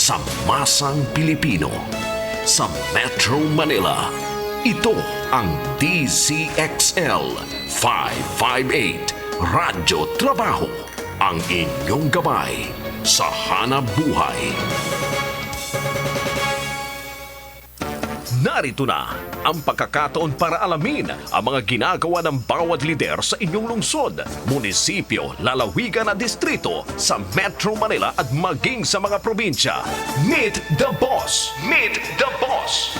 sa masang Pilipino. Sa Metro Manila, ito ang DZXL 558 Radyo Trabaho, ang inyong gabay sa hanap buhay. Narito na ang pagkakataon para alamin ang mga ginagawa ng bawat lider sa inyong lungsod, munisipyo, lalawigan at distrito sa Metro Manila at maging sa mga probinsya. Meet the Boss! Meet the Boss!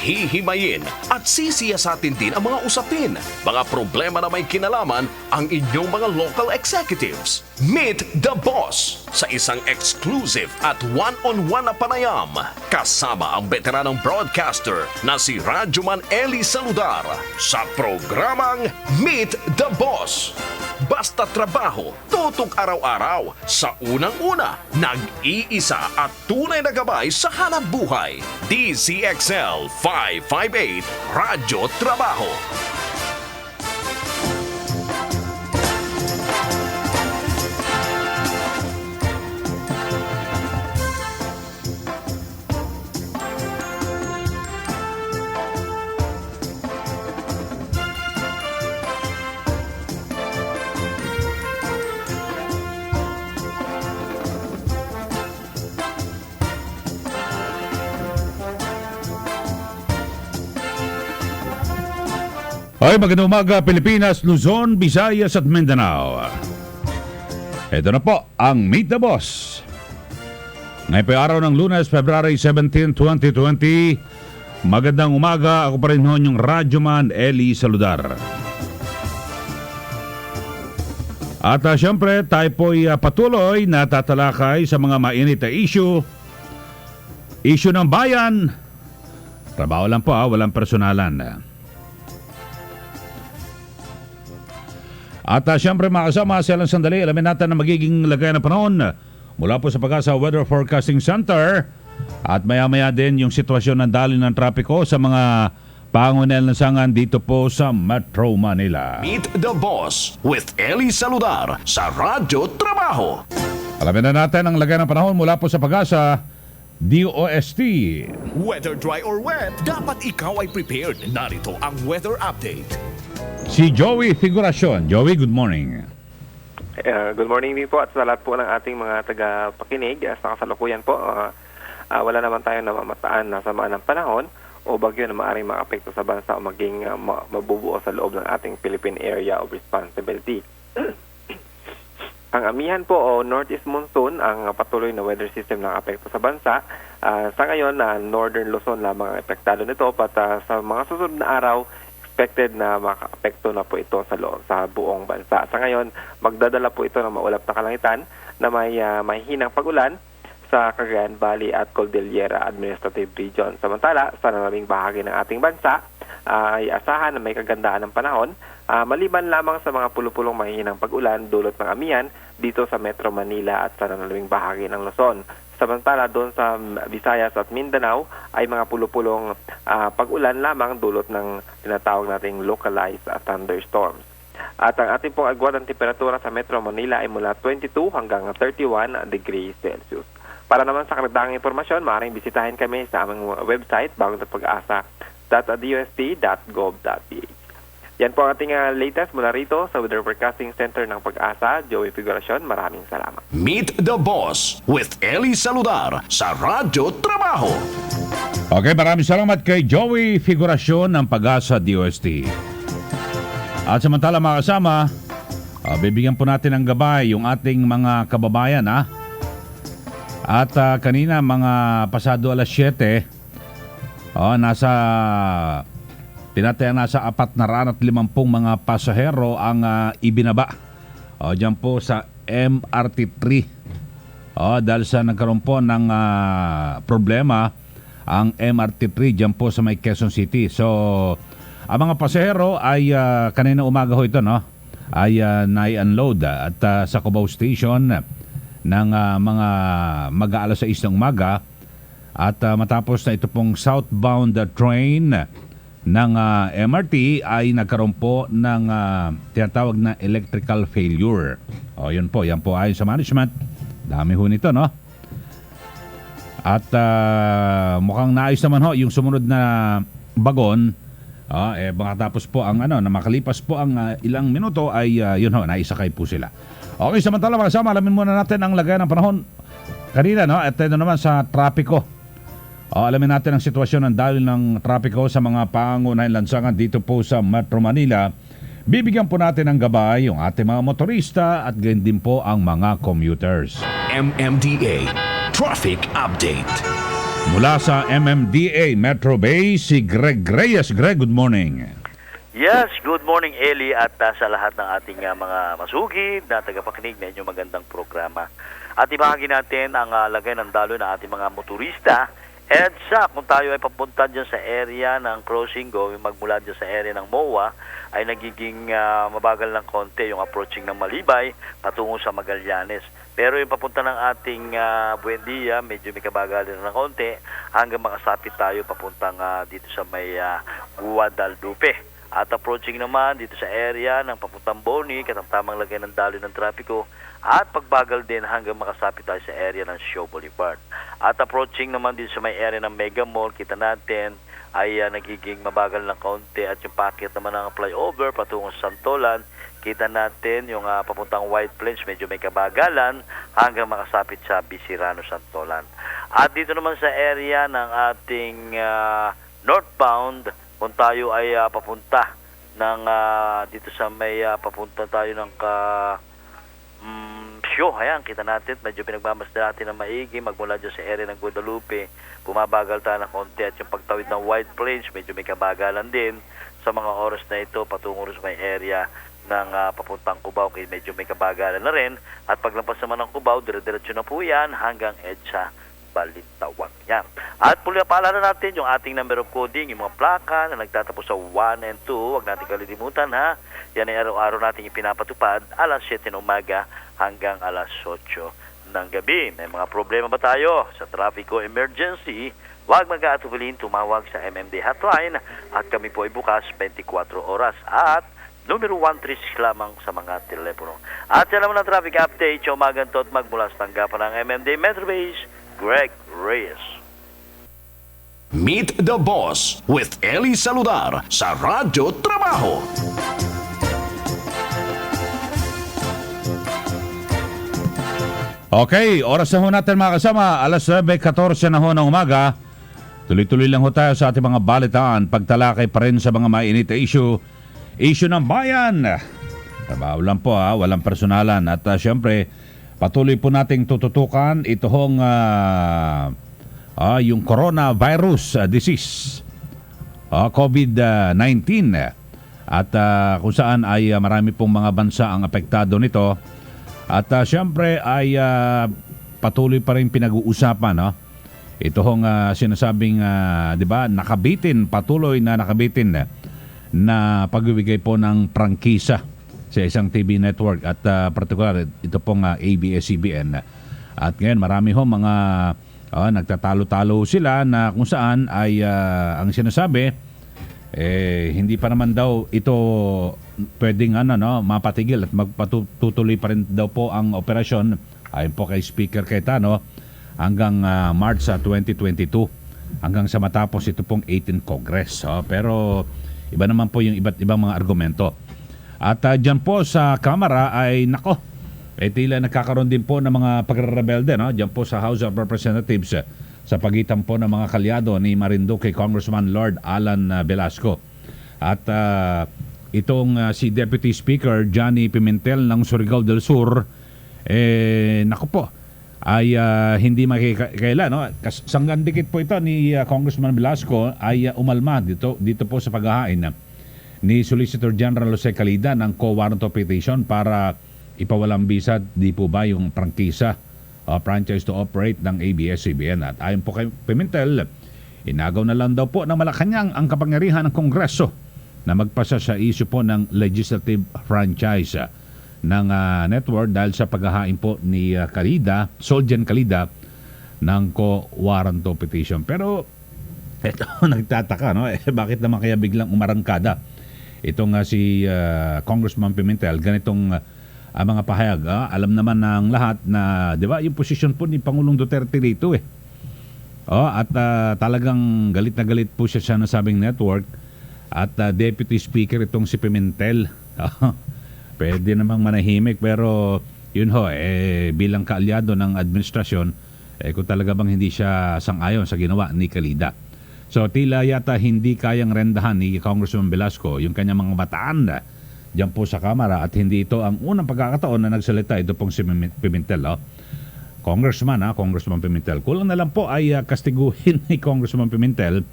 Hihimayin at sisiyasatin din ang mga usapin, mga problema na may kinalaman ang inyong mga local executives. Meet the Boss sa isang exclusive at one-on-one na panayam. Kasama ang veteranong broadcaster na si Radyoman Ely Saludar sa programang Meet the Boss. Basta trabaho, tutok araw-araw, sa unang-una, nag-iisa at tunay na gabay sa hanap buhay. DZXL 558 Radyo Trabaho. Ay, magandang umaga Pilipinas, Luzon, Visayas at Mindanao. Ito na po ang Meet the Boss. Ngayon po araw ng Lunes, February 17, 2020. Magandang umaga, ako pa rin yung Radyoman Ely Saludar. At syempre, tayo po'y patuloy na tatalakay sa mga mainit na issue ng bayan. Trabaho lang po, walang personalan. At syempre mga kasama, sa ilang sandali, alamin natin na magiging lagay ng panahon mula po sa Pag-asa Weather Forecasting Center. At maya-maya din yung sitwasyon ng daloy ng trapiko sa mga pangunahing lansangan dito po sa Metro Manila. Meet the Boss with Ely Saludar sa Radyo Trabaho. Alamin na natin ang lagay ng panahon mula po sa Pag-asa DOST. Whether dry or wet, dapat ikaw ay prepared. Narito ang weather update. Si Joey Figuracion. Joey, good morning. Good morning din po at sa lahat po ng ating mga tagapakinig. Sa kasalukuyan po, wala naman tayong namamataan na sama ng panahon o bagyo na maaaring maapekto sa bansa o maging mabubuo sa loob ng ating Philippine Area of Responsibility. Ang amihan po o Northeast Monsoon ang patuloy na weather system ng apekto sa bansa. Sa ngayon, Northern Luzon lamang ang epektado nito pat sa mga susunod na araw, expected na maka-apekto na po ito sa buong bansa. Sa ngayon, magdadala po ito ng maulap na kalangitan na may hinang pag-ulan sa Cagayan Valley at Cordillera Administrative Region. Samantala, sa naraming bahagi ng ating bansa, ay asahan na may kagandaan ng panahon, maliban lamang sa mga pulupulong mahihinang pag-ulan dulot ng amihan dito sa Metro Manila at sa naraming bahagi ng Luzon. Samantala, doon sa Visayas at Mindanao ay mga pulupulong pag-ulan lamang dulot ng tinatawag nating localized thunderstorms. At ang ating pong agwat ng temperatura sa Metro Manila ay mula 22 hanggang 31 degrees Celsius. Para naman sa karagdagang impormasyon, maaaring bisitahin kami sa aming website bagongpag-asa.dost.gov.ph. Yan po ang ating latest mula rito sa Weather Forecasting Center ng Pag-asa. Joey Figuracion, maraming salamat. Meet the Boss with Ely Saludar sa Radyo Trabaho. Okay, maraming salamat kay Joey Figuracion ng Pag-asa DOST. At samantala mga kasama, bibigyan po natin ng gabay yung ating mga kababayan. At kanina mga pasado alas 7, tinataya nasa 450 mga pasahero ang ibinaba dyan po sa MRT3. Dahil sa nagkaroon po ng problema ang MRT3 dyan po sa may Quezon City. So, ang mga pasahero ay kanina umaga ho ito, ay nai-unload at sa Cubao Station ng mga mag-aalas 6 ng umaga. At matapos na ito pong southbound train ng MRT ay nagkaroon po ng tinatawag na electrical failure. Yan po ayon sa management. Dami ho nito, At mukhang naayos naman ho yung sumunod na bagon. Makatapos po ang na makalipas po ang ilang minuto ay yun ho, naisakay po sila. Okay, samantala mga kasama, alamin muna natin ang lagay ng panahon kanina, no? At ito naman sa trapiko. Alamin natin ang sitwasyon ng daloy ng trapiko sa mga pangunahing lansangan dito po sa Metro Manila. Bibigyan po natin ng gabay yung ating mga motorista at gayon din po ang mga commuters. MMDA Traffic Update. Mula sa MMDA Metro Bay, si Greg Reyes. Greg, good morning. Yes, good morning Ely at sa lahat ng ating mga masugid na tagapakinig na inyong magandang programa. At ibahagi natin ang lagay ng daloy ng ating mga motorista. EDSA, kung tayo ay papunta dyan sa area ng crossing going magmula dyan sa area ng MOA, ay nagiging mabagal ng konti yung approaching ng Malibay patungo sa Magallanes. Pero yung papunta ng ating Buendia, medyo may kabagalan ng konti hanggang makasapit tayo papuntang dito sa may Guadalupe. At approaching naman dito sa area ng papuntang Boni, katamtamang lagay ng daloy ng trapiko at pagbagal din hanggang makasapit tayo sa area ng Show Boulevard. At approaching naman dito sa may area ng Mega Mall, kita natin ay nagiging mabagal ng kaunti at yung packet naman ng flyover patungo sa Santolan, kita natin yung papuntang White Plains medyo may kabagalan hanggang makasapit sa Bisirano Santolan. At dito naman sa area ng ating northbound, kung tayo ay papunta ng dito sa may papunta tayo ng ayan, kita natin medyo pinagmamasdan natin ng maigi magmula dyan sa area ng Guadalupe, bumabagal tayo ng konti at yung pagtawid ng White Plains medyo may kabagalan din sa mga oras na ito patungo sa may area ng papuntang Cubao, kaya medyo may kabagalan na rin at paglampas naman ng Cubao, dire-diretso na po yan hanggang EDSA Balintawak yan. At paalala natin yung ating number of coding, yung mga plaka na nagtatapos sa 1 and 2. Huwag natin kalilimutan ha. Yan ay araw-araw natin ipinapatupad alas 7 ng umaga hanggang alas 8 ng gabi. May mga problema ba tayo sa traffico emergency? Huwag mag-aatubilin, tumawag sa MMD hotline at kami po ay bukas 24 oras at numero 136 lamang sa mga telepono. At yan naman ang traffic update sa umagang to at magmula sa tanggapan ng MMD Metro Base, Greg Reyes. Meet the Boss with Ely Saludar sa Radyo Trabaho. Okay, oras na ho natin mga kasama, alas 9:14 na ho ng umaga. Tuloy-tuloy lang ho tayo sa ating mga balitaan, pagtalakay pa rin sa mga mainit na issue ng bayan. Trabaho lang po walang personalan at syempre, patuloy po nating tututukan ito hong yung coronavirus disease, COVID-19 at kung saan ay marami pong mga bansa ang apektado nito at syempre ay patuloy pa rin pinag-uusapan ito hong sinasabing 'di ba patuloy na nakabitin na pagbibigay po ng prangkisa sa isang TV network at particular ito pong ABS-CBN. At ngayon marami ho mga nagtatalo-talo sila na kung saan ay ang sinasabi hindi pa naman daw ito pwedeng mapatigil at magpatutuloy pa rin daw po ang operasyon ayon po kay Speaker Cayetano hanggang March 2022 hanggang sa matapos ito pong 18th Congress. Pero iba naman po yung iba't ibang mga argumento. At dyan po sa Kamara ay tila nagkakaroon din po ng mga pagre-rebelde dyan po sa House of Representatives sa pagitan po ng mga kalyado ni Marinduque Congressman Lord Alan Velasco. At itong si Deputy Speaker Johnny Pimentel ng Surigao del Sur ay hindi makikaila sanggan dikit po ito ni Congressman Velasco ay umalma dito po sa paghahain ni Solicitor General Jose Calida ng co-warrant of petition para ipawalang bisa di po ba yung prangkisa franchise to operate ng ABS-CBN. At ayon po kay Pimentel, inagaw na lang daw po ng Malacanang ang kapangyarihan ng Kongreso na magpasa sa issue po ng legislative franchise ng network dahil sa paghahain po ni Soljan Calida ng co-warrant of petition. Pero ito nagtataka bakit naman kaya biglang umarangkada itong si Congressman Pimentel ganitong mga pahayag. Alam naman ng lahat na 'di ba yung posisyon po ni Pangulong Duterte dito At talagang galit na galit po siya sa nasabing network. At Deputy Speaker itong si Pimentel. Pwede namang manahimik pero yun ho, bilang kaalyado ng administrasyon, kung talaga bang hindi siya sang-ayon sa ginawa ni Kalida. So tila yata hindi kayang rendahan ni Congressman Velasco yung kanyang mga bataan diyan po sa Kamara at hindi ito ang unang pagkakataon na nagsalita ito pong si Pimentel. Congressman Pimentel. Kulang na lang po ay kastiguhin ni Congressman Pimentel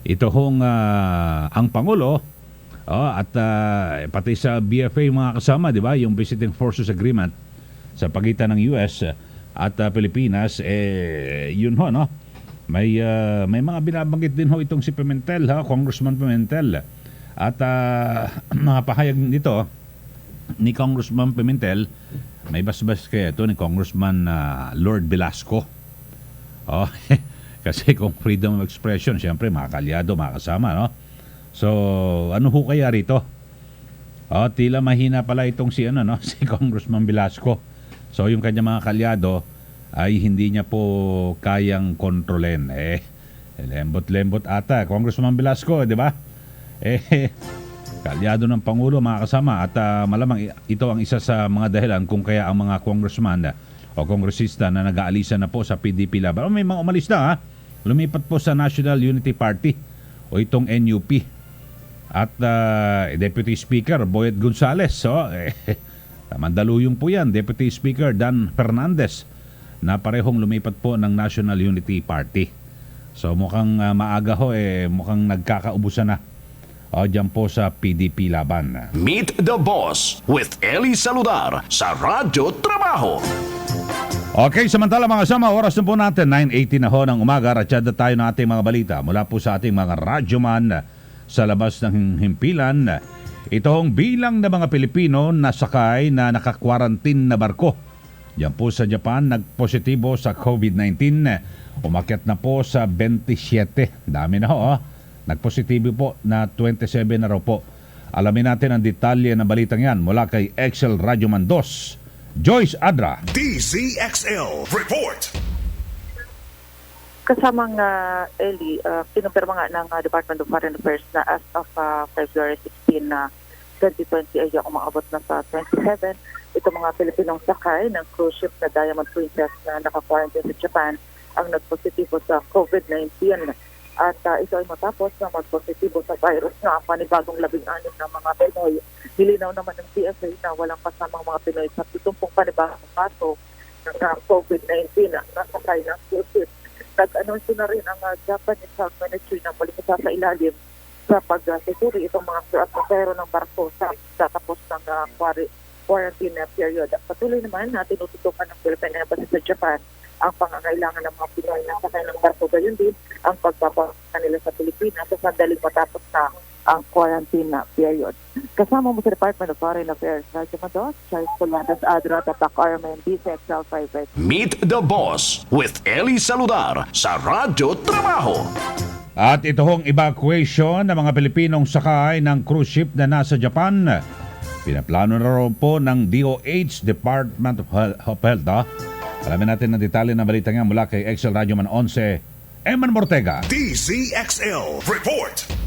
ito hong ang Pangulo at pati sa BFA mga kasama, di ba, yung Visiting Forces Agreement sa pagitan ng US at Pilipinas, yun ho, no? May mga binabanggit din ho itong si Pimentel, Congressman Pimentel. At mga pahayag nito ni Congressman Pimentel, may basbas kaya ito ni Congressman Lord Velasco. Kasi kung freedom of expression, siyempre mga kalyado, mga kasama, no? So, ano ho kaya rito? Tila mahina pala itong si si Congressman Velasco. So, yung kanya mga kalyado ay hindi niya po kayang kontrolin. Lembot-lembot ata Congressman Velasco, di ba? Kalyado ng Pangulo, mga kasama, at malamang ito ang isa sa mga dahilan kung kaya ang mga congressman o kongresista na nag-aalisan na po sa PDP laban. May mga umalis na, lumipat po sa National Unity Party o itong NUP. At Deputy Speaker Boyet Gonzales, mandaluyong po yan, Deputy Speaker Dan Fernandez, na parehong lumipat po ng National Unity Party. So mukhang maaga ho, mukhang nagkakaubusan na diyan po sa PDP laban. Meet the Boss with Ely Saludar sa Radyo Trabaho. Okay, samantala mga kasama, oras na po natin 9:18 na ho ng umaga. Ratyada tayo ng ating mga balita mula po sa ating mga radyoman sa labas ng himpilan. Ito hong bilang ng mga Pilipino na sakay na naka-quarantine na barko diyan po sa Japan nagpositibo sa COVID-19. Umakyat na po sa 27. Dami na ho, nagpositibo po na 27 na raw po. Alamin natin ang detalye ng balitang yan mula kay Excel Radyoman 2, Joyce Adra. DZXL Report. Kasamang Ely, kinumpirma nga ng Department of Foreign Affairs na as of February 16 na 2020 ay umaabot na sa 27. Ito mga Pilipinong sakay ng cruise ship na Diamond Princess na naka-quarantine sa Japan ang nagpositibo sa COVID-19. At ito ay matapos na magpositibo sa virus na panibagong 16 ng mga Pinoy. Nilinaw naman ng DFA na walang kasamang mga Pinoy sa 70 panibagong kaso ng COVID-19 na nasakay ng cruise ship. Nag-announce na rin ang Japanese Health Ministry na muli sa ilalim sa pag-secure itong mga crew at pasahero ng barko sa tapos ng quarantine period. Patuloy naman na tinututukan ng Philippine Embassy sa Japan ang pangangailangan ng mga Pinoy na sakay ng barko. Gayon din ang pagpapasok nila sa Pilipinas sa sandaling matapos na ang quarantine period. Kasama mo sa Department of Foreign Affairs, Radyo Mandos, Charles Colandas, Adra, Tatak Armen, DCXL Private. Meet the Boss with Ely Saludar sa Radyo Trabaho. At ito hong evacuation ng mga Pilipinong sakay ng cruise ship na nasa Japan. Pinaplano na raw po ng DOH, Department of Health. Alamin natin ang detalye ng balita nga mula kay Excel Radyoman 11, Eman Mortega. DZXL Report.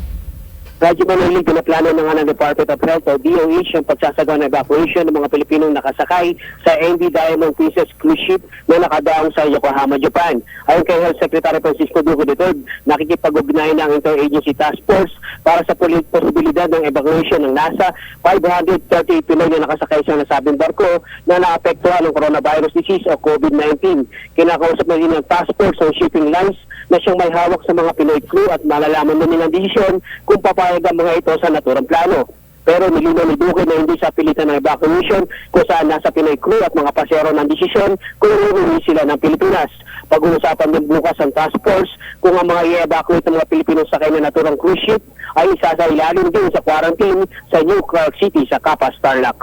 Radyo Manila, pinaplano na nga ng Department of Health o DOH ang pagsasagawa ng evacuation ng mga Pilipinong nakasakay sa MV Diamond Princess cruise ship na nakadaong sa Yokohama, Japan. Ayon kay Health Secretary Francisco Dugo III, nakikipag-ugnayan ng Interagency Task Force para sa posibilidad ng evacuation ng nasa 538 Pinoy na nakasakay sa nasabing barko na naapektuhan ng coronavirus disease o COVID-19. Kinakausap na rin ng Task Force ng shipping lines na siyang may hawak sa mga Pinoy crew at malalaman na nilang desisyon kung papayag ang mga ito sa naturang plano. Pero nilinaw ni Duque na hindi sa pilitan ng evacuation kung saan nasa Pinoy crew at mga pasero ng desisyon kung uuwi sila ng Pilipinas. Pag-uusapan din bukas ang task force kung ang mga i-evacuate ng mga Pilipinong sakay na naturang cruise ship ay isasailalim din sa quarantine sa New Clark City sa Capas, Tarlac.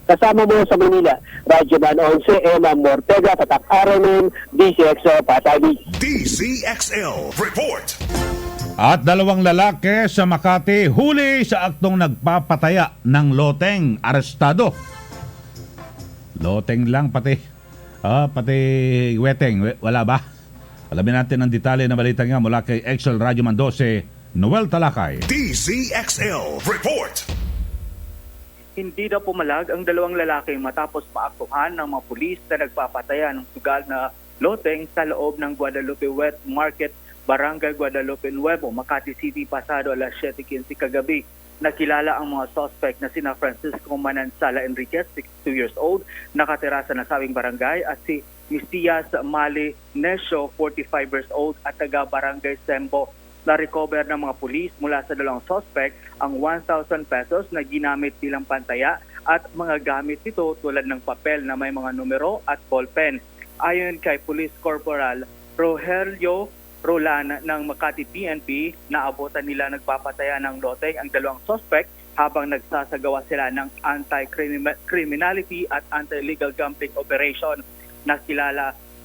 Kasama mo sa Manila, Radyo Man 11, Emma Mortega, Tatak Aramin, DCXL Pasay. DZXL Report. At dalawang lalaki sa Makati huli sa aktong nagpapataya ng loteng, arestado. Loteng lang pati weteng, wala ba? Alamin natin ang detalye na balita nga mula kay Excel Radyo Man 12, Noel Talakay. DZXL Report. Hindi daw pumalag ang dalawang lalaki matapos maaktuhan ng mga pulis na nagpapataya ng sugal na loteng sa loob ng Guadalupe Wet Market, Barangay Guadalupe Nuevo, Makati City, pasado alas 7:15 kagabi. Nakilala ang mga suspect na sina Francisco Manansala Enriquez, 62 years old, nakatira sa nasabing barangay, at si Mistias Mali Nesio, 45 years old, at taga Barangay Sembo. Na-recover ng mga pulis mula sa dalawang suspect ang 1,000 pesos na ginamit bilang pantaya at mga gamit nito tulad ng papel na may mga numero at ballpen. Ayon kay Police Corporal Rogelio Rolan ng Makati PNP, naabutan nila nagpapataya ng loteng ang dalawang suspect habang nagsasagawa sila ng anti-criminality at anti-illegal gambling operation.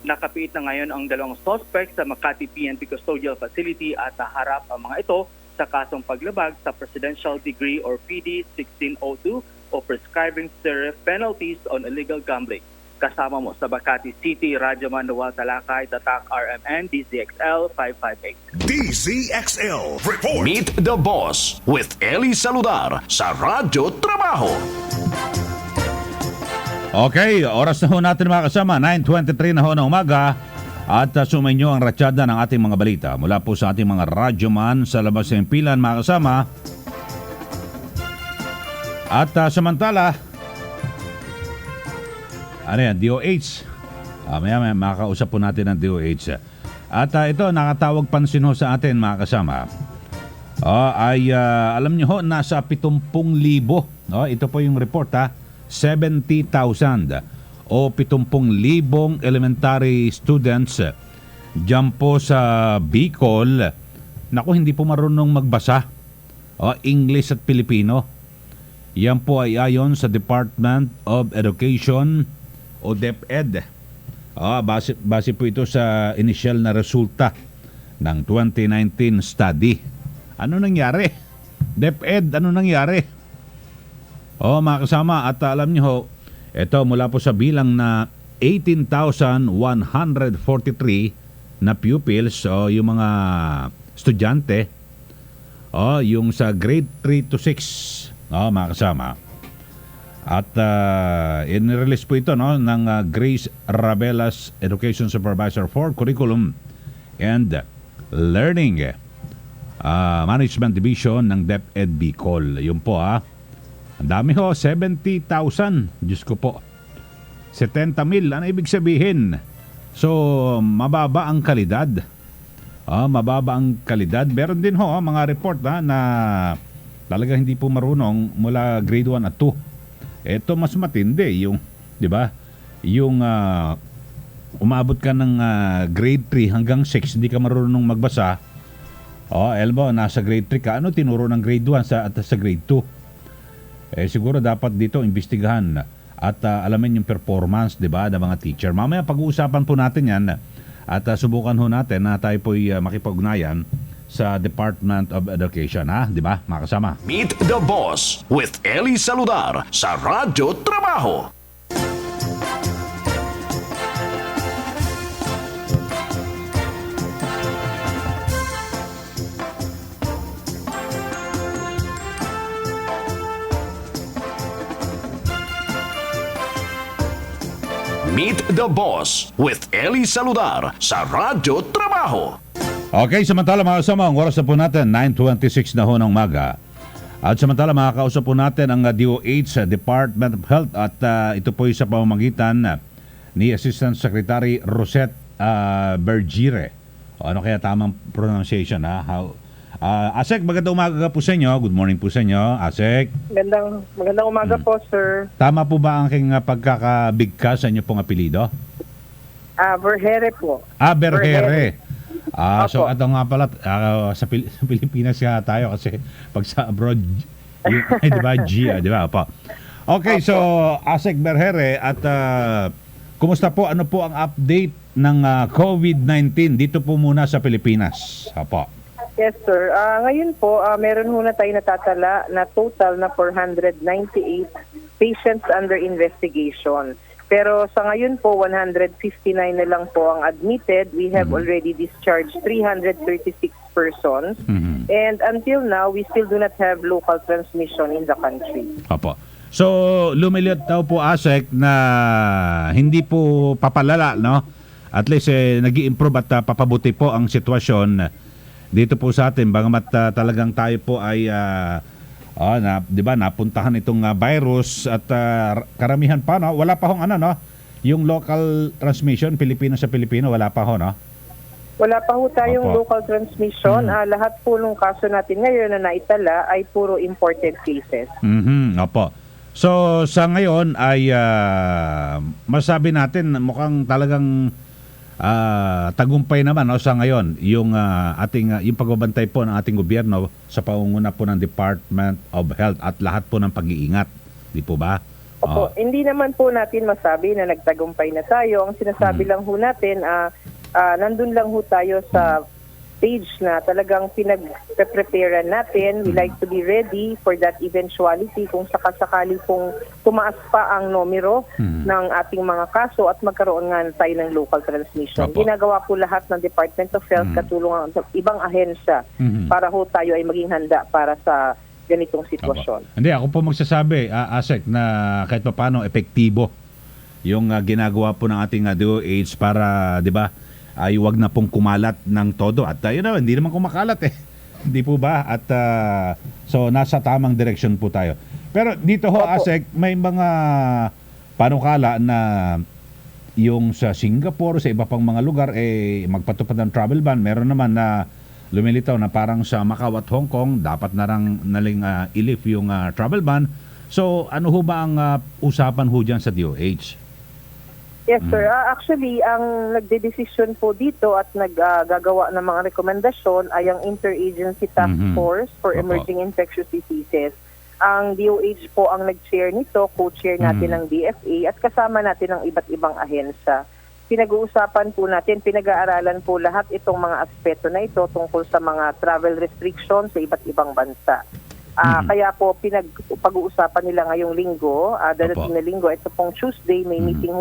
Nakapiit na ngayon ang dalawang suspect sa Makati PNP Custodial Facility at harap ang mga ito sa kasong paglabag sa Presidential Decree or PD 1602 o prescribing serious penalties on illegal gambling. Kasama mo sa Makati City, Radyo Manuel Talakay, Tatak RMN, DZXL 558. DZXL Report. Meet the Boss with Ely Saludar sa Radyo Trabaho. Okay, oras na ho natin mga kasama, 9:23 na ho ng umaga, at sumainyo ang ratsyada ng ating mga balita mula po sa ating mga radyoman sa labas ng pilan mga kasama. At samantala, ano yan, DOH. Maya makakausap po natin ang DOH. At ito, nakatawag pansin ho sa atin mga kasama. Alam nyo ho, nasa 70,000. Ito po yung report 70,000 o 70,000 elementary students dyan po sa Bicol. Naku, hindi po marunong magbasa. English at Filipino. Yan po ay ayon sa Department of Education o DepEd. Base po ito sa initial na resulta ng 2019 study. Ano nangyari? DepEd, ano nangyari? Mga kasama, at alam nyo ho, ito mula po sa bilang na 18,143 na pupils, yung mga estudyante, yung sa grade 3 to 6, mga kasama. At in-release po ito ng Grace Rabelas, Education Supervisor for Curriculum and Learning Management Division ng DepEd Bicol. Yun po ang dami ho, 70,000. Diyos ko po. 70,000. Ano ibig sabihin? So, mababa ang kalidad. Mababa ang kalidad. Meron din ho mga report na talaga hindi po marunong mula grade 1 at 2. Ito mas matindi. Yung, di ba? Yung umabot ka ng grade 3 hanggang 6, hindi ka marunong magbasa. Elmo, nasa grade 3 ka. Ano tinuro ng grade 1 at sa grade 2? Siguro dapat dito imbestigahan at alamin yung performance, di ba, ng mga teacher. Mamaya pag-uusapan po natin yan at subukan ho natin na tayo po'y makipag-ugnayan sa Department of Education, di ba, mga kasama? Meet the Boss with Ely Saludar sa Radyo Trabaho. Meet the Boss with Ely Saludar sa Radyo Trabaho. Okay, samantala mga kasama, ang oras na po natin, 9:26 na ho ng umaga. At samantala makakausap po natin ang DOH, Department of Health, at ito po sa pamamagitan ni Assistant Secretary Rosette Bergire. Ano kaya tamang pronunciation? Asek, magandang umaga po sa inyo. Good morning po sa inyo, Asek. Magandang umaga po, sir. Tama po ba ang aking pagkakabigkas sa inyo pong apelido? Berhere po. Berhere. So ito nga pala, sa Pilipinas nga tayo kasi pag sa abroad, di ba, di ba? Okay, so Asek Berhere, at kumusta po? Ano po ang update ng COVID-19 dito po muna sa Pilipinas? Yes, sir. Ngayon po, meron muna tayo natatala na total na 498 patients under investigation. Pero sa ngayon po, 159 na lang po ang admitted. We have already discharged 336 persons. And until now, we still do not have local transmission in the country. Opo. So, lumiliot daw po, ASEC, na hindi po papalala, no? At least nag-i-improve at papabuti po ang sitwasyon dito po sa atin. Bagamat talagang tayo po ay, 'di ba, napuntahan itong virus at karamihan pa, no? Wala pa hong no? Yung local transmission, Pilipino sa Pilipino, wala pa ho, no? Wala pa ho tayong Opo. local transmission. Lahat po ng kaso natin ngayon na naitala ay puro imported cases. Opo. So, sa ngayon ay masabi natin mukhang talagang tagumpay naman, no, sa ngayon yung yung pagbabantay po ng ating gobyerno sa pangunguna po ng Department of Health at lahat po ng pag-iingat, di po ba? Opo, hindi naman po natin masabi na nagtagumpay na tayo. Ang sinasabi lang ho natin, nandun lang ho tayo sa stage na talagang pinag-preparean natin. We like to be ready for that eventuality kung sakasakali pong tumaas pa ang numero ng ating mga kaso at magkaroon nga tayo ng local transmission. Opo. Ginagawa po lahat ng Department of Health katulungan ng ibang ahensya para ho tayo ay maging handa para sa ganitong sitwasyon. Hindi, ako po magsasabi, ASEC, na kahit paano epektibo yung ginagawa po ng ating DOH para, di ba, ay wag na pong kumalat ng todo. At hindi naman kumakalat eh. Hindi po ba? At so nasa tamang direksyon po tayo. Pero dito ho, ASEC, may mga panukala na yung sa Singapore, sa iba pang mga lugar, magpatupad ng travel ban. Meron naman na lumilitaw na parang sa Macau at Hong Kong, dapat naling i-lift yung travel ban. So ano ho ba ang usapan ho dyan sa DOH? Yes, sir. Actually, ang nagdedesisyon po dito at naggagawa ng mga rekomendasyon ay ang Interagency Task Force for Emerging Infectious Diseases. Ang DOH po ang nag-chair nito, co-chair natin ng DFA at kasama natin ng iba't ibang ahensya. Pinag-uusapan po natin, pinag-aaralan po lahat itong mga aspeto na ito tungkol sa mga travel restrictions sa iba't ibang bansa. Kaya po pag-uusapan nila ngayong linggo, darating na linggo, ito pong Tuesday, may meeting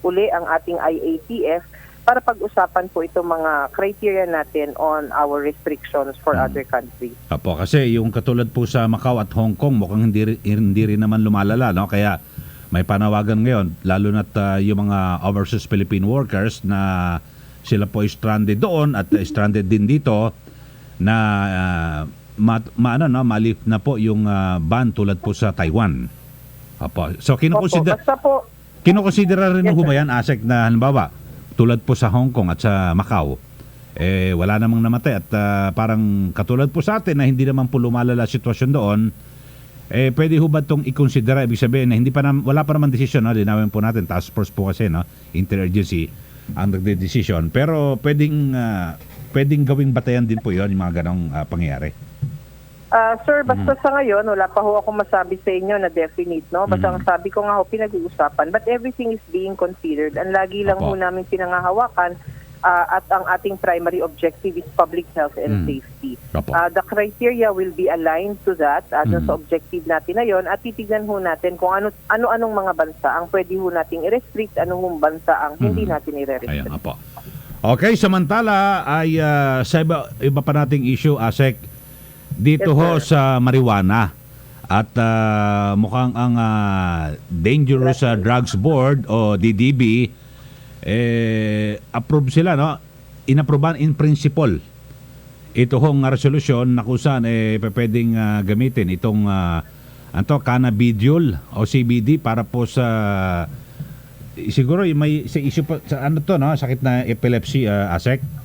uli ang ating IATF para pag-usapan po itong mga criteria natin on our restrictions for other countries. Apo, kasi yung katulad po sa Macau at Hong Kong, mukhang hindi rin naman lumalala, no? Kaya may panawagan ngayon, lalo na't yung mga overseas Philippine workers na sila po stranded doon at stranded din dito na malift na po yung ban tulad po sa Taiwan. Apo. So kinukonsidera rin ho ba yan, ASEC, na halimbawa tulad po sa Hong Kong at sa Macau, wala namang namatay at parang katulad po sa atin na hindi naman po lumalala sitwasyon doon, pwede ho ba itong i-considera? Ibig sabihin na wala pa naman desisyon, no? Linawin po natin, task force po kasi, no? Interagency ang nagde-desisyon, pero pwedeng gawing batayan din po yun yung mga ganong pangyayari. Sir, basta sa ngayon, wala pa ho ako masabi sa inyo na definite, no? Basta ang sabi ko nga ho, pinag-uusapan. But everything is being considered. Ang lagi lang ho namin pinangahawakan at ang ating primary objective is public health and safety. The criteria will be aligned to that, dun sa objective natin na yon, at titignan ho natin kung ano-anong mga bansa ang pwede ho nating i-restrict, anong bansa ang hindi natin i-restrict. Ayan, apo. Okay, samantala ay sa iba pa nating issue, ASEC, dito ho sa marijuana at mukhang ang Dangerous Drugs Board o DDB approve sila, no? Inapprovean in principle ito hong resolusyon na kung saan pwedeng gamitin itong cannabidiol o CBD para po sa siguro may sa issue pa, sa no, sakit na epilepsy, ASEC.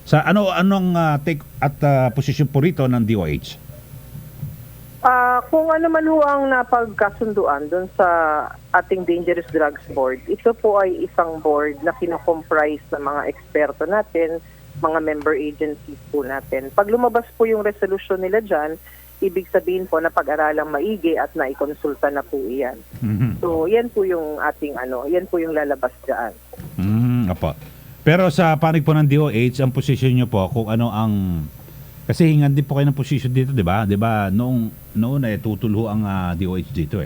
Sa anong take at posisyon po rito ng DOH? Kung ano man ho ang napagkasunduan doon sa ating Dangerous Drugs Board, ito po ay isang board na kinocomprise ng mga eksperto natin, mga member agencies po natin. Pag lumabas po yung resolution nila dyan, ibig sabihin po na pag-aralang maigi at naikonsulta na po iyan. So, yan po yung ating yan po yung lalabas dyan. Apo. Pero sa panig po ng DOH, ang posisyon nyo po, kung ano ang... Kasi hingan din po kayo ng posisyon dito, di ba? Di ba, noong tutulho ang DOH dito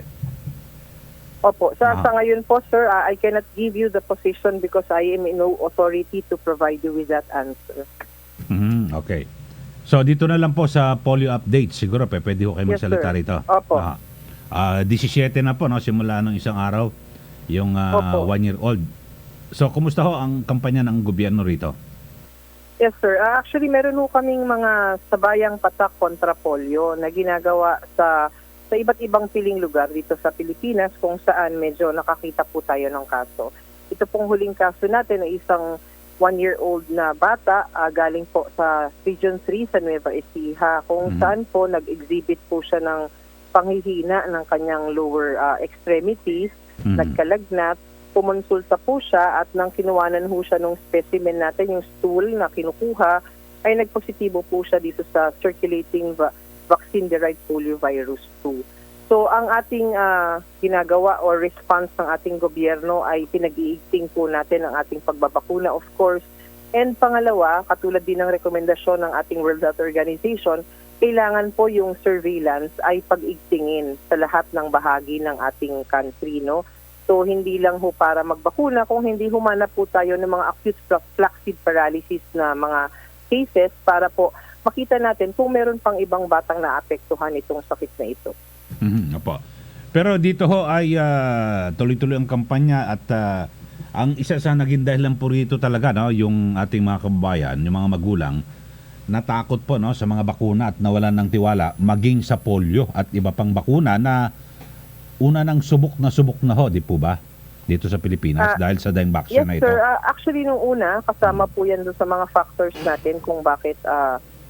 Opo, sa ngayon po, sir, I cannot give you the position because I am in no authority to provide you with that answer. Okay. So dito na lang po sa polio update. Siguro pwede ko kayo Yes, magsalita sir. rito. Opo. 17 na po, no, simula nung isang araw, yung Opo. 1-year-old. So kumusta ho ang kampanya ng gobyerno rito? Yes, sir. Actually, meron ho kaming mga sabayang patak kontra polio na ginagawa sa iba't ibang piling lugar dito sa Pilipinas kung saan medyo nakakita po tayo ng kaso. Ito pong huling kaso natin ay isang 1-year-old na bata galing po sa Region 3 sa Nueva Ecija kung saan po nag-exhibit po siya ng panghihina ng kanyang lower extremities, nagkalagnat, pumonsulta po siya at nang kinuwanan ho siya ng specimen natin, yung stool na kinukuha, ay nagpositibo po siya dito sa circulating vaccine-derived poliovirus 2. So ang ating ginagawa or response ng ating gobyerno ay pinag-iigting po natin ang ating pagbabakuna, of course. And pangalawa, katulad din ng rekomendasyon ng ating World Health Organization, kailangan po yung surveillance ay pag-igtingin sa lahat ng bahagi ng ating country, no? So hindi lang ho para magbakuna, kung hindi humanap po tayo ng mga acute flaccid paralysis na mga cases para po makita natin kung meron pang ibang batang naapektuhan itong sakit na ito. Opo. Pero dito ho ay tuloy-tuloy ang kampanya at ang isa sa naging dahilan po rito talaga, no, yung ating mga kababayan, yung mga magulang, natakot po, no, sa mga bakuna at nawalan ng tiwala maging sa polio at iba pang bakuna na una ng subok na ho, di po ba? Dito sa Pilipinas dahil sa dine vaccine na Yes, ito. sir. Actually, nung una, kasama po yan doon sa mga factors natin kung bakit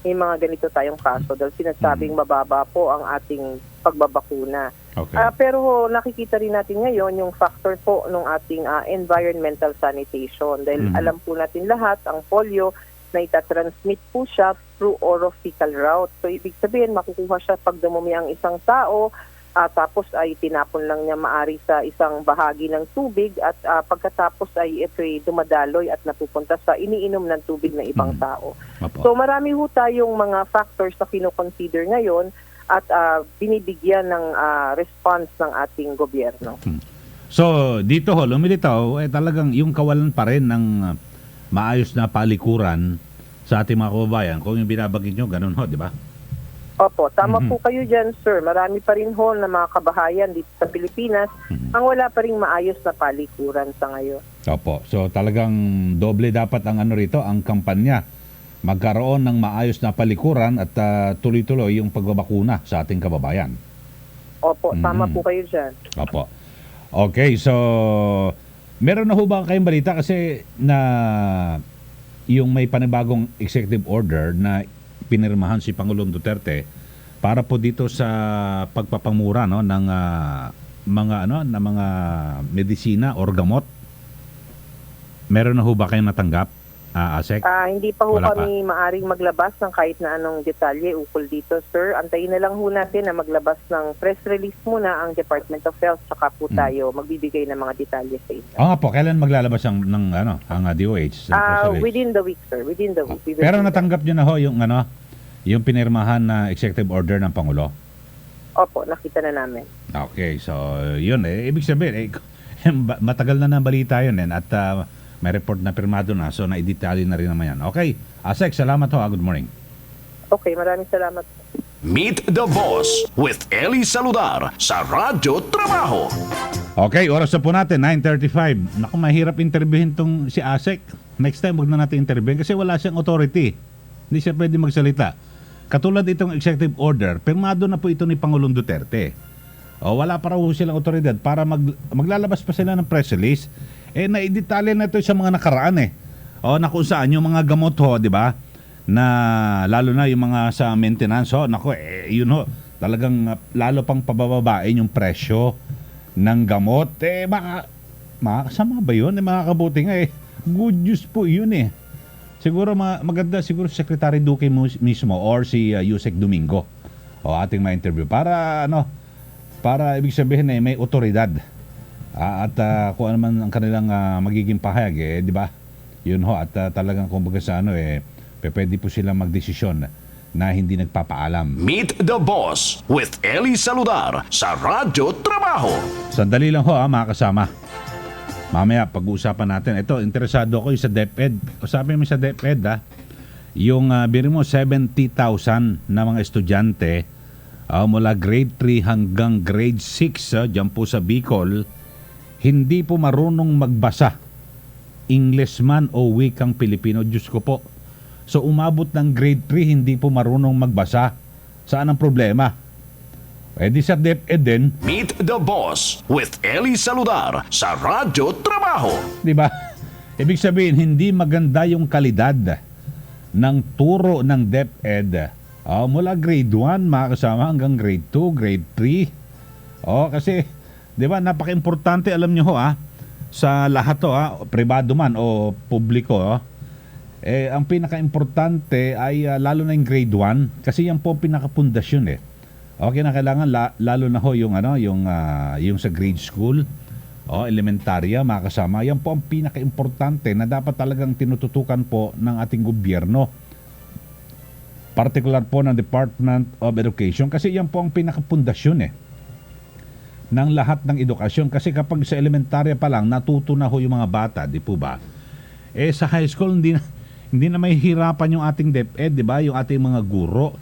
may mga ganito tayong kaso dahil sinasabing mababa po ang ating pagbabakuna. Okay. Pero nakikita rin natin ngayon yung factor po ng ating environmental sanitation dahil alam po natin lahat ang polio na itatransmit po siya through orophycal route. So ibig sabihin makukuha siya pag dumumi ang isang tao, tapos ay tinapon lang niya maari sa isang bahagi ng tubig at pagkatapos ay ito'y dumadaloy at napupunta sa iniinom ng tubig ng ibang tao. So marami ho tayong mga factors na kinoconsider ngayon at binibigyan ng response ng ating gobyerno. So dito ho, lumilitaw, talagang yung kawalan pa rin ng maayos na palikuran sa ating mga kababayan. Kung yung binabagin nyo, ganun ho, di ba? Opo, tama po kayo dyan, sir. Marami pa rin ho na mga kabahayan dito sa Pilipinas ang wala pa rin maayos na palikuran sa ngayon. Opo, so talagang doble dapat ang ano rito, ang kampanya. Magkaroon ng maayos na palikuran at tuloy-tuloy yung pagbabakuna sa ating kababayan. Opo, tama po kayo dyan. Opo. Okay, so meron na ho ba kayong balita kasi na yung may panibagong executive order na pinirmahan si Pangulong Duterte para po dito sa pagpapamura, no, ng mga medisina or gamot. Meron na ho ba kayong natanggap? Asek? Hindi pa ho Wala kami maaring maglabas ng kahit na anong detalye ukol dito, sir. Antayin na lang ho natin na maglabas ng press release muna ang Department of Health saka po tayo magbibigay ng mga detalye sa inyo. Oo nga po, kailan maglalabas ang DOH? Within the week, sir. Within the week. Pero natanggap nyo na ho yung pinirmahan na executive order ng Pangulo? Opo, nakita na namin. Okay, so yun ibig sabihin, matagal na balita yun at may report na pirmado na, so naidetalye na rin naman yan. Okay, Asek, salamat ho. Good morning. Okay, maraming salamat. Meet the Boss with Ely Saludar sa Radyo Trabaho. Okay, oras na po natin, 9:35. Naku, mahirap interviewin tong si Asek. Next time, wag na natin interviewin kasi wala siyang authority. Hindi siya pwede magsalita. Katulad itong executive order, pirmado na po ito ni Pangulong Duterte. Wala pa raw silang otoridad para maglalabas pa sila ng press release. Naidetalye na ito sa mga nakaraan na kung saan yung mga gamot ho, di ba? Na lalo na yung mga sa maintenance ho, naku, yun ho, talagang lalo pang pabababain yung presyo ng gamot. Makakasama ba yun? Makakabuti nga good news po yun Siguro maganda siguro si Secretary Duque mismo or si Yusek Domingo ating ma-interview para ibig sabihin may otoridad. At kung ano man ang kanilang magiging pahayag, di ba? Yun ho, at talagang kumbaga sa pwede po silang magdesisyon na hindi nagpapaalam. Meet the Boss with Ely Saludar sa Radyo Trabaho. Sandali lang ho mga kasama. Mamaya pag-uusapan natin. Ito, interesado ako yung sa DepEd. Usapin mo sa DepEd yung biro mo 70,000 na mga estudyante mula grade 3 hanggang grade 6 dyan po sa Bicol, hindi po marunong magbasa. English man o wikang Pilipino. Diyos ko po. So umabot ng grade 3, hindi po marunong magbasa. Saan ang problema? Di sa DepEd din. Meet the Boss with Ely Saludar sa Radyo Trabaho. Di ba? Ibig sabihin, hindi maganda yung kalidad ng turo ng DepEd. Mula grade 1, mga kasama, hanggang grade 2, grade 3. Kasi, di ba, napaka-importante, alam nyo ho, sa lahat to, pribado man o publiko, ang pinaka-importante ay lalo na yung grade 1, kasi yan po ang pinaka-pundasyon Okay na kailangan lalo na ho yung yung sa grade school elementarya, mga kasama. Yan po ang pinaka-importante na dapat talagang tinututukan po ng ating gobyerno. Particular po ng Department of Education kasi yan po ang pinaka-pundasyon ng lahat ng edukasyon. Kasi kapag sa elementarya pa lang natuto na ho yung mga bata, di po ba? Sa high school hindi na may hirapan yung ating DepEd, di ba? Yung ating mga guro.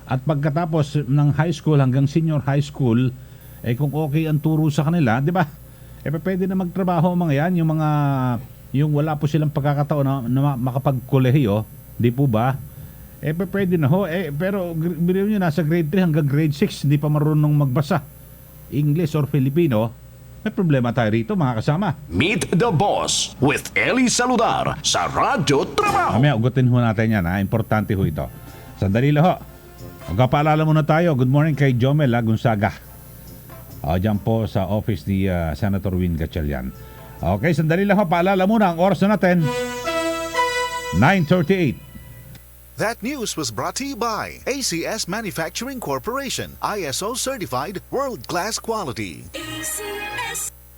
At pagkatapos ng high school hanggang senior high school, kung okay ang turo sa kanila, di ba? Pwede na magtrabaho mga yan, yung wala po silang pagkakataon na makapagkolehiyo, di po ba? Pwede na ho. Pero bilhin nyo, nasa grade 3 hanggang grade 6, hindi pa marunong magbasa English or Filipino, may problema tayo rito, mga kasama. Meet the Boss with Ely Saludar sa Radyo Trabaho. Mamaya, ugutin ho natin yan. Importante ho ito. Sandali lang ho. Magpapaalala muna tayo. Good morning kay Jomel Gonzaga. Diyan po sa office ni Senator Win Gatchalian. Okay, sandali lang ho. Paalala muna ang oras na natin. 9:38. That news was brought to you by ACS Manufacturing Corporation, ISO certified world-class quality.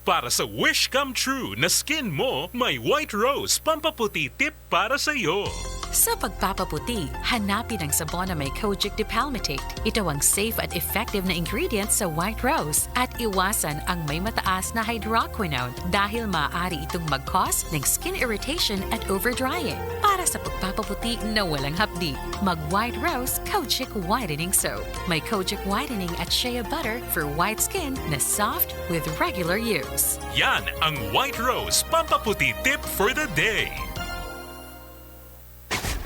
Para sa wish come true na skin mo, may White Rose pampaputi tip para sa iyo. Sa pagpapaputi, hanapin ang sabon na may kojic dipalmitate. Ito ang safe at effective na ingredient sa White Rose at iwasan ang may mataas na hydroquinone dahil maaari itong mag-cause ng skin irritation at overdrying. Para sa pagpapaputi na walang hapdi, mag-White Rose Kojic Whitening Soap. May kojic whitening at shea butter for white skin na soft with regular use. Yan ang White Rose pampaputi tip for the day.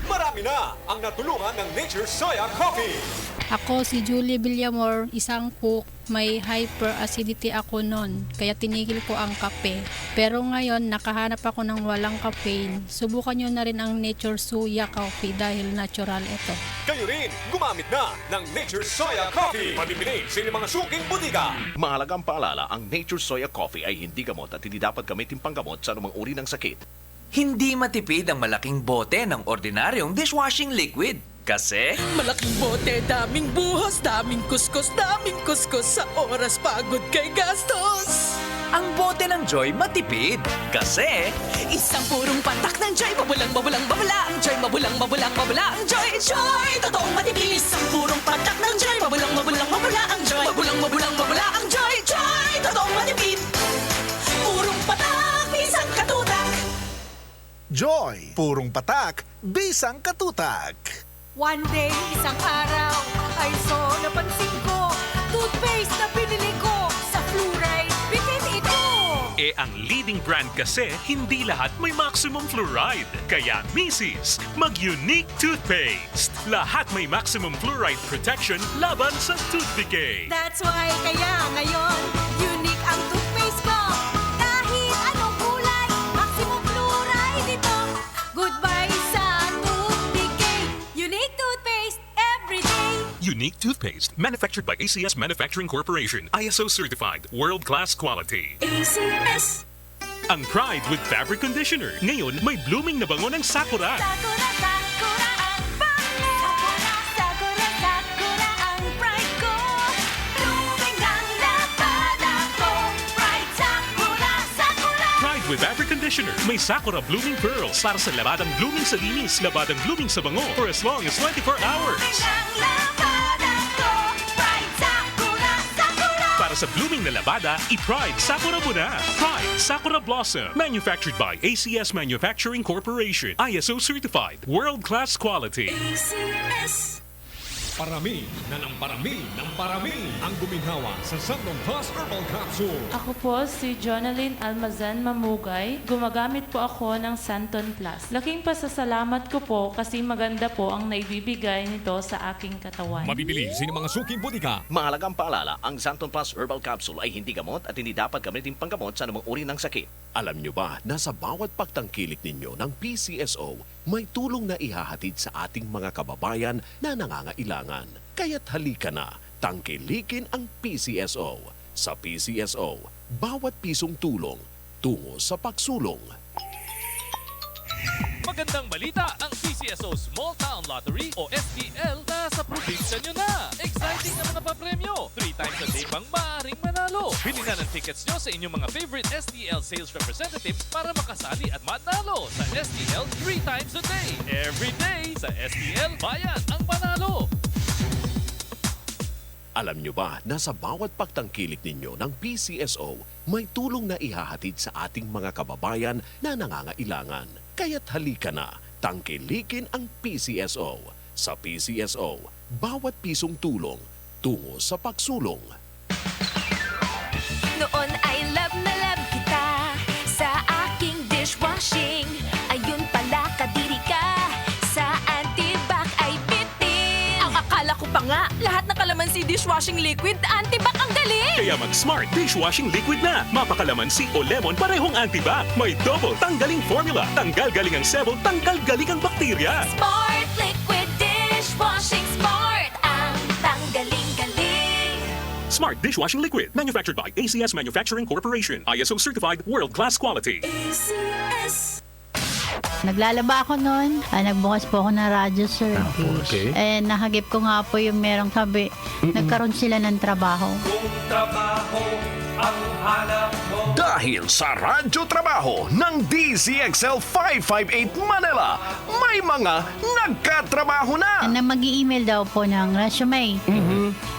Marami na ang natulungan ng Nature Soya Coffee. Ako si Julie Villamor, isang cook. May hyperacidity ako noon, kaya tinigil ko ang kape. Pero ngayon, nakahanap ako ng walang caffeine. Subukan nyo na rin ang Nature Soya Coffee dahil natural ito. Kayo rin, gumamit na ng Nature Soya Coffee. Mabibili sa inyong mga suking butika. Mahalagang paalala, ang Nature Soya Coffee ay hindi gamot at hindi dapat gamitin panggamot sa anumang uri ng sakit. Hindi matipid ang malaking bote ng ordinaryong dishwashing liquid. Kasi malaking bote, daming buhos, daming kuskus sa oras pagod kay gastos. Ang bote ng Joy matipid. Kasi isang purong patak ng Joy, mabulang ang Joy, mabulang ang Joy. Joy, totoong matipid. Isang purong patak ng Joy, mabulang ang Joy, mabulang ang Joy. Joy, totoong matipid. Purong patak, isang katutak. Joy, purong patak, bisang katutak. One day, isang araw, ay napansin ko, toothpaste na binili ko sa fluoride, bitin ito. Ang leading brand kasi, hindi lahat may maximum fluoride. Kaya, Mrs., mag-Unique Toothpaste. Lahat may maximum fluoride protection laban sa tooth decay. That's why, kaya ngayon, unique ang toothpaste ko. Kahit anong kulay, maximum fluoride ito. Goodbye sa tooth decay. Unique Toothpaste, everyday. Unique Toothpaste, manufactured by ACS Manufacturing Corporation, ISO certified, world-class quality. ACS. Ang Pride with Fabric Conditioner. Ngayon, may blooming na bango ng Sakura. Sakura, Sakura, ang bango. Sakura, Sakura, ang pride ko. Blooming ang lapada ko. Pride, Sakura, Sakura. Pride with fabric conditioner. May Sakura Blooming Pearls para sa labadang blooming sa linis, labadang blooming sa bango for as long as 24 hours. Para sa blooming na labada, i-Pride Sakura mo na. Pride Sakura Blossom. Manufactured by ACS Manufacturing Corporation. ISO certified. World-class quality. Parami na ng parami ng parami ang guminhawa sa Santon Plus Herbal Capsule. Ako po si Jonalyn Almazan Mamugay. Gumagamit po ako ng Santon Plus. Laking pasasalamat ko po kasi maganda po ang naibibigay nito sa aking katawan. Mabibili sa mga suking butika. Mahalagang paalala, ang Santon Plus Herbal Capsule ay hindi gamot at hindi dapat gamitin panggamot sa anumang uri ng sakit. Alam nyo ba na sa bawat pagtangkilik ninyo ng PCSO, may tulong na ihahatid sa ating mga kababayan na nangangailangan. Kaya't halika na, tangkilikin ang PCSO. Sa PCSO, bawat pisong tulong, tungo sa pagsulong. Magandang balita, ang PCSO Small Town Lottery o STL na sa probinsya nyo na. Exciting na mga papremyo. 3 times a day pang maaaring manalo. Bili na ng tickets nyo sa inyong mga favorite STL sales representatives para makasali at manalo sa STL 3 times a day. Every day sa STL, bayan ang panalo. Alam nyo ba na sa bawat pagtangkilik ninyo ng PCSO, may tulong na ihahatid sa ating mga kababayan na nangangailangan. Kaya't halika na, tangkilikin ang PCSO. Sa PCSO, bawat pisong tulong, tungo sa pagsulong. Noon ay love na love kita sa aking dishwashing. Ayun pala kadiri ka, sa antibac ay bitin. Ang akala ko pa nga, lahat ng kalamansi dishwashing liquid, antibac ang galing! Kaya mag-Smart Dishwashing Liquid na. Mapakalamansi o lemon parehong antibac. May double tanggaling formula. Tanggal galing ang sebo, tanggal galing ang bakterya. Smart liquid dishwashing, smart ang tanggaling-galing. Smart Dishwashing Liquid. Manufactured by ACS Manufacturing Corporation. ISO certified world-class quality. ACS. Naglalaba ako noon. Nagbukas po ako ng radyo, sir. Okay. Nahagip ko nga po yung merong sabi, nagkaroon sila ng trabaho. Kung trabaho ang hanap mo. Dahil sa radyo trabaho ng DZXL 558 Manila, may mga nagkatrabaho na. Na mag-i-email daw po ng resume.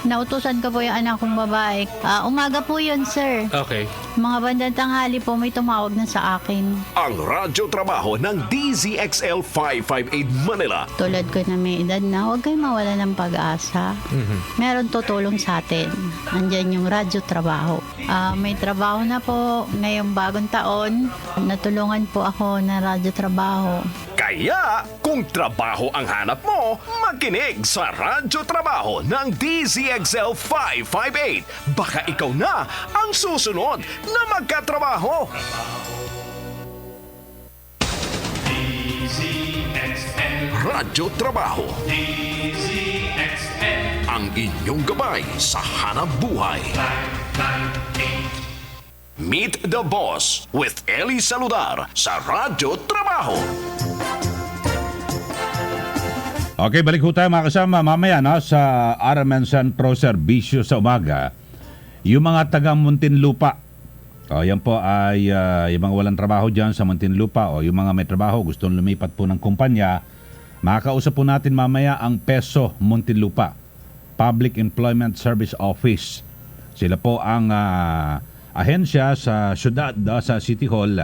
Nautusan ko po yung anak kong babae. Umaga po yun, sir. Okay. Mga bandang tanghali po may tumawag na sa akin. Ang radyo trabaho ng DZXL 558 Manila. Tulad ko na may edad na, huwag kayo mawala ng pag-asa. Meron tutulong sa atin. Andyan yung radyo trabaho. May trabaho na po ngayong bagong taon. Natulungan po ako ng radyo trabaho. Kaya, kung trabaho ang hanap mo, makinig sa radyo trabaho ng DZXL 558. Baka ikaw na ang susunod na magkatrabaho. Radyo Trabaho. Ang inyong gabay sa hanap buhay. Meet the Boss with Ely Saludar sa Radyo Trabaho. Okay, balik ho tayo mga kasama mamaya sa Aramen Centro Servicio sa umaga. Yung mga taga Muntinlupa, yan po ay yung mga walang trabaho dyan sa Muntinlupa o yung mga may trabaho gustong lumipat po ng kumpanya, makakausap po natin mamaya ang PESO Muntinlupa, Public Employment Service Office. Sila po ang ahensya sa syudad, sa City Hall,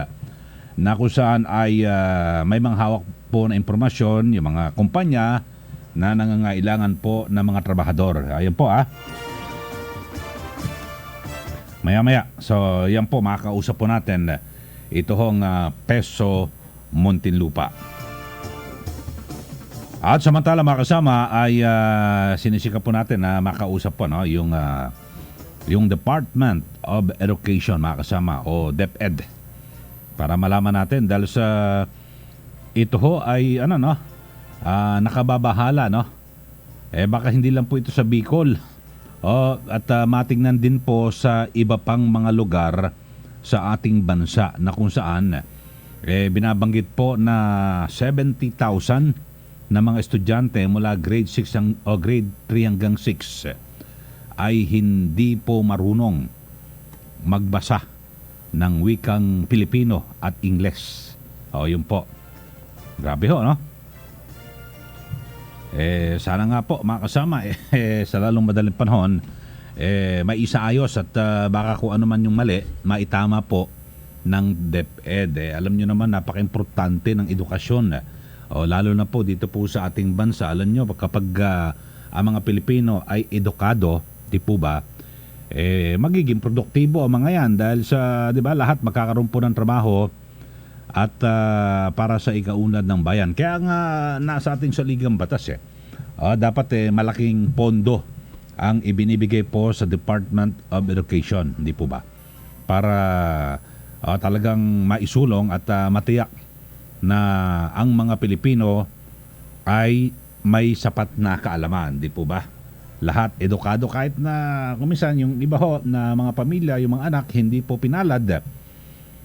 na kung saan ay may mga hawak po na impormasyon, yung mga kumpanya na nangangailangan po ng mga trabahador. Ayan po Maya-maya. So, yan po, makakausap po natin ito hong PESO Muntinlupa. At samantala mga kasama ay sinisikap po natin na makausap po yung Department of Education mga kasama o DepEd para malaman natin dahil sa ito ho ay nakababahala baka hindi lang po ito sa Bicol at matingnan din po sa iba pang mga lugar sa ating bansa na kung saan binabanggit po na 70,000 na mga estudyante mula grade 6 o grade 3 hanggang 6 ay hindi po marunong magbasa ng wikang Pilipino at Ingles. Yun po. Grabe ho, no? Sana nga po mga kasama sa lalong madaling panahon may isaayos at baka kung ano man yung mali maitama po ng DepEd. Alam nyo naman napaka-importante ng edukasyon lalo na po dito po sa ating bansa. Alam nyo kapag ang mga Pilipino ay edukado, di po ba, magiging produktibo ang mga yan dahil sa, di ba, lahat magkakaroon po ng trabaho at para sa ikaunlad ng bayan. Kaya nga nasa ating saligang batas dapat malaking pondo ang ibinibigay po sa Department of Education, hindi po ba? Para talagang maisulong at matiyak na ang mga Pilipino ay may sapat na kaalaman, di po ba? Lahat edukado kahit na kuminsan yung iba ho na mga pamilya, yung mga anak hindi po pinalad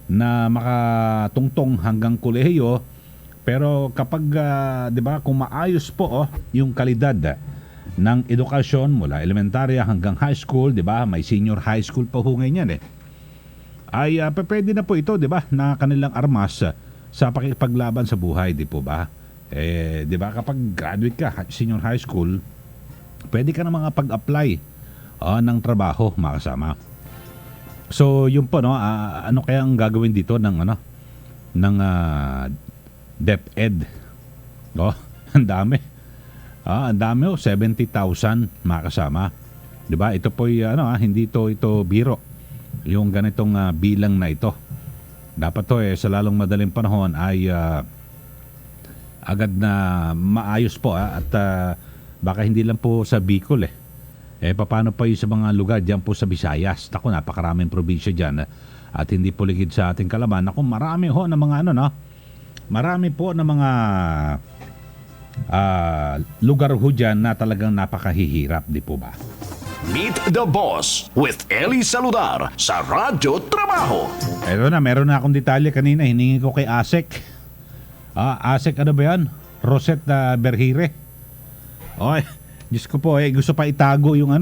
na makatungtong hanggang kolehiyo, pero kapag 'di ba kung maayos po yung kalidad ng edukasyon mula elementarya hanggang high school, 'di ba? May senior high school pa ho ngayon yan ay pwede na po ito, 'di ba? Na kanilang armas sa pakikipaglaban sa buhay, di po ba? 'Di ba kapag graduate ka senior high school, pwede ka na mga pag-apply ng trabaho, mga kasama. So, yun po, no, ano kaya ang gagawin dito ng DepEd? Ang dami. Ang dami 70,000 mga kasama. 'Di ba? Ito po hindi ito biro. Yung ganitong bilang na ito. Dapat to sa lalong madaling panahon ay agad na maayos po at baka hindi lang po sa Bicol paano pa yung sa mga lugar dyan po sa Visayas? Naku, napakaraming probinsya dyan at hindi po ligid sa ating Kalaban. Naku, marami ho na mga marami po na mga lugar ho dyan na talagang napakahihirap, di po ba? Meet the Boss with Ely Saludar sa Radyo Trabaho. Eto na, meron na akong detalye kanina. Hiningi ko kay Asek. Asek ano ba yan? Rosette Berhire. Oy, Diyos ko po, gusto pa itago yung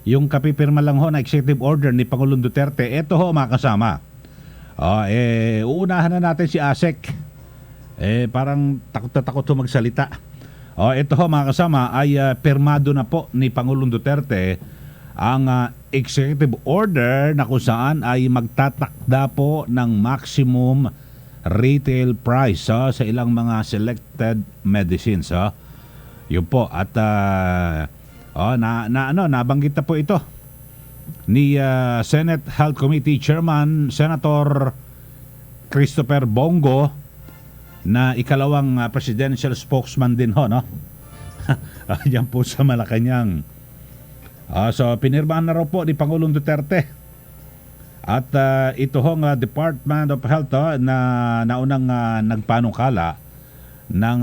yung kapipirma lang ho na executive order ni Pangulong Duterte. Eto ho mga kasama. Uunahan na natin si Asek. Parang takot na takot ho magsalita. Ito ho mga kasama ay pirmado na po ni Pangulong Duterte ang executive order na kung saan ay magtatakda po ng maximum retail price sa ilang mga selected medicines. Yun po at nabanggit na po ito ni Senate Health Committee Chairman Senator Christopher Bongo na ikalawang presidential spokesman din ho, no? Diyan po sa Malacanang. So pinirmahan na raw po ni Pangulong Duterte. At ito hong Department of Health na naunang nagpanukala ng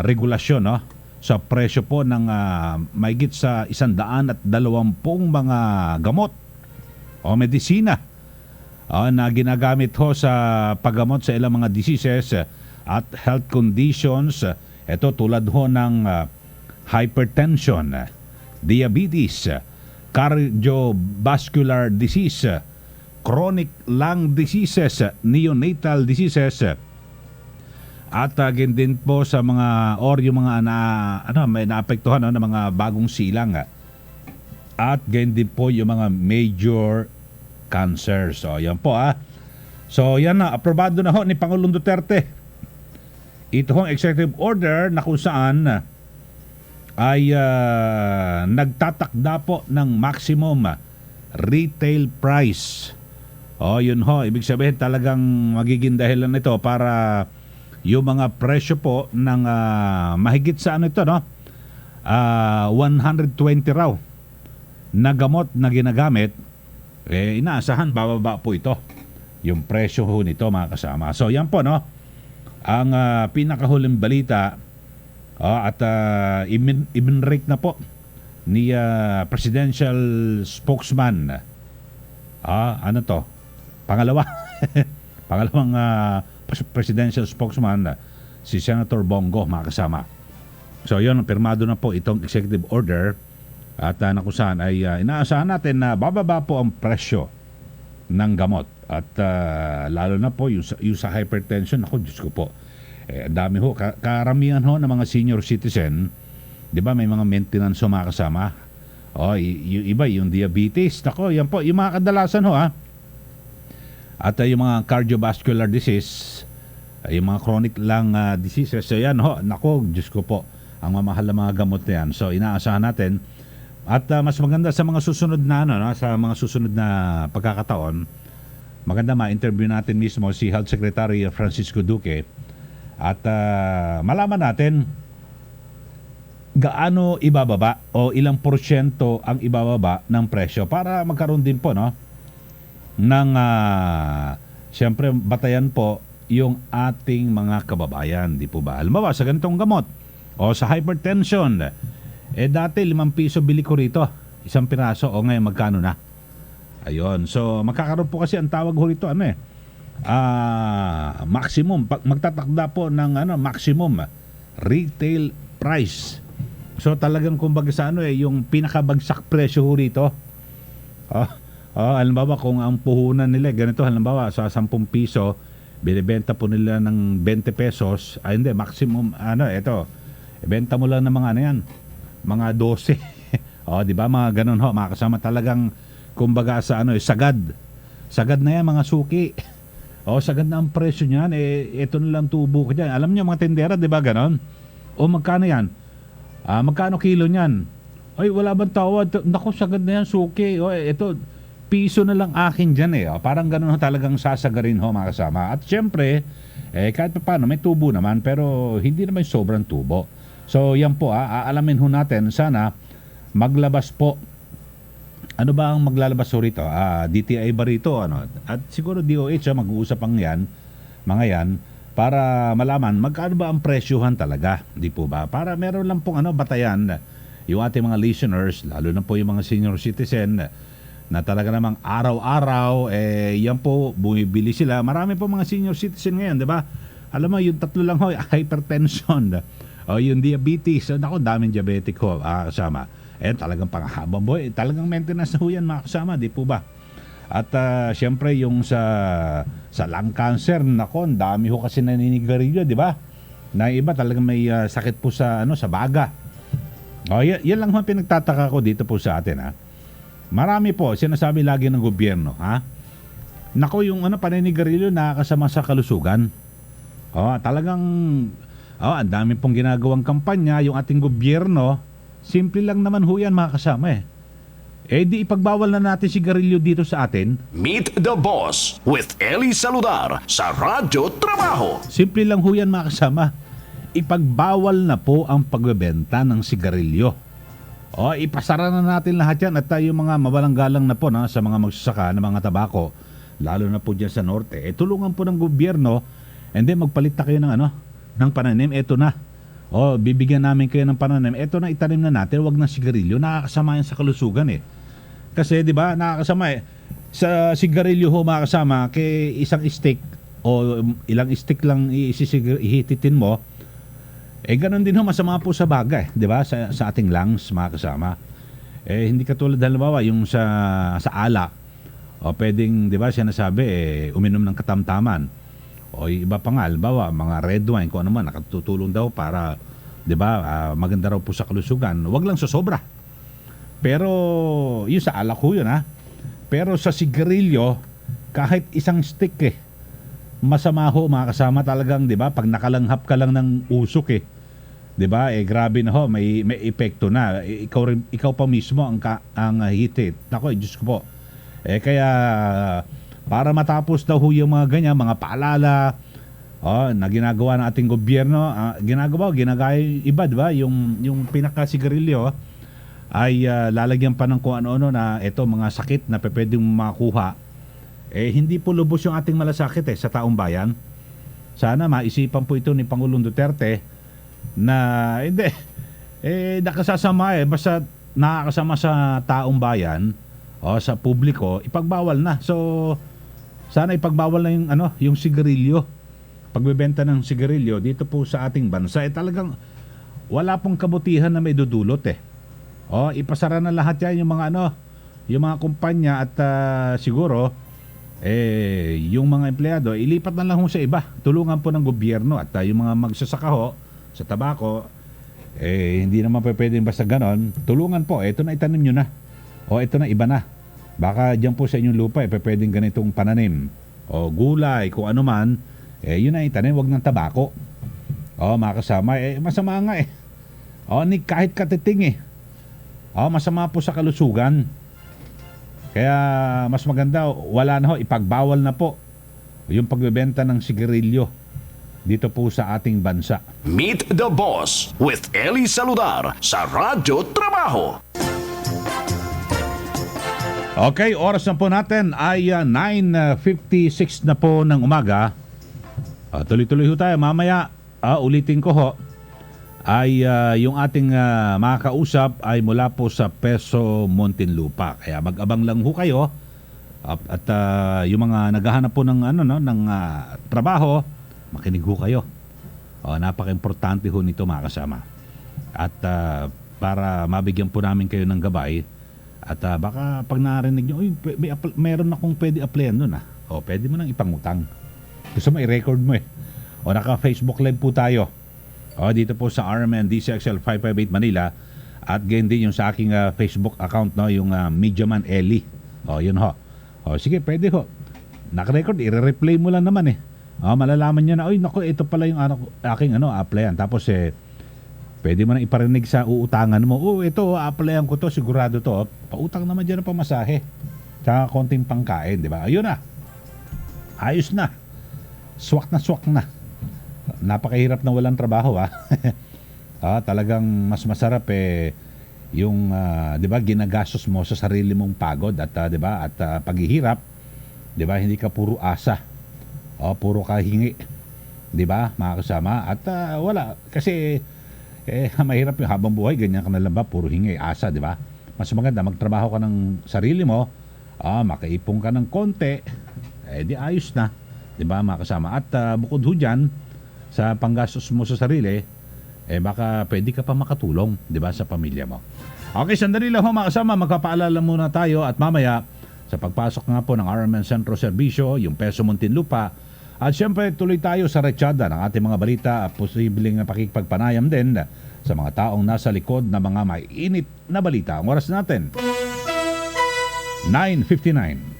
regulasyon, no? Sa presyo po ng mahigit sa 120 mga gamot o medisina na ginagamit ho sa paggamot sa ilang mga diseases at health conditions. Ito tulad ho ng hypertension, diabetes, cardiovascular disease, chronic lung diseases, neonatal diseases, at again din po sa mga yung mga may naapektuhan ng mga bagong silang at again din po yung mga major cancers. So yan po So yan na, aprobado na ho ni Pangulong Duterte ito hong executive order na kung saan ay nagtatakda po ng maximum retail price. Yun ho, ibig sabihin talagang magiging dahilan nito para yung mga presyo po ng mahigit sa 120 raw na gamot na ginagamit, inaasahan bababa po ito yung presyo ho nito mga kasama. So yan po, no, ang pinakahuling balita at ibinrake na po ni presidential spokesman pangalawang presidential spokesman si Senator Bongo mga kasama. So yun, pirmado na po itong executive order at na kung saan ay inaasahan natin na bababa po ang presyo ng gamot. At lalo na po yung sa hypertension, ako Diyos ko po. Ang dami ho, karamihan ho ng mga senior citizen, 'di ba, may mga maintenance ho mga kasama. Yung iba yung diabetes, nako, yan po yung mga kadalasan ho ha. At yung mga cardiovascular disease, yung mga chronic lung diseases, so yan ho, nako, Diyos ko po, ang mamahal na mga gamot na yan. So inaasahan natin. At mas maganda sa mga susunod na sa mga susunod na pagkakataon, maganda ma-interview natin mismo si Health Secretary Francisco Duque at malaman natin gaano ibababa o ilang porsyento ang ibababa ng presyo para magkaroon din po ng siyempre batayan po yung ating mga kababayan, di po ba? Halimbawa sa ganitong gamot o sa hypertension, dati 5 piso bili ko rito, isang piraso, o ngayon magkano na? Ayun, so magkakaroon po kasi ang tawag ho rito maximum, magtatakda po ng maximum retail price. So talagang kumbaga sa yung pinakabagsak presyo ho rito. Halimbawa kung ang puhunan nila ganito, halimbawa sa 10 piso, binibenta po nila ng 20 pesos, hindi, maximum, ito, ibenta mo lang ng mga yan, mga 12. Di ba, mga ganun ho, mga kasama, talagang, kumbaga sa sagad. Sagad na yan, mga suki. Sagad na ang presyo niyan, ito na lang tubo ko dyan. Alam niyo, mga tendera, di ba, ganun? Magkano yan? Magkano kilo niyan? Ay, wala bang tawad? Naku, sagad na yan, suki. Ito, piso na lang akin dyan Parang ganun ho, talagang sasagarin ho, mga kasama. At syempre, kahit pa paano, may tubo naman, pero hindi naman sobrang tubo. So, yan po, aalamin ho natin, sana maglabas po. Ano ba ang maglalabas ho rito? DTI ba rito? At siguro DOH, mag-uusap ang mga yan, para malaman magkano ba ang presyohan talaga, di po ba? Para meron lang pong batayan yung ating mga listeners, lalo na po yung mga senior citizen na talaga namang araw-araw yan po bumibili sila. Marami po mga senior citizen ngayon, di ba? Alam mo, yung tatlo lang ho, hypertension, yung diabetes, nako, daming diabetic ho kasama. Talagang panghabang buhay, talagang maintenance na ho yan mga kasama, di po ba? At siyempre yung sa lung cancer, nako, dami ho kasi naninigarilyo, di ba? Na iba talagang may sakit po sa sa baga. Yan lang ho pinagtataka ko dito po sa atin Marami po sinasabi lagi ng gobyerno, Nako, yung paninigarilyo nakakasama sa kalusugan. Talagang ang dami pong ginagawang kampanya yung ating gobyerno. Simple lang naman ho yan mga kasama di ipagbawal na natin sigarilyo dito sa atin. Meet the Boss with Ely Saludar sa Radyo Trabaho. Simple lang ho yan mga kasama. Ipagbawal na po ang pagbebenta ng sigarilyo. Ipasara na natin lahat yan at tayo mga mabalanggalang na po sa mga magsasaka ng mga tabako, lalo na po dyan sa norte. Tulungan po ng gobyerno and then magpalit na kayo ng pananim. Eto na. Bibigyan namin kayo ng pananim. Eto na, itanim na natin, wag na sigarilyo. Nakakasama yan sa kalusugan Kasi 'di ba, nakakasama sa sigarilyo ho mga kasama, kay isang stick o ilang stick lang ihititin mo. Ganun din ho, masama po sa baga 'di ba, sa ating lungs mga kasama. Hindi katulad halimbawa yung sa alak. Pwedeng 'di ba, sinasabi uminom ng katamtaman. Iba pa nga, halimbawa mga red wine, kung ano man, nakatutulong daw para 'di ba, maganda raw po sa kalusugan. Wag lang sobra. Pero yun sa alak ho yun Pero sa sigarilyo, kahit isang stick masama ho mga kasama talagang, 'di ba? Pag nakalanghap ka lang ng usok 'di ba? Grabe na ho, may epekto na. Ikaw pa mismo ang hitit. Nako, Diyos ko po. Kaya para matapos daw ho yung mga ganyan, mga paalala na ginagawa ng ating gobyerno, ginagaya iba, 'di ba? Yung pinaka-sigarilyo ay lalagyan pa ng kung ano-ano na ito, mga sakit na pwedeng makuha. Hindi po lubos yung ating malasakit sa taong bayan. Sana maisipan po ito ni Pangulong Duterte na hindi nakasasama basta nakakasama sa taong bayan sa publiko, ipagbawal na. So sana ipagbawal na yung sigarilyo, pagbebenta ng sigarilyo dito po sa ating bansa. Talagang wala pong kabutihan na may dudulot ipasara na lahat yan yung mga yung mga kumpanya at siguro yung mga empleyado, ilipat na lang ho sa iba. Tulungan po ng gobyerno at yung mga magsasaka ho sa tabako, hindi naman pwedeng basta ganon. Tulungan po, ito na itanim nyo na. O ito na, iba na. Baka dyan po sa inyong lupa, pwedeng ganitong pananim. O gulay, kung ano man, yun na itanim, wag ng tabako. O mga kasama, masama nga eh. O kahit katiting eh. O masama po sa kalusugan. Kaya mas maganda, wala na ho, ipagbawal na po yung pagbebenta ng sigarilyo dito po sa ating bansa. Meet the Boss with Ely Saludar sa Radyo Trabaho. Okay, oras na po natin ay 9:56 na po ng umaga. Tuloy-tuloy ho tayo. Mamaya, ulitin ko ho, ay yung ating makakausap ay mula po sa Peso Muntinlupa. Kaya mag-abang lang ho kayo at yung mga naghahanap po ng trabaho, makinig ho kayo. Napaka-importante ho nito mga kasama. At para mabigyan po namin kayo ng gabay at baka pag narinig nyo, meron akong pwede applyan doon pwede mo nang ipangutang. Gusto mo i-record mo naka-Facebook live po tayo. Dito po sa RMN DCXL 558 Manila at ganyan din yung sa aking Facebook account, yung Mediaman Ely. Yun ho. Sige, pwede ho. Naka-record, i-replay mo lang naman malalaman niya na, naku, ito pala yung aking applyan. Tapos pwede mo nang iparinig sa uutangan mo. Ito, applyan ko to, sigurado to. Pautang naman dyan ng pamasahe. Tsaka konting pangkain, di ba? Ayun na. Ayos na. Swak na. Napakahirap na walang trabaho talagang mas masarap yung 'di ba ginagastos mo sa sarili mong pagod at 'di ba at paghihirap, 'di ba hindi ka puro asa puro ka hingi, 'di ba mga kasama at wala kasi mahirap yung habang buhay ganyan ka na lang ba puro hingi asa, 'di ba? Mas maganda magtrabaho ka ng sarili mo, makaipon ka ng konti, di ayos na, 'di ba mga kasama at bukod ho diyan sa panggastos mo sa sarili, baka pwede ka pa makatulong, di ba, sa pamilya mo. Okay, sandali lang ho mga kasama, magpapaalala muna tayo at mamaya sa pagpasok nga po ng RMN Centro Servisyo, yung Peso Muntinlupa, at syempre tuloy tayo sa retsada ng ating mga balita at posibleng pakikipagpanayam din sa mga taong nasa likod na mga maiinit na balita. Ang oras natin, 9:59.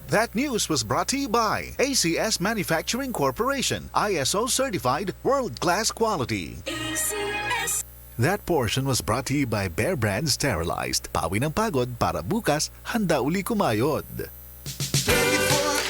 That news was brought to you by ACS Manufacturing Corporation, ISO certified world-class quality. ACS. That portion was brought to you by Bear Brand Sterilized. Pawi ng pagod para bukas, handa uli kumayod. 24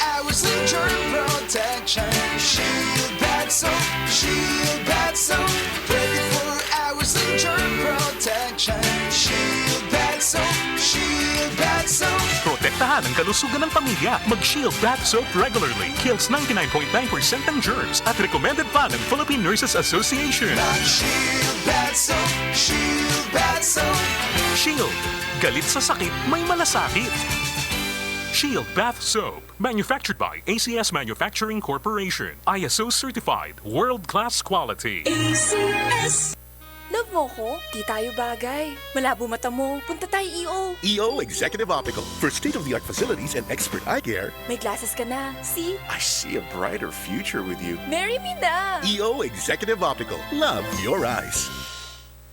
hours of germ protection. Shield Bad Soap. Shield Bad Soap. 24 hours of germ protection. Shield Bad Soap. Shield Bad Soap. Protektahan ang kalusugan ng pamilya. Mag-Shield Bath Soap regularly. Kills 99.9% ng germs at recommended pa ng Philippine Nurses Association. Shield Bad Soap. Shield Bad Soap. Shield. Galit sa sakit, may malasakit. Shield Bath Soap. Manufactured by ACS Manufacturing Corporation. ISO certified. World-class quality. ACS. Love mo ko? Di tayo bagay. Malabo mata mo. Punta tayo EO. EO Executive Optical. For state-of-the-art facilities and expert eye care. May glasses ka na. See? I see a brighter future with you. Marry me na. EO Executive Optical. Love your eyes.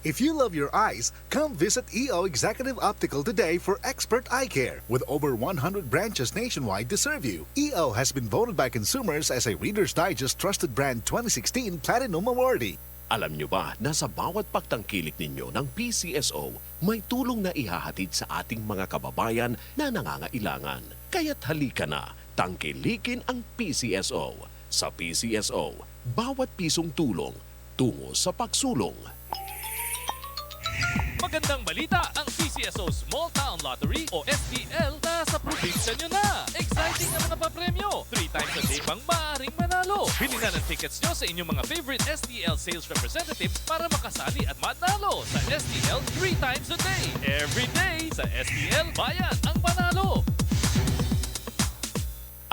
If you love your eyes, come visit EO Executive Optical today for expert eye care. With over 100 branches nationwide to serve you, EO has been voted by consumers as a Reader's Digest Trusted Brand 2016 Platinum Awardee. Alam nyo ba na sa bawat pagtangkilik ninyo ng PCSO, may tulong na ihahatid sa ating mga kababayan na nangangailangan. Kaya't halika na, tangkilikin ang PCSO. Sa PCSO, bawat pisong tulong, tungo sa pagsulong. Magandang balita, ang PCSO Small Town Lottery o STL nasa probinsya nyo na. Exciting na mga papremyo. 3 times a day pang maaaring manalo. Bili na ng tickets nyo sa inyong mga favorite STL sales representatives para makasali at manalo sa STL 3 times a day. Every day sa STL, bayan ang panalo.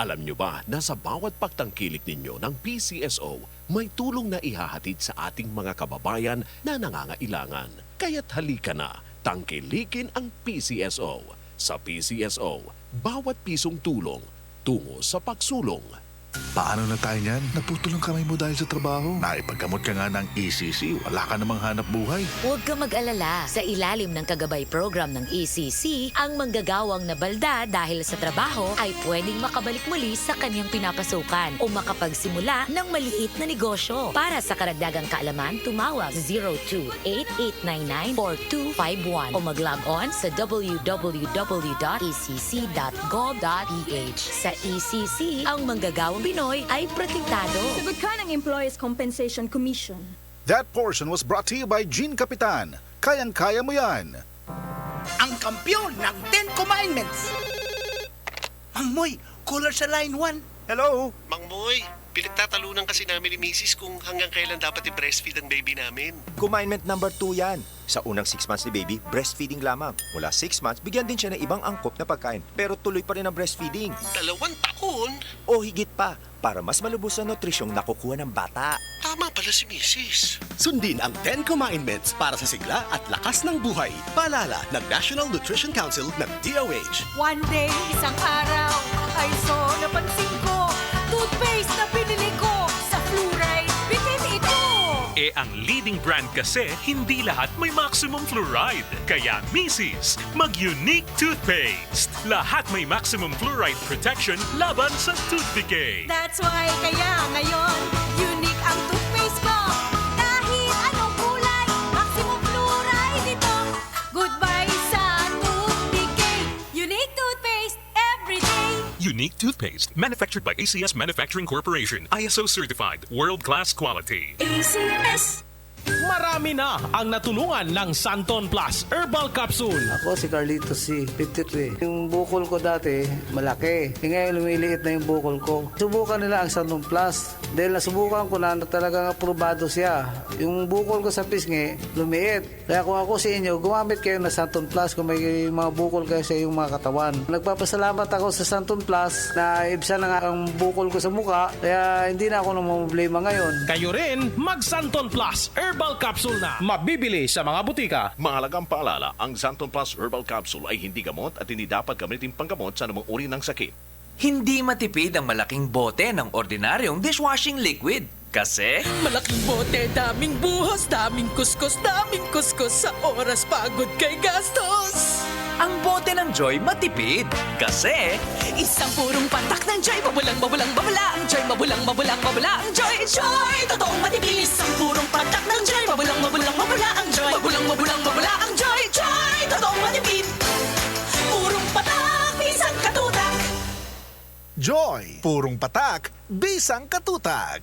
Alam nyo ba na sa bawat pagtangkilik ninyo ng PCSO, may tulong na ihahatid sa ating mga kababayan na nangangailangan. Kaya't halika na, tangkilikin ang PCSO. Sa PCSO, bawat pisong tulong, tungo sa pagsulong. Paano na tayo niyan? Naputol ang kamay mo dahil sa trabaho. Naipagkamot ka nga ng ECC, wala ka namang hanap buhay. Huwag ka mag-alala. Sa ilalim ng kagabay program ng ECC, ang manggagawang nabalda dahil sa trabaho ay pwedeng makabalik muli sa kanyang pinapasukan o makapagsimula ng maliit na negosyo. Para sa karagdagang kaalaman, tumawag 02-8899-4251 o mag-log on sa www.ecc.gov.ph. Sa ECC, ang manggagawang Pinoy ay protektado. Sagot ka ng Employees Compensation Commission. That portion was brought to you by Gene Capitan. Kayang-kaya mo yan. Ang kampyon ng 10 Commandments. Mang Moy, caller sa line 1. Hello? Mang Moy, pinagtatalunan kasi namin ni Mrs. kung hanggang kailan dapat i-breastfeed ang baby namin. Commandment number 2 yan. Sa unang 6 months ni baby, breastfeeding lamang. Mula 6 months, bigyan din siya ng ibang angkop na pagkain. Pero tuloy pa rin ang breastfeeding. 2 taon? O higit pa, para mas malubos ang nutrisyong nakukuha ng bata. Tama pala si Mrs. Sundin ang 10 Commandments para sa sigla at lakas ng buhay. Paalala ng National Nutrition Council ng DOH. One day, isang araw, ay napansin ko, toothpaste na pinili ko sa fluoride, bitin ito! Ang leading brand kasi, hindi lahat may maximum fluoride. Kaya Mrs., mag-unique toothpaste. Lahat may maximum fluoride protection laban sa tooth decay. That's why kaya ngayon, unique ang toothpaste ko. Kahit anong kulay, maximum fluoride ito. Goodbye sa tooth decay. Unique toothpaste every day. Unique toothpaste, manufactured by ACS Manufacturing Corporation. ISO certified, world-class quality. ACS. Marami na ang natulungan ng Santon Plus Herbal Capsule. Ako si Carlito C, 53. Yung bukol ko dati, malaki. Ngayon lumiliit na yung bukol ko. Subukan nila ang Santon Plus. Dahil nasubukan ko na talagang aprobado siya. Yung bukol ko sa pisngi, lumiit. Kaya kung ako sa inyo, gumamit kayo ng Santon Plus kung may mga bukol kayo sa iyong mga katawan. Nagpapasalamat ako sa Santon Plus na ibsa na nga ang bukol ko sa muka. Kaya hindi na ako namumblema ngayon. Kayo rin, mag-Santon Plus Herbal Capsule na. Mabibili sa mga butika. Mahalagang paalala, ang Santon Plus Herbal Capsule ay hindi gamot at hindi dapat gamitin panggamot sa anumang uri ng sakit. Hindi matipid ang malaking bote ng ordinaryong dishwashing liquid. Kasi malaking bote, daming buhos, daming kuskus sa oras pagod kay gastos. ang bote ng Joy matipid. Kasi isang purong patak ng Joy, mabulang babala. Ang Joy, mabulang babala. Ang Joy, Joy, totoong matipid. Isang purong patak ng Joy, mabulang babala. Ang Joy, mabulang babala. Ang Joy, Joy, totoong matipid. Purong patak, isang katutak. Joy, purong patak, bisang katutak.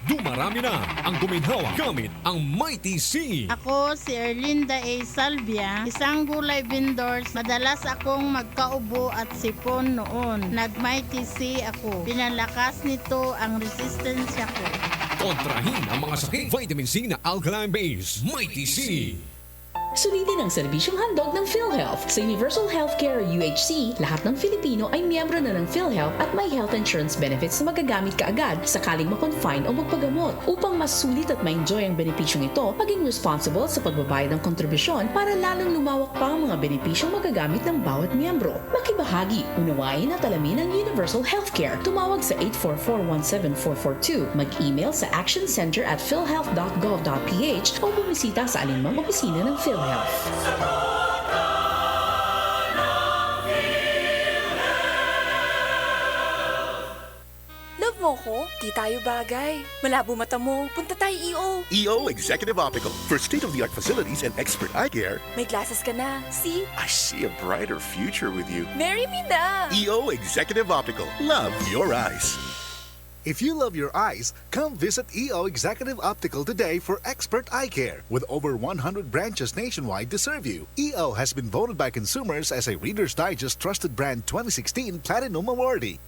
Dumarami na ang guminhawa gamit ang Mighty C. Ako si Erlinda A. Salvia, isang gulay vendors. Madalas akong magkaubo at sipon noon. Nag-Mighty C ako. Pinalakas nito ang resistensya ko. Kontrahin ang mga sakit. Vitamin C na alkaline base. Mighty C. Sulitin ang serbisyong handog ng PhilHealth. Sa Universal Healthcare o UHC, lahat ng Filipino ay miyembro na ng PhilHealth at may health insurance benefits na magagamit kaagad sakaling makonfine o magpagamot. Upang mas sulit at ma-enjoy ang benepisyong ito, maging responsible sa pagbabayad ng kontribusyon para lalong lumawak pa ang mga benepisyong magagamit ng bawat miyembro. Makibahagi, unawain at alamin ang Universal Healthcare. Tumawag sa 844-17442, mag-email sa actioncenter@philhealth.gov.ph o bumisita sa alinmang opisina ng PhilHealth. Love mo ko? Di tayo bagay. Malabo mata mo. Punta tayo EO. EO Executive Optical for state-of-the-art facilities and expert eye care. May glasses ka na. See? I see a brighter future with you. Marry me na! EO Executive Optical. Love your eyes. If you love your eyes, come visit EO Executive Optical today for expert eye care. With over 100 branches nationwide to serve you, EO has been voted by consumers as a Reader's Digest Trusted Brand 2016 Platinum Awardee.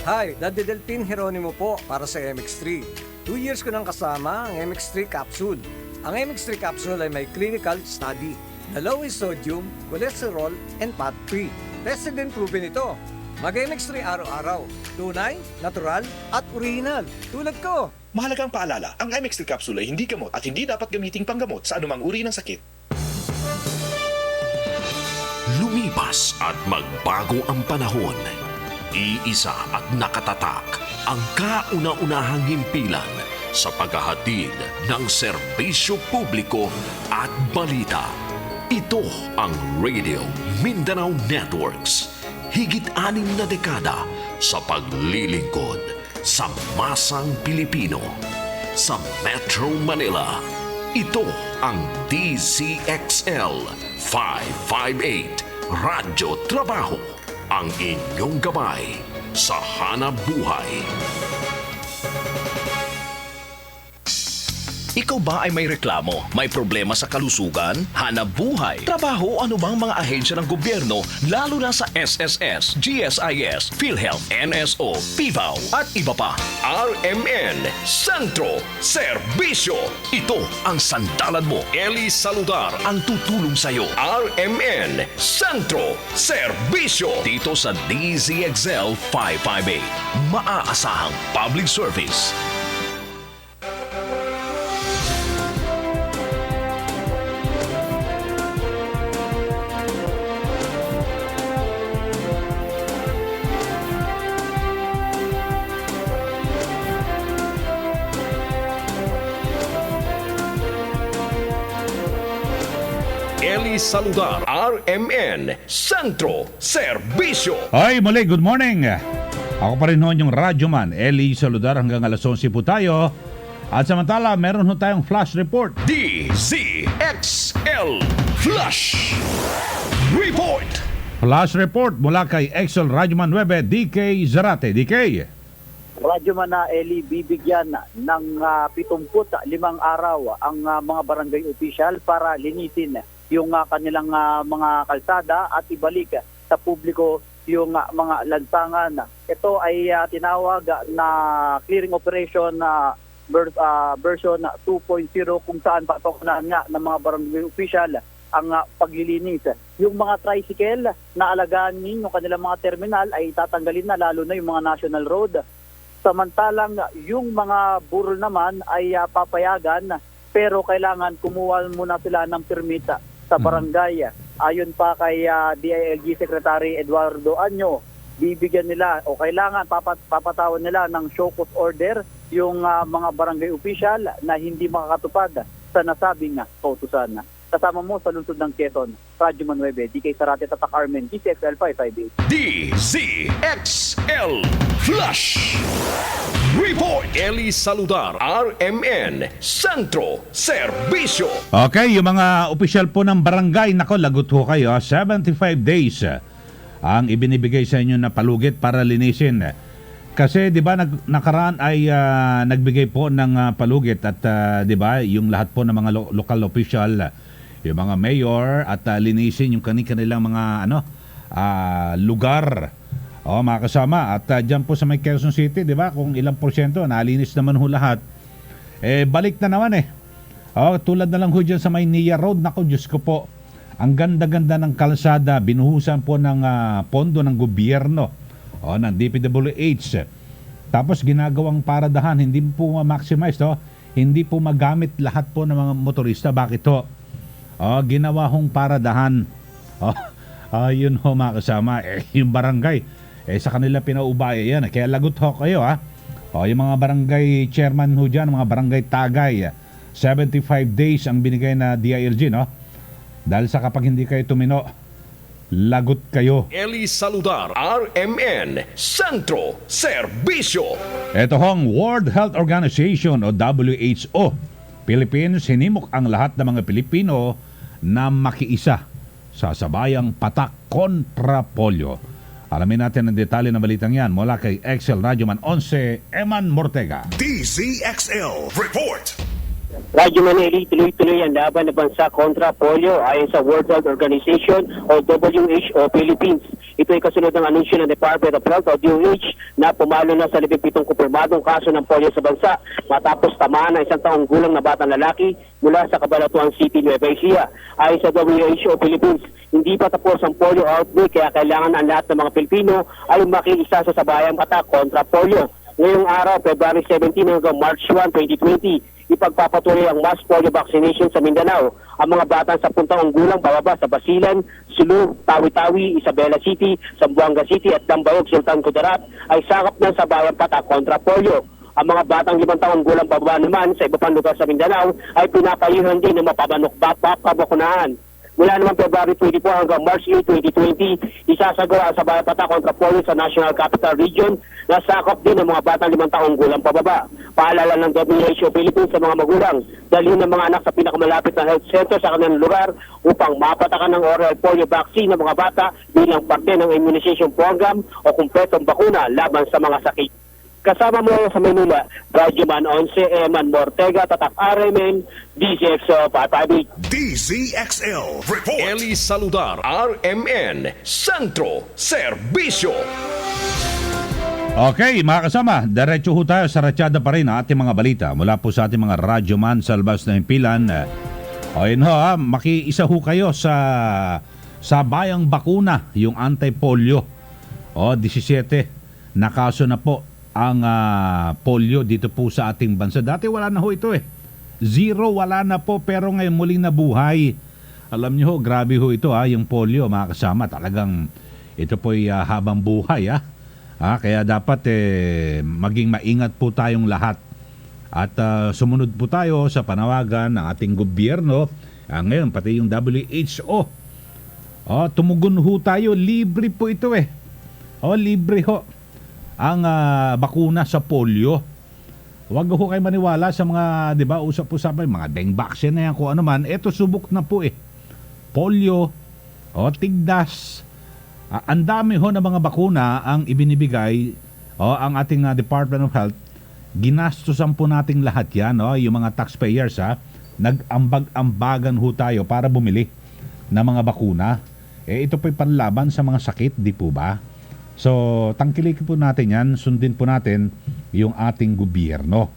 Hi, Daddy Delpin Jeronimo po para sa MX3. 2 years ko nang kasama ang MX3 capsule. Ang MX3 capsule ay may clinical study na low in sodium, cholesterol, and fat-free. Tested and proven ito. Mag-MX3 araw-araw. Tunay, natural, at original. Tulad ko. Mahalagang paalala, ang MX3 capsule ay hindi gamot at hindi dapat gamiting panggamot sa anumang uri ng sakit. Lumilip Lumipas at magbago ang panahon. Iisa at nakatatak ang kauna-unahang himpilan sa paghahatid ng serbisyo publiko at balita. Ito ang Radio Mindanao Networks. Higit 6 na dekada sa paglilingkod sa masang Pilipino. Sa Metro Manila, ito ang DZXL 558 Radyo Trabaho. Ang inyong gabay sa hanap buhay. Ikaw ba ay may reklamo, may problema sa kalusugan, hanap buhay, trabaho o anumang mga ahensya ng gobyerno, lalo na sa SSS, GSIS, PhilHealth, NSO, PIVAO at iba pa? RMN Sentro Serbisyo. Ito ang sandalan mo. Ely Saludar ang tutulong sa iyo. RMN Sentro Serbisyo. Dito sa DZXL 558. Maaasahang public service. Ely Saludar, RMN, Sentro Serbisyo. Hoy, muli, good morning. Ako pa rin ho yung radyoman, Ely Saludar, hanggang alas 11 po tayo. At samantala, meron ho tayong flash report. DZXL Flash Report. Flash report mula kay Excel Radyoman 9, DK Zarate. DK. Radyoman na Eli, bibigyan ng 75 araw ang mga barangay official para linisin yung kanilang mga kalsada at ibalik sa publiko yung mga lansangan. Ito ay tinawag na clearing operation version 2.0 kung saan patukunan nga ng mga barangay official ang paglilinis. Yung mga tricycle na alaganin yung kanilang mga terminal ay tatanggalin na, lalo na yung mga national road. Samantalang yung mga burol naman ay papayagan, pero kailangan kumuha muna sila ng permit sa barangay. Ayon pa kay DILG Secretary Eduardo Anyo, bibigyan nila o kailangan papatawan nila ng show cause order yung mga barangay official na hindi makakatupad sa nasabing kautusan. Kasama mo sa lungsod ng Quezon, Radyo Manuebe, DK Sarate, Tatak Armen, DCXL 558. DZXL Flash Report. Ely Saludar, RMN, Sentro Serbisyo. Okay, yung mga opisyal po ng barangay, nako, lagot ho kayo, 75 days ang ibinibigay sa inyo na palugit para linisin. Kasi 'di ba nakaraan ay nagbigay po ng palugit at 'di ba yung lahat po ng mga local official, yung mga mayor at linisin yung kanilang mga lugar. Mga kasama, at diyan po sa may Quezon City, 'di ba? Kung ilang porsyento nalinis naman ho lahat. Balik na naman tulad na lang ho diyan sa may Nia Road, nako Diyos ko po. Ang ganda-ganda ng kalsada, binuhusan po ng pondo ng gobyerno. Ng DPWH. Tapos ginagawang paradahan, hindi po ma-maximize hindi po magamit lahat po ng mga motorista. Bakit ho? Ginawa hong paradahan. Yun ho mga kasama. Yung barangay, sa kanila pinaubaya yan. Kaya lagot ho kayo yung mga barangay chairman ho dyan, mga barangay tagay, 75 days ang binigay na DILG, dahil sa kapag hindi kayo tumino, lagot kayo. Ely Saludar, RMN, Sentro Serbisyo. Ito hong World Health Organization o WHO, Philippines, hinimok ang lahat ng mga Pilipino na makiisa sa sabayang patak kontra polio. Alamin natin ang detalye ng balitang yan mula kay Excel Radyoman 11, Eman Mortega. DZXL Report. Radyo Manili, tuloy-tuloy ang laban ng bansa kontra polio ayon sa World Health Organization o WHO Philippines. Ito ay kasunod ng anunsyo ng Department of Health o DOH na pumalo na sa 17 kumpirmadong kaso ng polio sa bansa matapos tamaan ng 1 taong gulang na batang lalaki mula sa Cabanatuan City, Nueva Ecija. Ayon sa WHO Philippines, hindi pa tapos ang polio outbreak, kaya kailangan ang lahat ng mga Pilipino ay makiisa sa sabayang patak kontra polio. Ngayong araw, February 17 hanggang March 1, 2020, ito ipagpapatuloy ang mass polio vaccination sa Mindanao. Ang mga bata sa 10 taong gulang bababa sa Basilan, Sulu, Tawi-Tawi, Isabela City, Zamboanga City at Dambayog, Sultan Kudarat ay sakop ng sabayang patak kontra polio. Ang mga batang 5 taong gulang bababa naman sa iba pang lugar sa Mindanao ay pinapayuhan din ng mapabakunahan. Mula naman February 24 hanggang March 8, 2020, isasagawa ang sabayang patak kontra polio sa National Capital Region na sakop din ng mga batang 5 taong gulang pababa. Paalala ng WHO Philippines sa mga magulang, dalhin ng mga anak sa pinakamalapit na health center sa kanilang lugar upang mapatakan ng oral polio vaccine ng mga bata bilang parte ng immunization program o kumpletong bakuna laban sa mga sakit. Kasama mo sa Manila, Radyoman 11, Eman Mortega, Tatak RMN, DZXL 558. DZXL Report. Ely Saludar, RMN, Sentro, Serbisyo. Okay, mga kasama, diretso ho tayo sa ratyada pa rin ang ating mga balita mula po sa ating mga radyoman sa labas ng himpilan. O yun ho, makiisa ho kayo sa bayang bakuna, yung anti-polio. O, 17 na kaso na po ang polio dito po sa ating bansa. Dati wala na ho ito eh. 0, wala na po, pero ngayon muling nabuhay. Alam niyo ho, grabe ho ito yung polio, mga kasama. Talagang ito po ay habang buhay kaya dapat maging maingat po tayong lahat. At sumunod po tayo sa panawagan ng ating gobyerno. Ngayon, pati yung WHO. Tumugon ho tayo. Libre po ito eh. Libre ho ang bakuna sa polio. Huwag ho kayo maniwala sa mga, di ba, usap-usapan, mga deng vaccine na yan, kung ano man. Ito, subok na po eh. Polio, tigdas. Ang dami ho ng mga bakuna ang ibinibigay, ang ating Department of Health. Ginastusan po nating lahat yan, yung mga taxpayers, nag-ambag-ambagan ho tayo para bumili ng mga bakuna. Ito po'y panlaban sa mga sakit, di po ba? So, tangkilikin po natin yan, sundin po natin yung ating gobyerno.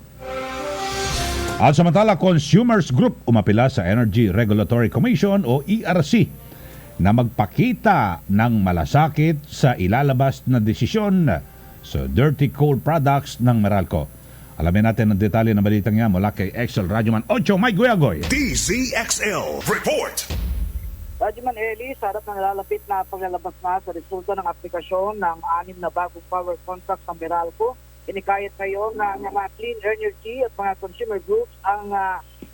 At samantala, Consumers Group umapila sa Energy Regulatory Commission o ERC na magpakita ng malasakit sa ilalabas na desisyon sa dirty coal products ng Meralco. Alamin natin ang detalye ng balitang yan mula kay Excel Radyoman 8, Mike Guyagoy. DZXL Report. Radyoman Ely, sa harap ng nalalapit na paglalabas na sa resulta ng aplikasyon ng 6 na bagong power contracts ng Meralco, inikayat kayo ng mga clean energy at mga consumer groups ang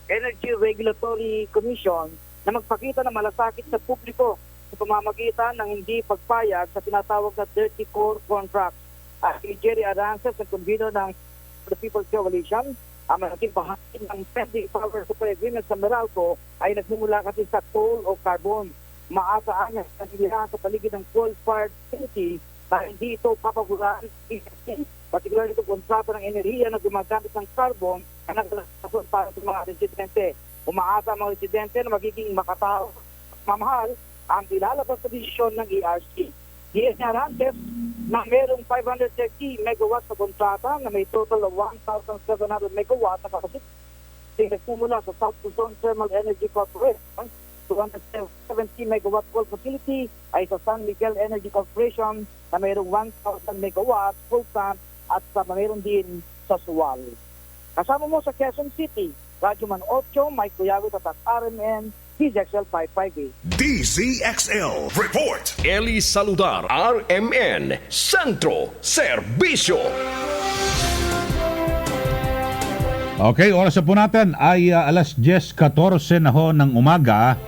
Energy Regulatory Commission na magpakita ng malasakit sa publiko sa pamamagitan ng hindi pagpayag sa tinatawag na dirty coal contracts. Si Jerry Arances, ang convener ng The People's Coalition, ang malaking bahagi ng pending power supply agreement sa Meralco ay nagmumula kasi sa coal o carbon. Maasaan niya sa nila sa paligid ng coal-fired facility na hindi ito papagulaan particularly ito kontrata ng enerhiya na gumagamit ng carbon na naglason para sa mga residente. Umaasa ang mga residente na magiging makatao at mamahal ang ilalabas sa desisyon ng ERC. Diyan niya Rantes na mayroong 530 megawatts sa kontrata na may total of 1,700 megawatts na kapasite. Nagmumula sa South Luzon Thermal Energy Corporation, 270 megawatt coal facility ay sa San Miguel Energy Corporation na mayroong 1,000 megawatts full plant at sa mayroon din sa Suwal. Kasama mo sa Quezon City, Radyoman 8, Mike Guyagoy, Tatak RMN, DZXL 558. DZXL Report. Ely Saludar, RMN, Sentro, Serbisyo. Okay, oras na po natin ay alas 10:14 na ho ng umaga.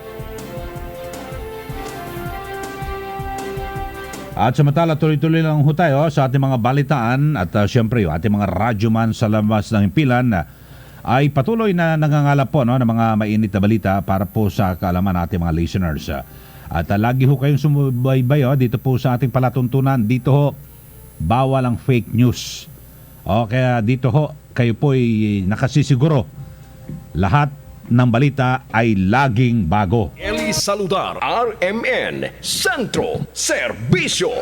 At samantala, tuloy-tuloy lang ho tayo sa ating mga balitaan at syempre yung ating mga radyoman sa labas ng himpilan ay patuloy na nangangalap po ng mga mainit na balita para po sa kaalaman natin mga listeners. At lagi ho kayong sumubaybay dito po sa ating palatuntunan. Dito ho, bawal ang fake news. Kaya dito ho, kayo po ay nakasisiguro. Lahat ng balita ay laging bago. Ely Saludar, RMN, Sentro, Serbisyo.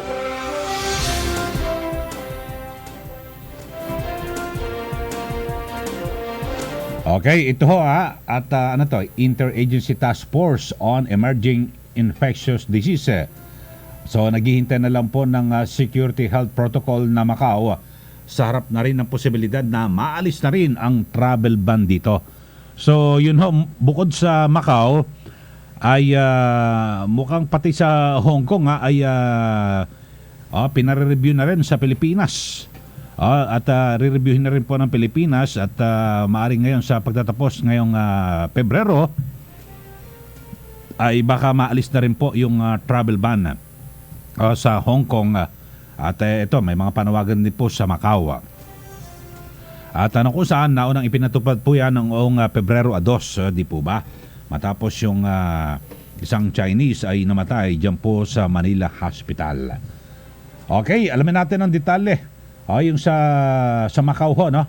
Okay, ito ho at Interagency Task Force on Emerging Infectious Disease. So naghihintay na lang po ng Security Health Protocol na Macau sa harap na rin ng posibilidad na maalis na rin ang travel ban dito. So yun ho, bukod sa Macau ay mukhang pati sa Hong Kong ay pinare-review na rin sa Pilipinas. At re-reviewin na rin po ng Pilipinas at maaaring ngayon sa pagtatapos ngayong Pebrero ay baka maalis na rin po yung travel ban sa Hong Kong. At ito, may mga panawagan din po sa Macau. At kung saan, naunang ipinatupad po yan noong Pebrero 2, di po ba? Matapos yung isang Chinese ay namatay dyan po sa Manila Hospital. Okay, alamin natin ang detalye. Yung sa Macau ho, no?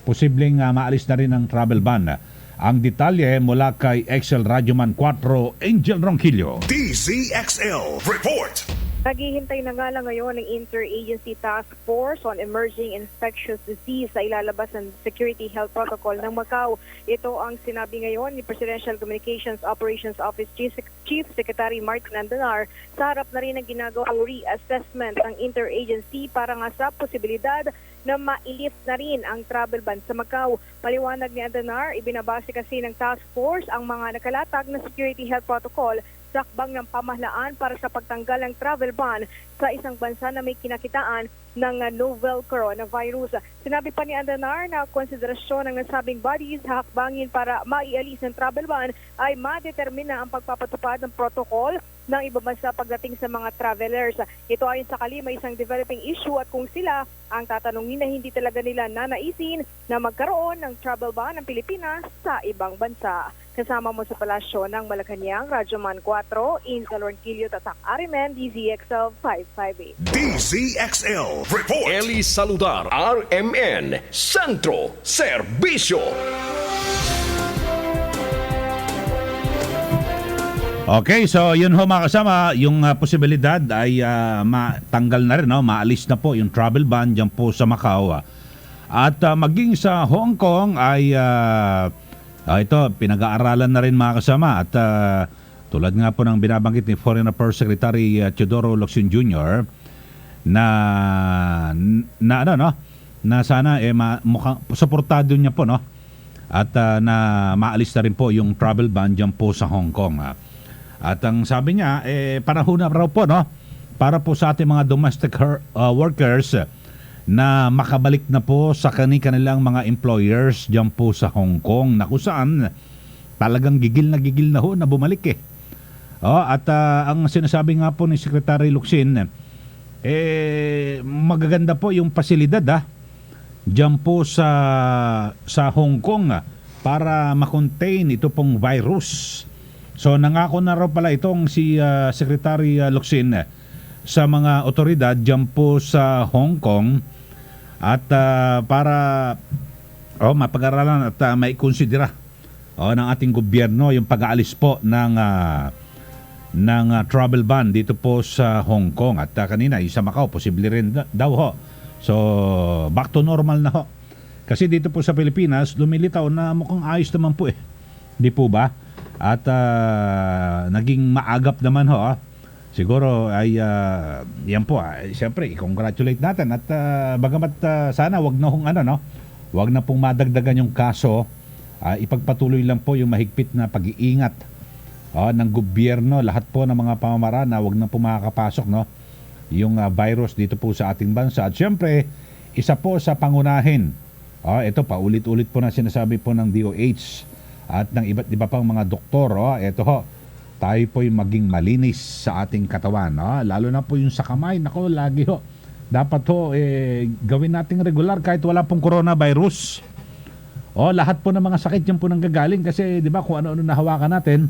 Posibleng maalis na rin ang travel ban. Ang detalye mula kay Excel Radyoman 4, Angel Ronquillo. DZXL Report! Naghihintay na nga lang ngayon ng Interagency Task Force on Emerging Infectious Disease sa ilalabas ng Security Health Protocol ng Macau. Ito ang sinabi ngayon ni Presidential Communications Operations Office Chief Secretary Martin Andanar sa harap na rin ng ginagawang reassessment ng Interagency para nga sa posibilidad na ma-lift na rin ang travel ban sa Macau. Paliwanag ni Andanar, ibinabase kasi ng task force ang mga nakalatag na Security Health Protocol sa akbang ng pamahalaan para sa pagtanggal ng travel ban sa isang bansa na may kinakitaan ng novel coronavirus. Sinabi pa ni Andanar na konsiderasyon ng nasabing bodies hakbangin para maialis ng travel ban ay madetermina ang pagpapatupad ng protocol ng ibang bansa pagdating sa mga travelers. Ito ayon sa Kalima isang developing issue at kung sila ang tatanungin na hindi talaga nila nanaisin na magkaroon ng travel ban ng Pilipinas sa ibang bansa. Kasama mo sa palasyo ng Malacanang, Radyoman 4, Angel Ronquillo, Tatak Arimen, DZXL 558. DZXL Report! Ely Saludar, RMN, Sentro, Serbisyo! Okay, so yun ho mga kasama, yung posibilidad ay matanggal na rin, no? Maalis na po yung travel ban dyan po sa Macau. At maging sa Hong Kong ay ito, pinag-aaralan na rin mga kasama. At tulad nga po ng binabanggit ni Foreign Affairs Secretary Teodoro Locsin Jr. na sana mukhang suportado niya po, no? At na maalis na rin po yung travel ban dyan po sa Hong Kong. At ang sabi niya, panahon na raw po, no? Para po sa ating mga domestic workers na makabalik na po sa kanilang mga employers dyan po sa Hong Kong, na kung saan talagang gigil na ho na bumalik eh. At ang sinasabi nga po ni Secretary Locsin, magaganda po yung pasilidad dyan po sa Hong Kong para makontain ito pong virus. So nangako na raw pala itong si Secretary Locsin sa mga otoridad dyan po sa Hong Kong at para mapag-aralan at maikonsidera ng ating gobyerno yung pag-aalis po ng travel ban dito po sa Hong Kong. At kanina sa Macau posible rin daw ho. So back to normal na ho. Kasi dito po sa Pilipinas lumilitaw na mukhang ayos naman po eh. Di po ba? At naging maagap naman ho. Siguro ay yan po. Siyempre, i-congratulate natin at bagamat sana wag na wag na pong madagdagan yung kaso. Ipagpatuloy lang po yung mahigpit na pag-iingat ng gobyerno, lahat po ng mga pamamaraan na wag na po makakapasok yung virus dito po sa ating bansa. At siyempre, isa po sa pangunahin. Ito paulit-ulit po na sinasabi po ng DOH at ng iba't iba pang mga doktor. Ito ho, tayo po'y maging malinis sa ating katawan. Lalo na po yung sa kamay. Nako, lagi ho. Dapat ho, gawin nating regular kahit wala pong coronavirus. Lahat po ng mga sakit yan po nang gagaling. Kasi, di ba, kung ano-ano nahawakan natin,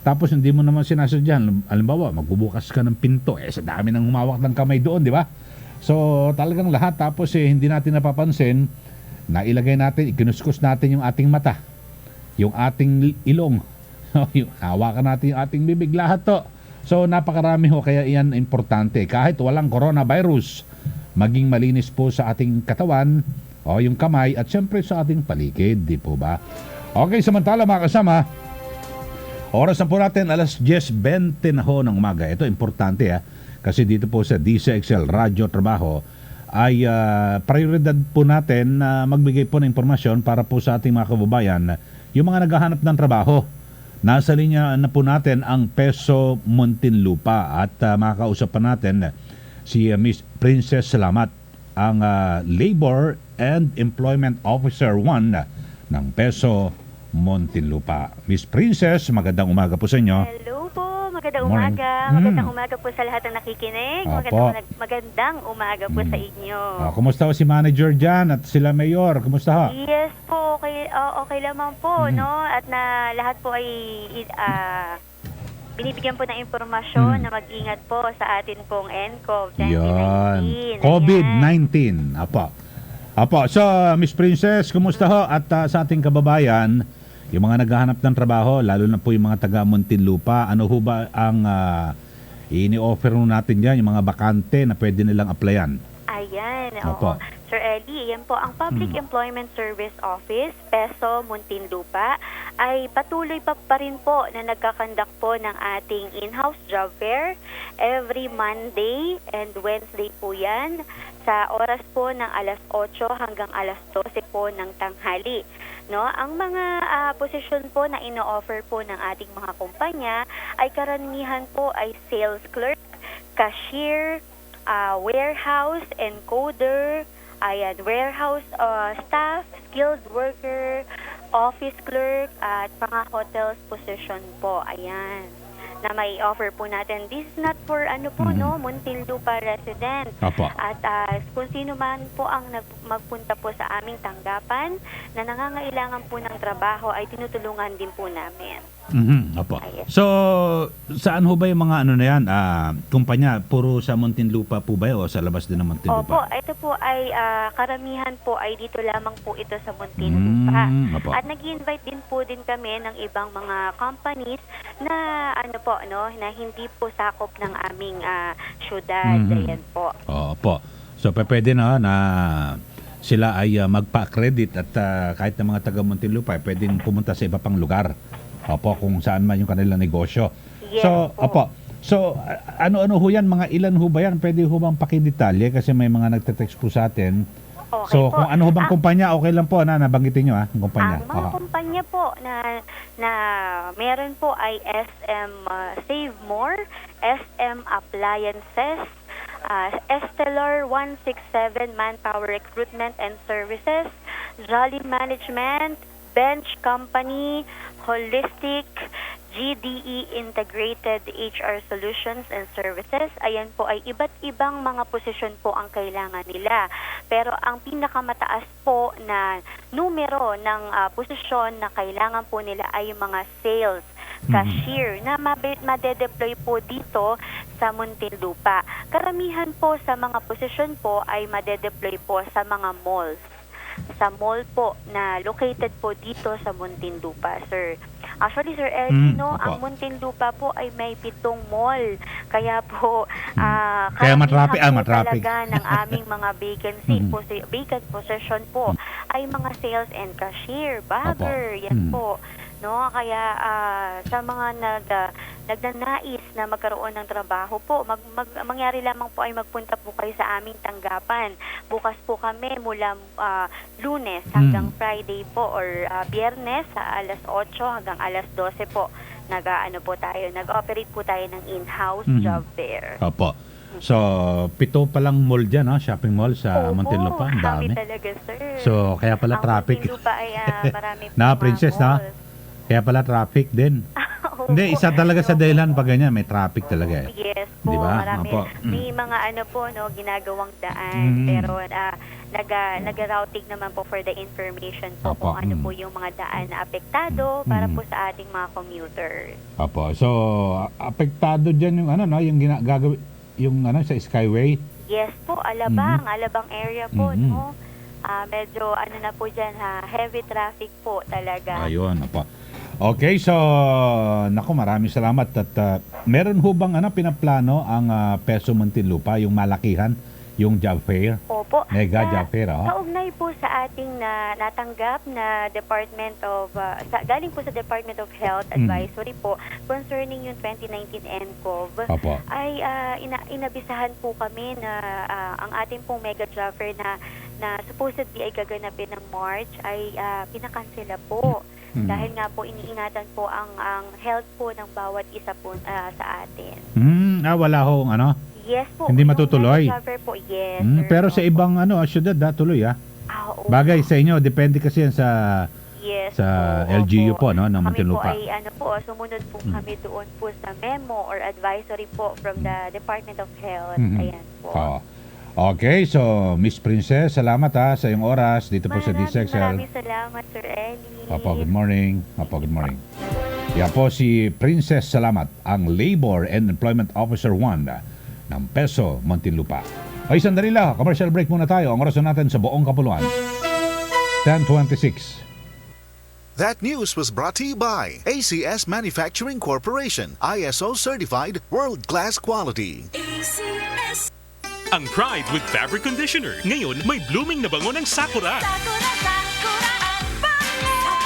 tapos hindi mo naman sinasadyan. Halimbawa, magbubukas ka ng pinto. Sa dami ng humawak ng kamay doon, di ba? So, talagang lahat. Tapos, hindi natin napapansin na ilagay natin, ikinuskus natin yung ating mata, yung ating ilong, hawakan natin yung ating bibig, lahat to. So napakarami ho, kaya iyan importante. Kahit walang coronavirus, maging malinis po sa ating katawan, yung kamay, at syempre sa ating paligid, di po ba? Okay, samantala mga kasama, oras na po natin, 10:20 na ho ng umaga. Ito importante kasi dito po sa DCXL Radyo Trabaho ay prioridad po natin na magbigay po ng impormasyon para po sa ating mga kababayan, yung mga naghahanap ng trabaho. Nasa linya na po natin ang Peso Muntinlupa at makakausap pa natin si Miss Princess Salamat, ang Labor and Employment Officer 1 ng Peso Muntinlupa. Miss Princess, magandang umaga po sa inyo. Hello po, magandang Morning. umaga. Magandang umaga po sa lahat ng nakikinig. Opo. Magandang umaga po sa inyo. Kumusta ho si Manager dyan at sila Mayor? Kumusta ho? Yes po, okay lamang po, no? At na lahat po ay binibigyan po ng impormasyon na mag-ingat po sa atin pong NCOV 2019. COVID-19. Apo. So, Miss Princess, kumusta ho? At sa ating kababayan, yung mga naghahanap ng trabaho, lalo na po yung mga taga Muntinlupa, ano ho ba ang ini-offer natin dyan, yung mga bakante na pwede nilang applyan? Ayan, Opo. oo. Sir Eli, yan po ang Public Employment Service Office, Peso Muntinlupa, ay patuloy pa rin po na nagkakandak po ng ating in-house job fair every Monday and Wednesday po yan sa oras po ng alas 8 hanggang alas 12 po ng tanghali. No, ang mga posisyon po na ino-offer po ng ating mga kumpanya ay karamihan po ay sales clerk, cashier, warehouse encoder, warehouse staff, skilled worker, office clerk, at mga hotels position po. Ayan. Na may offer po natin. This is not for Muntinlupa resident. Opo. At kung sino man po ang magpunta po sa aming tanggapan na nangangailangan po ng trabaho ay tinutulungan din po namin. Opo. So, saan ho ba yung mga na yan? Kumpanya, puro sa Muntinlupa po ba o sa labas din ng Muntinlupa? Opo, ito po ay karamihan po ay dito lamang po ito sa Muntinlupa. At nag-invite din po kami ng ibang mga companies na na hindi po sakop ng aming syudad. Ayan po. Opo. So, pwede na sila ay magpa-credit at kahit ng mga taga Muntinlupa, pwedeng pumunta sa iba pang lugar. Opo, kung saan man yung kanilang negosyo. Yes, so, opo. So, ano-ano ho yan? Mga ilan ho ba yan? Pwede ho bang pakidetalye? Kasi may mga nagte-text po sa atin. Okay so, po. Kung ano ho bang kumpanya, okay lang po na nabanggitin nyo, ang kumpanya. Ang mga kumpanya po na meron po ay SM Save More, SM Appliances, Estelar 167 Manpower Recruitment and Services, Jolly Management, Bench Company, Holistic, GDE Integrated HR Solutions and Services. Ayan po ay iba't ibang mga posisyon po ang kailangan nila. Pero ang pinakamataas po na numero ng posisyon na kailangan po nila ay mga sales, cashier na madedeploy po dito sa Muntinlupa. Karamihan po sa mga posisyon po ay madedeploy po sa mga malls. Sa mall po na located po dito sa Muntinlupa, sir. Actually, Sir Eddie, ang Muntinlupa po ay may 7 mall. Kaya po, kaya matraffic talaga ng aming mga vacant position po ay mga sales and cashier, bagger, yan po. No, kaya sa mga nagnanais na magkaroon ng trabaho po, mangyari lamang po ay magpunta po kayo sa aming tanggapan. Bukas po kami mula Lunes hanggang Friday po or Biyernes sa alas 8 hanggang alas 12 po. Nag-operate po tayo ng in-house job fair. Opo. So, 7 pa lang mall dyan, shopping mall sa Muntinlupa. Ang dami talaga, sir. So, kaya pala traffic. Ang Muntinlupa ay marami po Princess, kaya pala traffic din. Hindi, isa talaga sa dahilan pag ganyan, may traffic talaga eh. Yes po, diba? marami. May mga ginagawang daan, pero nag-routing naman po for the information po kung ano po yung mga daan na apektado para po sa ating mga commuters. Opo. So, apektado dyan yung yung gagawin, yung sa Skyway? Yes po, Alabang area po, no? Medyo na po dyan, heavy traffic po talaga. Ayun, opo. Okay, so maraming salamat at meron ho bang pinaplano ang Peso Muntinlupa, yung malakihan, yung job fair. Opo. Mega job fair, Kaugnay po sa ating natanggap na Department of, galing po sa Department of Health Advisory po concerning yung 2019 NCOV, Opo. ay inabisahan po kami na ang ating pong mega job fair na supposedly ay gaganapin ng March ay pinakansela po. Dahil nga po iniingatan po ang health po ng bawat isa po sa atin. Wala hong Yes po. Hindi matutuloy. Po, yes, pero sa ibang syudad tuloy Bagay sa inyo, depende kasi yan sa LGU po, no, ng Muntinlupa. Kami po ay sumunod po kami doon po sa memo or advisory po from the Department of Health. Ayan po. Okay, so Miss Princess, salamat sa iyong oras dito po sa DSEXL. Maraming salamat, Sir Ely. Good morning. Good morning. Yan po si Princess Salamat, ang Labor and Employment Officer 1 ng Peso, Muntinlupa. Ay, sandali lang. Commercial break muna tayo. Ang oras natin sa buong kapuluan. 10:26. That news was brought to you by ACS Manufacturing Corporation, ISO certified world-class quality. ACS. Ang Pride with Fabric Conditioner. Ngayon, may blooming na bango ng Sakura. Sakura, Sakura ang bango.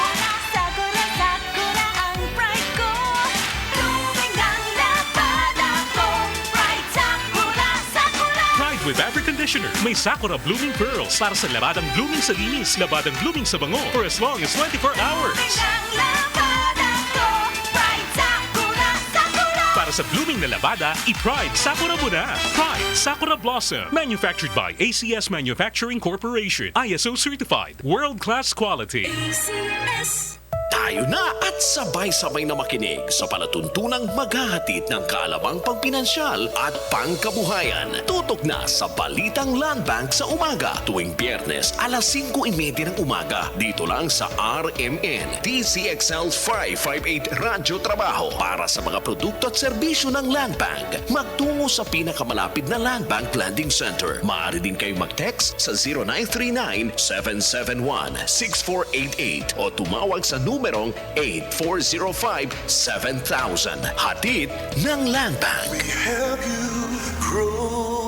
Sakura, Sakura ang pride ko. Blooming ng labada ko. Pride, Sakura, Sakura. Pride with Fabric Conditioner. May Sakura Blooming Pearls para sa labadang blooming sa linis, labadang blooming sa bango for as long as 24 hours. Blooming ng labada ko. Pride, Sakura, Sakura. Para sa blooming na labada, i-Pride Sakura mo na. Pride Sakura Blossom. Manufactured by ACS Manufacturing Corporation. ISO certified. World-class quality. ACS. Tayo na at sabay-sabay na makinig sa palatuntunang maghahatid ng kaalamang pangpinansyal at pangkabuhayan. Tutok na sa Balitang Land Bank sa umaga tuwing Biyernes alas 5:30 ng umaga. Dito lang sa RMN DCXL 558 Radyo Trabaho para sa mga produkto at serbisyo ng Land Bank. Magtungo sa pinakamalapit na Land Bank Landing Center. Maaari din kayong mag-text sa 0939-771-6488 o tumawag sa numerong 8405-7000. Hatid ng Land Bank. We help you grow.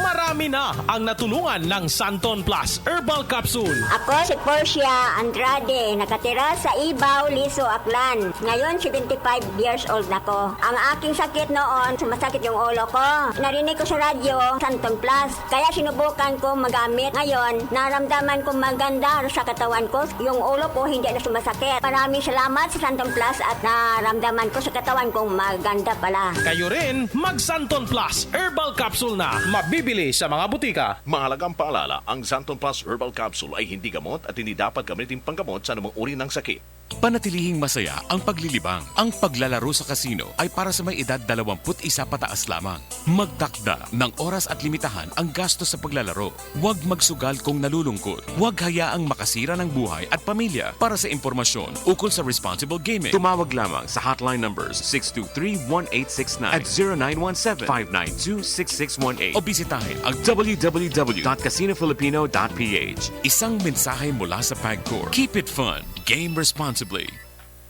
Marami na ang natulungan ng Santon Plus Herbal Capsule. Ako si Portia Andrade, nakatira sa Ibaw, Liso, Aklan. Ngayon, 75 years old na ko. Ang aking sakit noon, sumasakit yung ulo ko. Narinig ko sa radyo, Santon Plus. Kaya sinubukan ko magamit. Ngayon, naramdaman ko maganda sa katawan ko. Yung ulo ko hindi na sumasakit. Maraming salamat sa Santon Plus at naramdaman ko sa katawan kong maganda pala. Kayo rin, mag Santon Plus Herbal Capsule na. Mabibili sa mga butika. Mahalagang paalala, ang Santon Plus Herbal Capsule ay hindi gamot at hindi dapat gamitin panggamot sa anumang uri ng sakit. Panatilihing masaya ang paglilibang. Ang paglalaro sa kasino ay para sa may edad 21 pataas lamang. Magtakda ng oras at limitahan ang gastos sa paglalaro. Huwag magsugal kung nalulungkot. Huwag hayaang makasira ng buhay at pamilya. Para sa impormasyon ukol sa responsible gaming, tumawag lamang sa hotline numbers 623-1869 at 0917-592-6618 o bisitahin ang www.casinofilipino.ph. Isang mensahe mula sa PAGCOR. Keep it fun. Game responsibly.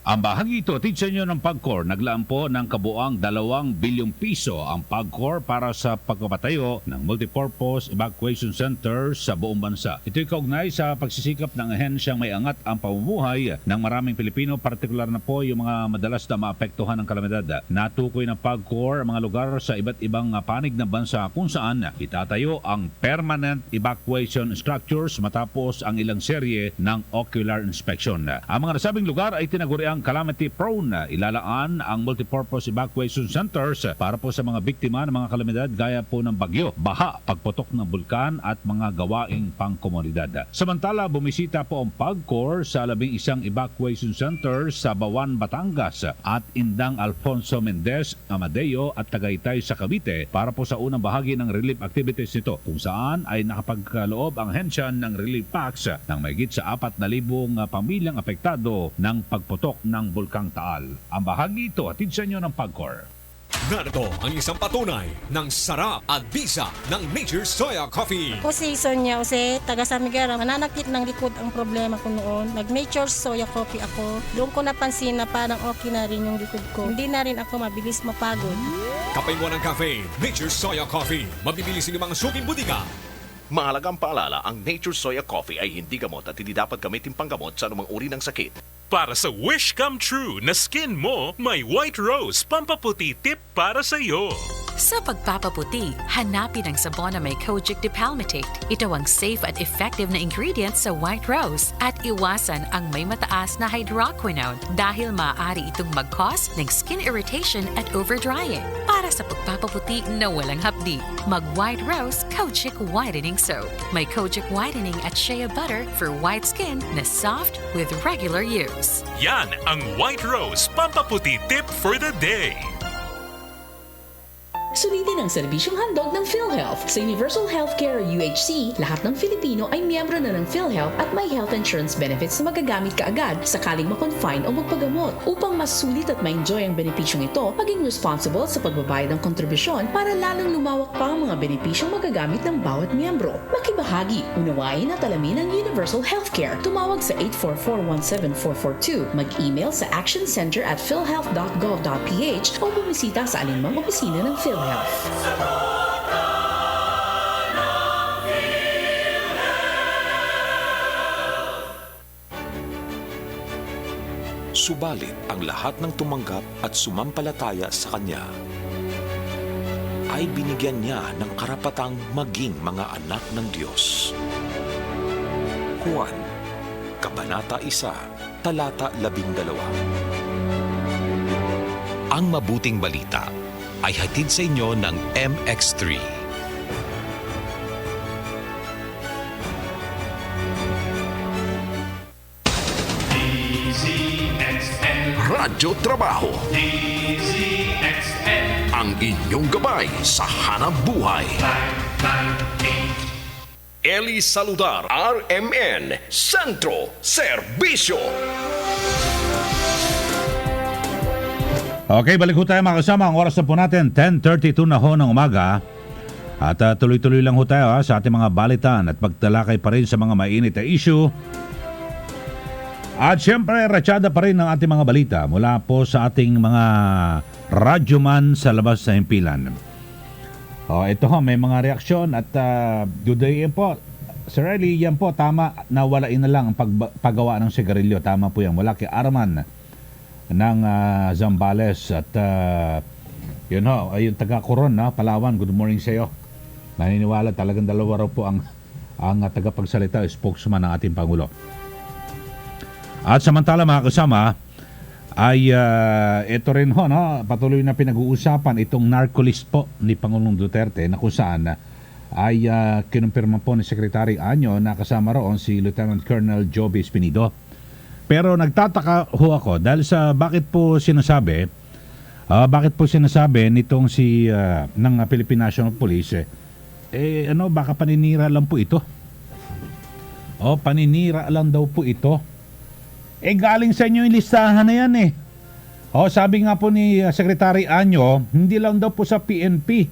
Ang bahagi ito, tinsa nyo ng PAGCOR, naglaan po ng kabuang 2 bilyong piso ang PAGCOR para sa pagpapatayo ng multipurpose evacuation center sa buong bansa. Ito'y kaugnay sa pagsisikap ng ahensyang may angat ang pamumuhay ng maraming Pilipino, partikular na po yung mga madalas na maapektuhan ng kalamidad. Natukoy ng PAGCOR ang mga lugar sa iba't ibang panig ng bansa kung saan itatayo ang permanent evacuation structures matapos ang ilang serye ng ocular inspection. Ang mga nasabing lugar ay tinaguri ang calamity prone. Ilalaan ang multipurpose evacuation centers para po sa mga biktima ng mga kalamidad gaya po ng bagyo, baha, pagputok ng bulkan at mga gawaing pangkomunidad. Samantala, bumisita po ang PAGCOR sa 11 evacuation centers sa Bawan, Batangas at Indang Alfonso Mendez, Amadeo at Tagaytay sa Cavite para po sa unang bahagi ng relief activities nito kung saan ay nakapagkaloob ang hensya ng relief packs ng mahigit sa 4,000 pamilyang apektado ng pagputok ng Bulkang Taal. Ang bahagi ito, atid sa inyo ng PAGCOR. Narito ang isang patunay ng sarap at bisa ng Nature Soya Coffee. O si Sonia, o si taga Samigara, mananakit ng likod ang problema ko noon. Nag-Nature Soya Coffee ako. Doon ko napansin na parang okay na rin yung likod ko. Hindi na rin ako mabilis mapagod. Kapay mo ng caffeine, Nature Soya Coffee. Mabibili sa mga suking butika. Mahalagang paalala, ang Nature Soya Coffee ay hindi gamot at hindi dapat gamitin panggamot sa anumang uri ng sakit. Para sa wish come true na skin mo, may White Rose pampaputi tip para sa iyo. Sa pagpapaputi, hanapin ang sabon na may kojic dipalmitate. Ito ang safe at effective na ingredient sa White Rose at iwasan ang may mataas na hydroquinone dahil maaari itong mag-cause ng skin irritation at overdrying. Para sa pagpapaputi na walang hapdi, mag-White Rose Kojic Whitening Soap. May kojic whitening at shea butter for white skin na soft with regular use. Yan ang White Rose pampaputi tip for the day. Sulitin ang serbisyong handog ng PhilHealth. Sa Universal Healthcare o UHC, lahat ng Filipino ay miyembro na ng PhilHealth at may health insurance benefits na magagamit kaagad sakaling makonfine o magpagamot. Upang mas sulit at ma-enjoy ang benepisyong ito, maging responsible sa pagbabayad ng kontribusyon para lalong lumawak pa ang mga benepisyong magagamit ng bawat miyembro. Makibahagi, unawain at alamin ang Universal Healthcare. Tumawag sa 844-17442, mag-email sa actioncenter@philhealth.gov.ph o bumisita sa alinmang opisina ng PhilHealth. Subalit ang lahat ng tumanggap at sumampalataya sa Kanya ay binigyan niya ng karapatang maging mga anak ng Diyos. Juan, Kabanata 1, Talata 12. Ang mabuting balita ay hatid sa inyo ng MX3. Radyo Trabaho. Ang inyong gabay sa hanap buhay. Ely Saludar, RMN, Sentro, Serbisyo. Okay, balik ho tayo mga kasama. Ang oras na po natin, 10:32 na ho ng umaga. At tuloy-tuloy lang ho tayo sa ating mga balitan at pagtalakay pa rin sa mga mainit na issue. At syempre, ratsada pa rin ang ating mga balita mula po sa ating mga radyoman sa labas sa himpilan. Ito ho, may mga reaksyon at today po, Sir Ely, yan po, tama, nawalain na lang ang paggawa ng sigarilyo. Tama po yan, wala kay Arman ng Zambales at yun ho, yung taga Coron na Palawan, good morning sa iyo. Naniniwala talagang dalawa raw po ang tagapagsalita, spokesman ng ating Pangulo. At samantala mga kasama ay ito rin ho, no, patuloy na pinag-uusapan itong narcolist po ni Pangulong Duterte na kung saan ay kinumpirma po ni Secretary Anyo na kasama roon si Lieutenant Colonel Joby Espinido. Pero nagtataka ho ako dahil sa bakit po sinasabi nitong si ng Philippine National Police baka paninira lang po ito. Paninira lang daw po ito. Galing sa inyo yung listahan na yan eh. Sabi nga po ni Secretary Anyo, hindi lang daw po sa PNP.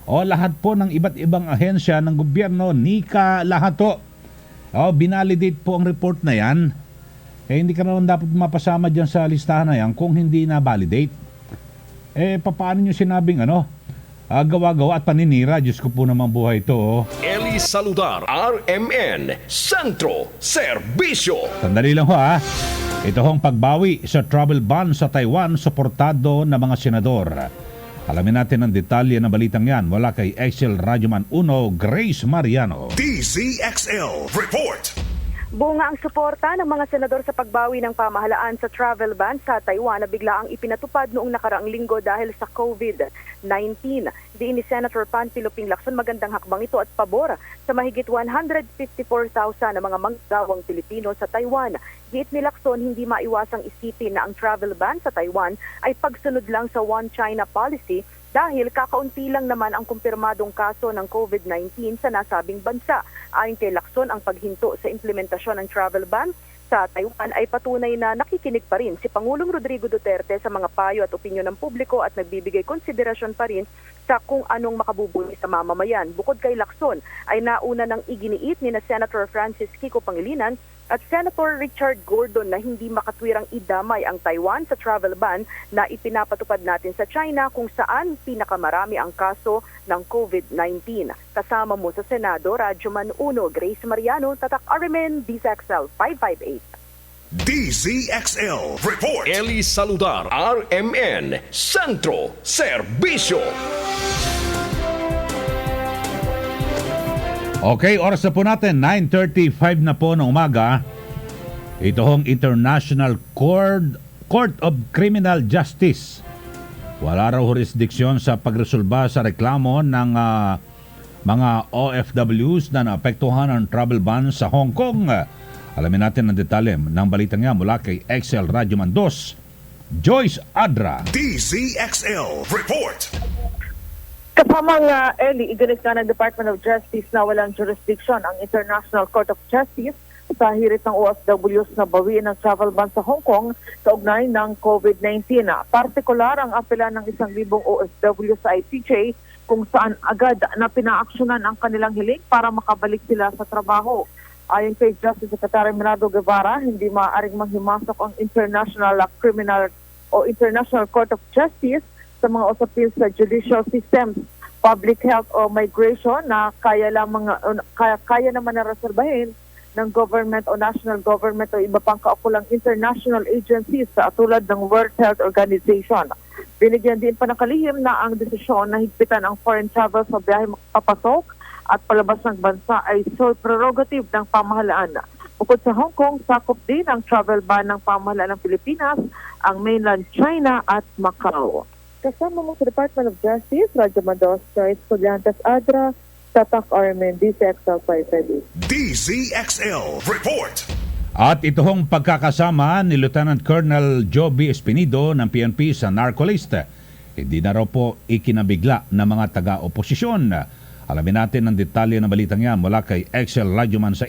Lahat po ng iba't ibang ahensya ng gobyerno, NICA, lahat po. Binalidate po ang report na yan. Hindi ka naman dapat mapasama dyan sa listahan na yan kung hindi na-validate. Paano nyo sinabing gawa-gawa at paninira? Diyos ko po naman buhay ito. Ely Saludar, RMN, Sentro, Serbisyo. Sandali lang ho Ito hong pagbawi sa travel ban sa Taiwan, suportado ng mga senador. Alamin natin ang detalye ng balitang yan mula kay Excel Radyoman 1, Grace Mariano. DZXL Report. Bunga ang suporta ng mga senador sa pagbawi ng pamahalaan sa travel ban sa Taiwan na biglaang ipinatupad noong nakaraang linggo dahil sa COVID-19. Diin ni Senator Panfilo Lacson magandang hakbang ito at pabor sa mahigit 154,000 na mga manggagawang Pilipino sa Taiwan. Giit ni Lacson, hindi maiwasang isipin na ang travel ban sa Taiwan ay pagsunod lang sa One China policy dahil kakaunti lang naman ang kumpirmadong kaso ng COVID-19 sa nasabing bansa. Ayon kay Lacson, ang paghinto sa implementasyon ng travel ban sa Taiwan ay patunay na nakikinig pa rin si Pangulong Rodrigo Duterte sa mga payo at opinyon ng publiko at nagbibigay konsiderasyon pa rin sa kung anong makabubuti sa mamamayan. Bukod kay Lacson ay nauna ng iginiit ni na Senator Francis Kiko Pangilinan at Senator Richard Gordon na hindi makatwirang idamay ang Taiwan sa travel ban na ipinapatupad natin sa China kung saan pinakamarami ang kaso ng COVID-19. Kasama mo sa Senado, Radyoman 1, Grace Mariano, Tatak RMN, DZXL 558. DZXL Report. Ely Saludar, RMN, Sentro, Serbisyo. Okay, oras na po natin, 9:35 na po ng umaga. Ito hong International Court of Criminal Justice. Wala raw jurisdiksyon sa pagresolba sa reklamo ng mga OFWs na naapektuhan ng travel ban sa Hong Kong. Alamin natin ang detalye ng balitang yan mula kay XL Radyoman 2, Joyce Adra. DZXL Report. Kasamang Eli, iganit nga ng Department of Justice na walang jurisdiction ang International Court of Justice sa hirit ng OFWs na bawiin ang travel ban sa Hong Kong sa ugnay ng COVID-19. Partikular ang apela ng 1,000 OFW sa ICJ kung saan agad na pinaaksyonan ang kanilang hiling para makabalik sila sa trabaho. Ayon kay Justice Secretary Menardo Guevara, hindi maaaring manghimasok ang International Criminal o International Court of Justice sa mga usapin sa judicial systems, public health o migration na kaya naman na reserbahin ng government o national government o iba pang kaukulang international agencies tulad ng World Health Organization. Binigyan din pa ng kalihim na ang desisyon na higpitan ang foreign travel sa biyahe papasok at palabas ng bansa ay sole prerogative ng pamahalaan. Bukod sa Hong Kong, sakop din ang travel ban ng pamahalaan ng Pilipinas, ang mainland China at Macau. Kasama mo sa Department of Justice, Radyo Mandos, Joyce Collantes Adra, Tatak RMN, DZXL 558. DZXL Report. At ito hong pagkakasama ni Lieutenant Colonel Joby Espinido ng PNP sa narcolist. Hindi na raw po ikinabigla ng mga taga-oposisyon. Alamin natin ang detalye ng balitang yan mula kay XL Radyoman sa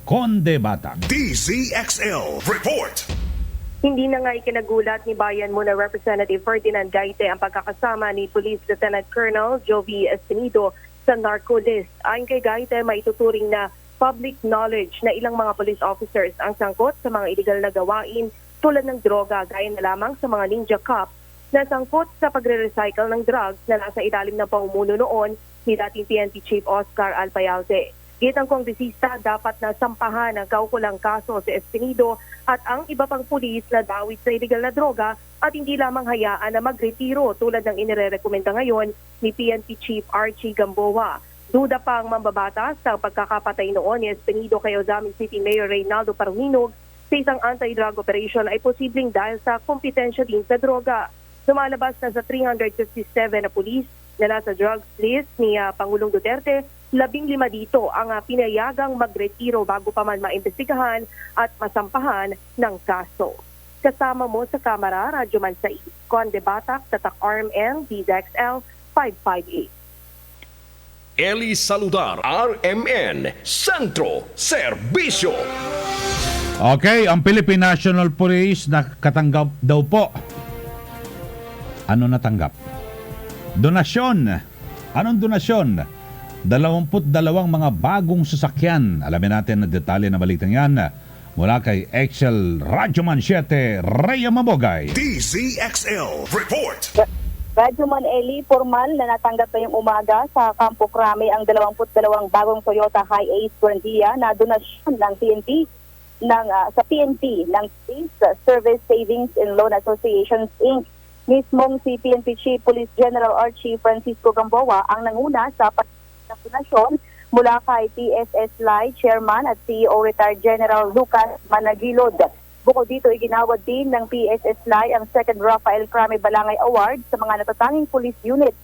Conde Bata. DZXL Report. Hindi na nga ikinagulat ni Bayan Muna Representative Ferdinand Gaite ang pagkakasama ni Police Lieutenant Colonel Joby Espinido sa narco list. Ayon kay Gaite, maituturing na public knowledge na ilang mga police officers ang sangkot sa mga illegal na gawain tulad ng droga gaya na lamang sa mga ninja cops na sangkot sa pagre-recycle ng drugs na nasa ilalim ng pamumuno noon ni dating PNP Chief Oscar Alpayalte. Gitang kongresista, dapat na sampahan ang kaukulang kaso si Espinido at ang iba pang pulis na dawit sa illegal na droga at hindi lamang hayaan na magretiro tulad ng inirerekomenda ngayon ni PNP Chief Archie Gamboa. Duda pa ang mambabatas sa pagkakapatay noon ni Espinido kay Ozami City Mayor Reynaldo Paruminog sa isang anti-drug operation ay posibleng dahil sa kompetensya din sa droga. Lumalabas na sa 357 na pulis na nasa drugs list ni Pangulong Duterte, 15 dito ang pinayagang magretiro bago pa man maimbestigahan at masampahan ng kaso. Kasama mo sa Kamara, Radyo Mansay, Conde Batak, Tatak RMN, DZXL 558. Ely Saludar, RMN, Sentro, Serbisyo. Okay, ang Philippine National Police nakatanggap daw po. Ano natanggap? Donasyon. Anong donasyon? 22 mga bagong sasakyan. Alamin natin ang detalye na balitang yan mula kay XL Radyoman 7, Rhea Mabogay. DZXL Report. Radyoman Eli, formal na natanggap ngayong umaga sa Campo Crame ang 22 bagong Toyota Hi-Ace Buendia na donasyon ng PNP sa PNP ng Service Savings and Loan Associations Inc. Mismong si PNP Chief Police General Archie Francisco Gamboa ang nanguna sa donasyon mula kay PSS-LI Chairman at CEO retired General Lucas Managilod. Bukod dito, iginawad din ng PSS-LI ang Second Rafael Crame Balangay Award sa mga natatanging police unit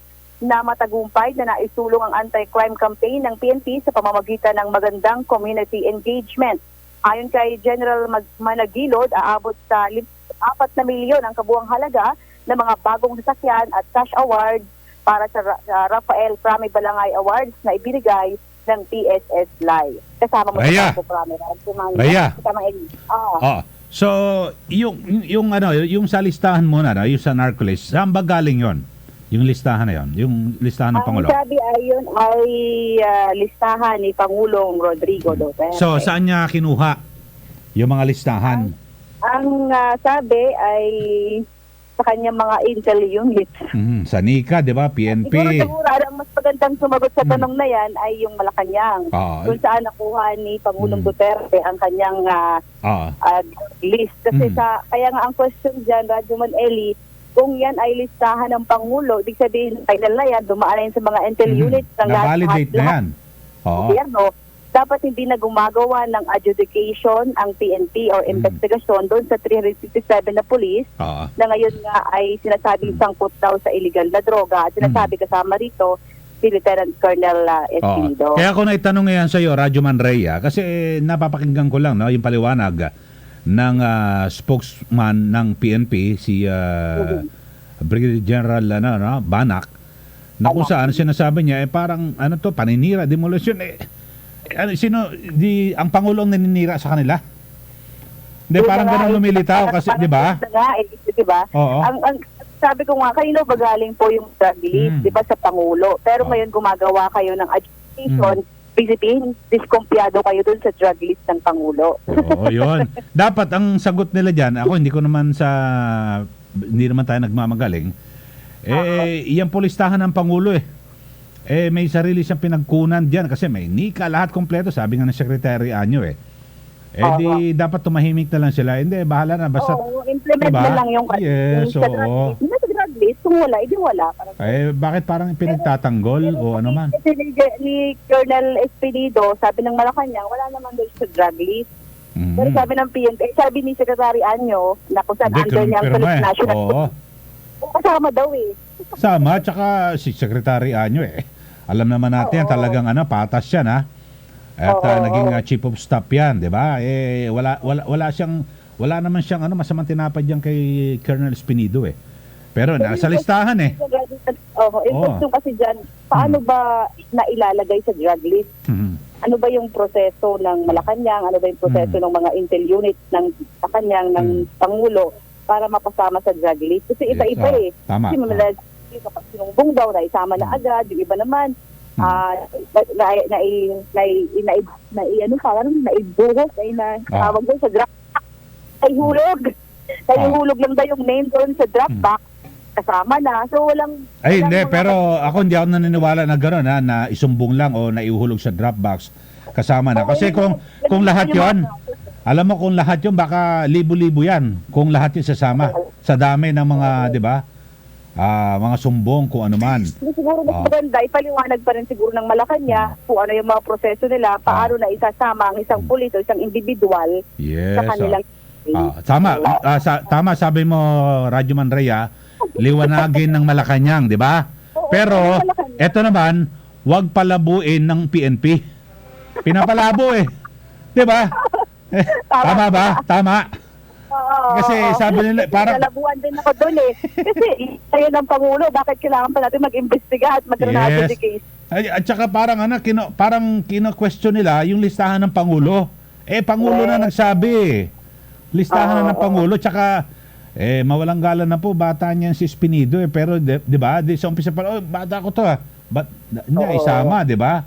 na matagumpay na naisulong ang anti-crime campaign ng PNP sa pamamagitan ng magandang community engagement. Ayon kay General Managilod, aabot sa 4 na milyon ang kabuang halaga ng mga bagong sasakyan at cash awards para sa Rafael Crame Balangay Awards na ibinigay ng PSS Live. Kasama mo Rhea. sa Campo Pramera. Rhea. Kasama Eli. Oh. So, yung sa listahan mo na, yung sa narcolist, saan ba galing yon? Yung listahan na yon, yung listahan ng Pangulo. Ang sabi ay yun ay listahan ni Pangulong Rodrigo Duterte. So, saan niya kinuha yung mga listahan? Ang sabi ay sa kanyang mga intel units. Sa NICA, di ba? PNP. Siguro ang mas magandang sumagot sa tanong na yan ay yung Malacanang. Kung saan nakuha ni Pangulong Duterte ang kanyang list. Kasi kaya nga ang question dyan, Radyoman Eli, kung yan ay listahan ng Pangulo, ibig sabihin, final na yan, dumaan na yan sa mga intel units. Na-validate na yan. Gobyerno, dapat hindi na gumagawa ng adjudication ang PNP or investigasyon doon sa 357 na police na ngayon nga ay sinasabing sangkot daw sa illegal na droga at sinasabi kasama rito si Lieutenant Colonel Espinido. Kaya ako naitanong ngayon sa iyo, Radyo Manraya, kasi napapakinggan ko lang yung paliwanag ng spokesman ng PNP, si Brigadier General Banak, na kung saan sinasabi niya, parang paninira, demolition, ang Pangulo ang naninira sa kanila? Hindi, parang ganun lumilitaw kasi, di ba? Oo. Ang sabi ko nga, kanino ba galing po yung drug list, di ba, sa Pangulo? Pero ngayon gumagawa kayo ng adjudication, Philippine, diskumpiyado kayo dun sa drug list ng Pangulo. Oo, yun. Dapat ang sagot nila dyan, ako hindi naman tayo nagmamagaling, iyan po listahan ng Pangulo may sarili siyang pinagkunan dyan kasi may NICA, lahat kompleto, sabi nga ng Secretary Anyo di dapat tumahimik na lang sila. Hindi, bahala na. Basta, implement na lang yung yes, sa drug list. Kung wala, hindi wala. Bakit parang pinagtatanggol o ano man? Kasi ni Colonel Espinido, sabi ng Malacanang, wala naman doon sa drug list. Pero sabi ng PNP, sabi ni Secretary Anyo, na kung saan under niya ang Philippine National kasama daw Sama, tsaka si Secretary Anyo alam naman natin, talagang patas yan At naging chief of staff yan, di ba? Wala naman siyang masamang tinapad yan kay Colonel Espinido Pero nasa listahan yung question kasi dyan, paano ba nailalagay sa drug list? Ano ba yung proseso ng Malacanang? Ano ba yung proseso ng mga intel units ng Malacanang, ng Pangulo para mapasama sa drug list? Kasi iba-iba Tama. Kasi kapag sinumbong daw, naisama na agad. Yung iba naman, naibuhos, tawag doon sa drop box. Nahihulog lang daw yung name doon sa drop box. Kasama na. So, hindi. Pero ako hindi ako naniniwala na gano'n na isumbong lang o naiuhulog sa drop box. Kasama na. Kasi kung lahat yon, alam mo kung lahat yon, baka libo-libo yan. Kung lahat yung sasama. Sa dami ng mga, di ba? Mga sumbong, kung ano man. Siguro mas maganda, ipaliwanag pa rin siguro ng Malacanang kung ano yung mga proseso nila, paano na isasama ang isang pulis o isang individual sa kanilang tama sabi mo, Radyo Manraya, liwanagin ng Malacanang, di ba? Pero, eto naman, wag palabuin ng PNP. Pinapalabo di ba? Tama ba? Tama. Kasi sabi nila, parang nalabuan din ako doon Kasi tayo ng Pangulo, bakit kailangan pa natin mag-imbestiga at mag-granado the case? At saka parang kino-question nila yung listahan ng Pangulo. Pangulo na nagsabi. Listahan na ng Pangulo, tsaka mawalang galang na po, bata niyan si Espinido pero di ba? Sa umpisa pa, bata ko to Ba't niya isama, di ba?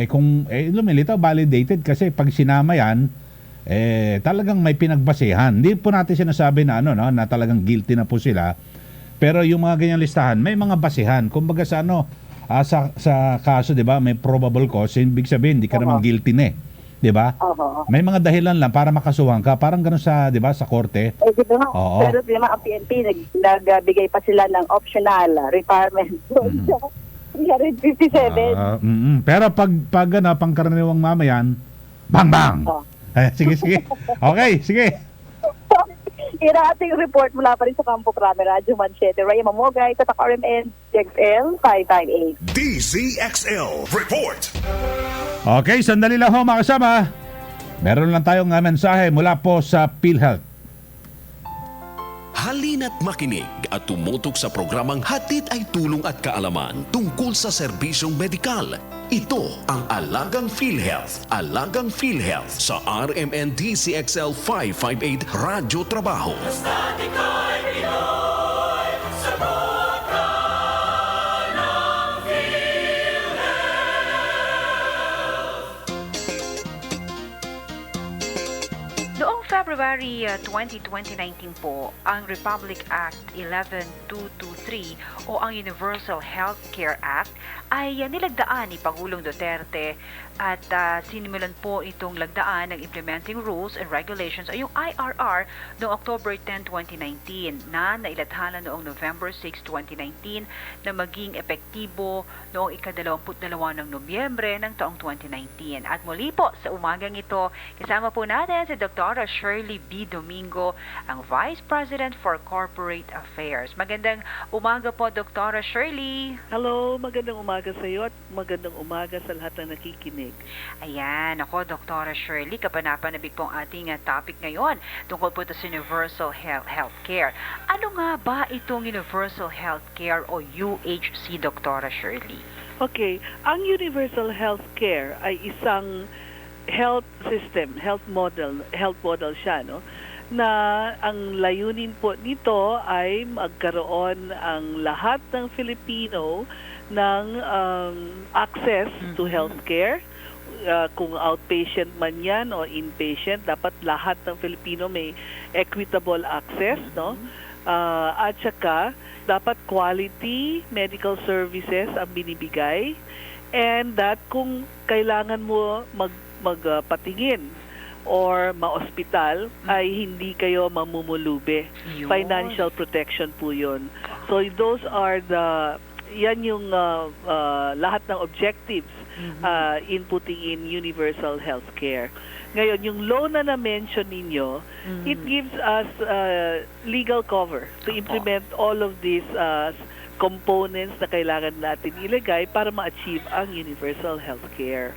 Kung lumilitaw, validated kasi pag sinama yan, talagang may pinagbasehan. Hindi po natin sinasabi na na talagang guilty na po sila. Pero yung mga ganyang listahan, may mga basehan. Kumbaga sa sa kaso, 'di ba, may probable cause, ibig sabihin hindi ka naman guilty na 'di ba? May mga dahilan lang para makasuhan ka, parang ganoon sa 'di ba sa korte. Pero di ba ang PNP nagbigay pa sila ng optional requirement. 357. Pero pag pangkaraniwang mamayan, bang bang. Sige. Okay, sige. Ira ating report mula pa rin sa Campo Pramera, Radyo Manchete, Raya Mamogay, Tatak RMN, DXL 558. DZXL Report. Okay, sandali lang ho mga kasama. Meron lang tayong mensahe mula po sa PhilHealth. Halina't makinig at tumutok sa programang Hatid ay Tulong at Kaalaman tungkol sa serbisyong medikal. Ito ang Alagang PhilHealth. Alagang PhilHealth sa RMN DCXL 558 Radyo Trabaho. Noong February 2019 po, ang Republic Act 11223 o ang Universal Healthcare Act ay nilagdaan ni Pangulong Duterte at sinimulan po itong lagdaan ng Implementing Rules and Regulations o yung IRR noong October 10, 2019 na nailathala noong November 6, 2019 na maging epektibo noong ika-22 ng Nobyembre ng taong 2019. At muli po sa umagang ito, kasama po natin si Dr. Shirley B. Domingo, ang Vice President for Corporate Affairs. Magandang umaga po, Dr. Shirley. Hello, magandang umaga sa iyo at magandang umaga sa lahat na nakikinig. Ayan, ako, Dr. Shirley, kapanapanabik po ang ating topic ngayon tungkol po ito sa Universal Healthcare. Ano nga ba itong Universal Healthcare o UHC, Dr. Shirley? Okay, ang Universal Healthcare ay isang health system, health model siya, no? Na ang layunin po nito ay magkaroon ang lahat ng Filipino ng access to healthcare. Kung outpatient man yan o inpatient, dapat lahat ng Filipino may equitable access, no? At saka dapat quality medical services ang binibigay, and that kung kailangan mo magpatingin or ma-hospital ay hindi kayo mamumulube. Financial protection po yun. So those are yan yung lahat ng objectives in putting in universal healthcare. Ngayon, yung law na na-mention ninyo, it gives us legal cover to implement all of these components na kailangan natin ilagay para ma-achieve ang universal healthcare.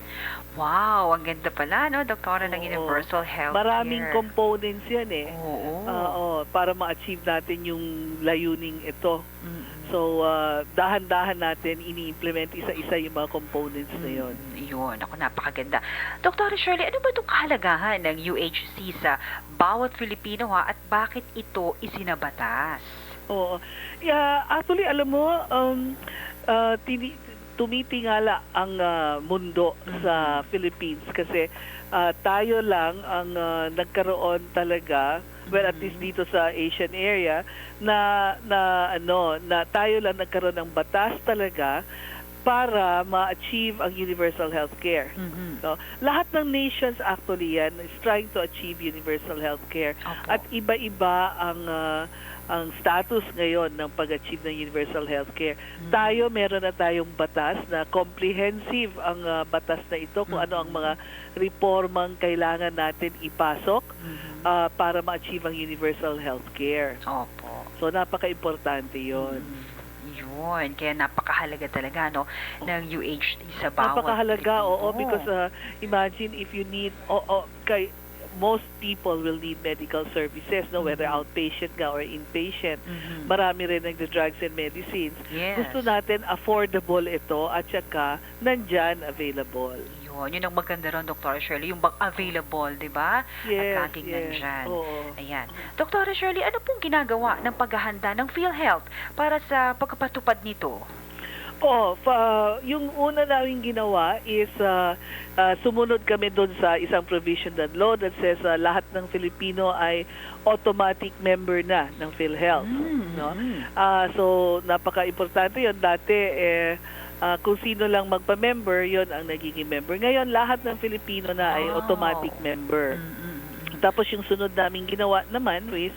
Wow, ang ganda pala, no, Doktora, ng Universal Healthcare. Maraming components yan eh. Para ma-achieve natin yung layuning ito. So, dahan-dahan natin ini-implement isa-isa yung mga components na yun. Yun, ako, napakaganda. Dr. Shirley, ano ba itong kahalagahan ng UHC sa bawat Filipino at bakit ito isinabatas? Oo. Actually, alam mo, tumitingala ang mundo sa Philippines kasi tayo lang ang nagkaroon talaga, well, at least dito sa Asian area, na tayo lang nagkaroon ng batas talaga para ma-achieve ang universal healthcare. So, lahat ng nations actually yan is trying to achieve universal healthcare. At iba-iba ang status ngayon ng pag-achieve ng universal healthcare. Tayo, meron na tayong batas na comprehensive ang batas na ito kung ano ang mga reformang kailangan natin ipasok para ma-achieve ang universal healthcare. Opo. So, napaka-importante yun. Yun, kaya napakahalaga talaga, no, ng UHC sa bawat napakahalaga, because imagine if you need, most people will need medical services, no, whether outpatient ka or inpatient. Marami rin nagda-drugs and medicines. Gusto natin affordable ito at saka nandyan available. Yun ang maganda ron, Dr. Shirley, yung available, di ba? Yes, at laging nandyan. Oo. Ayan. Dr. Shirley, ano pong ginagawa ng paghahanda ng PhilHealth para sa pagpapatupad nito? Yung una namin ginawa is sumunod kami doon sa isang provisional law that says lahat ng Filipino ay automatic member na ng PhilHealth. No? So, napaka-importante yun. Dati, kung sino lang magpa-member, yon ang nagiging member. Ngayon, lahat ng Filipino na ay automatic member. Tapos yung sunod naming ginawa naman is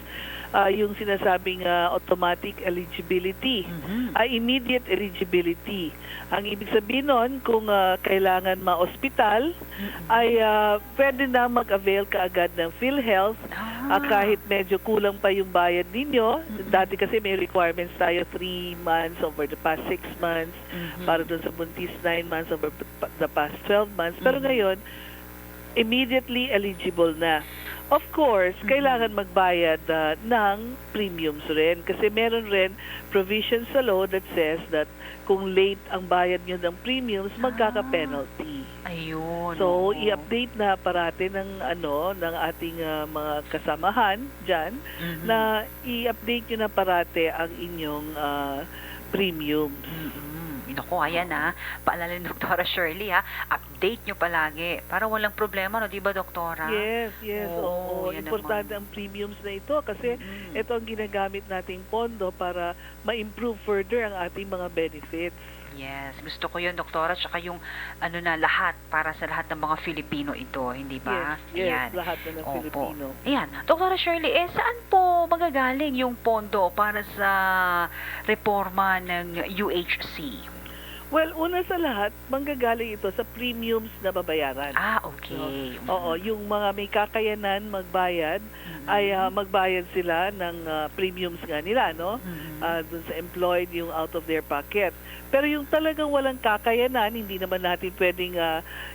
yung sinasabing automatic eligibility, immediate eligibility. Ang ibig sabihin nun, kung kailangan ma-hospital, ay pwede na mag-avail kaagad ng PhilHealth kahit medyo kulang pa yung bayad ninyo. Dati kasi may requirements tayo 3 months over the past 6 months, para dun sa buntis 9 months over the past 12 months. Pero ngayon, immediately eligible na. Of course, kailangan magbayad ng premiums rin kasi meron rin provision sa law that says that kung late ang bayad nyo ng premiums, magkaka-penalty. Ayun. So, i-update na parati ng ng ating mga kasamahan diyan na i-update nyo na parati ang inyong premiums. Naku, ayan paalala ni Dr. Shirley update nyo palagi para walang problema, no? Di ba, Doktora? Yes. Oo, importante ang premiums na ito kasi ito ang ginagamit nating pondo para ma-improve further ang ating mga benefits. Yes, gusto ko yun, Doktora, tsaka yung lahat, para sa lahat ng mga Filipino ito, hindi ba? Yes, ayan. Lahat na ng Filipino. Ayan, Doktora Shirley, saan po magagaling yung pondo para sa reforma ng UHC? Well, una sa lahat, manggagaling ito sa premiums na babayaran. Okay. Oo, yung mga may kakayanan magbayad, ay magbayad sila ng premiums nga nila, no? Dun sa employed, yung out of their pocket. Pero yung talagang walang kakayanan, hindi naman natin pwedeng,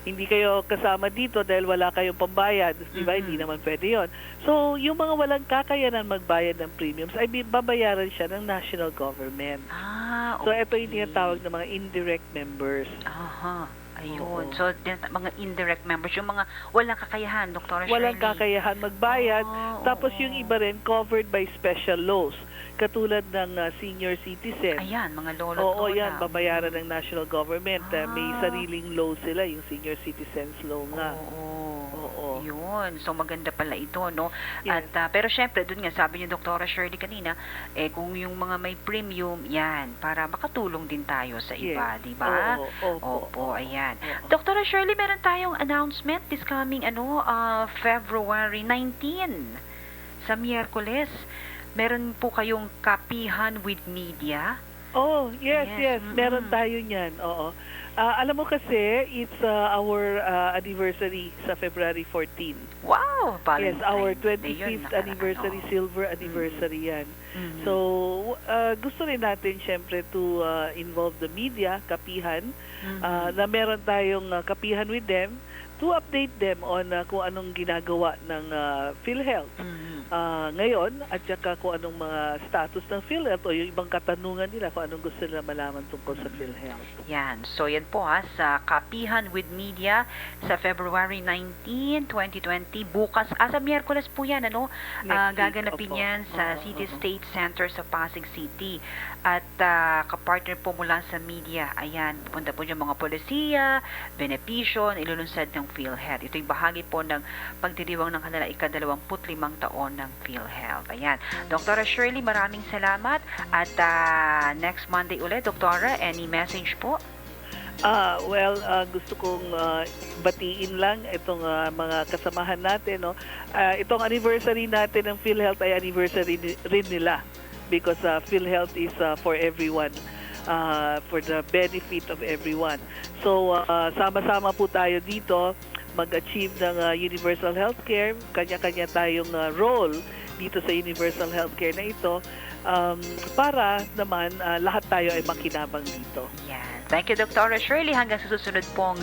hindi kayo kasama dito dahil wala kayong pambayad, di ba? Hindi naman pwede yun. So, yung mga walang kakayanan magbayad ng premiums, ay babayaran siya ng national government. Okay. So, ito yung tinatawag ng mga indirect members. Ayun. So, mga indirect members, yung mga walang kakayahan, Dr. Shirley. Walang kakayahan magbayad. Tapos yung iba rin, covered by special laws. Katulad ng senior citizen. Ayan, mga lolo. Oo, yan, babayaran ng national government. May sariling law sila, yung senior citizens law nga. Oo. Yun. So, maganda pala ito, no? Yes. At, pero syempre, dun nga, sabi ni Dr. Shirley kanina, kung yung mga may premium, yan, para makatulong din tayo sa iba, di ba? Opo, ayan. Dr. Shirley, meron tayong announcement this coming, February 19, sa Miyerkules. Meron po kayong kapihan with media. Oh, yes. Meron tayo niyan. Oo. Alam mo kasi, it's our anniversary sa February 14. Wow! Yes, our 25th anniversary, silver anniversary yan. So, gusto rin natin syempre to involve the media, kapihan, na meron tayong kapihan with them to update them on kung anong ginagawa ng PhilHealth ngayon at saka kung anong mga status ng PhilHealth o yung ibang katanungan nila kung anong gusto nila malaman tungkol sa PhilHealth. Yan. So, yan po sa Kapihan with Media sa February 19, 2020. Bukas, sa Miyerkules po yan, gaganapin yan sa City State Center sa Pasig City. At kapartner po mula sa media. Ayan, pupunta po yung mga polisiya, benepisyon, ilulunsad ng PhilHealth. Ito'y bahagi po ng pagdiriwang ng kanila ika-25 taon ng PhilHealth. Ayan. Dr. Shirley, maraming salamat. At next Monday ulit, Doktora, any message po? Gusto kong batiin lang itong mga kasamahan natin. No? Itong anniversary natin ng PhilHealth ay anniversary rin nila because PhilHealth is for everyone. For the benefit of everyone. So, sama-sama po tayo dito mag-achieve ng universal healthcare. Kanya-kanya tayong role dito sa universal healthcare na ito para naman lahat tayo ay makinabang dito. Yeah. Thank you, Dr. Shirley. Hanggang sa susunod pong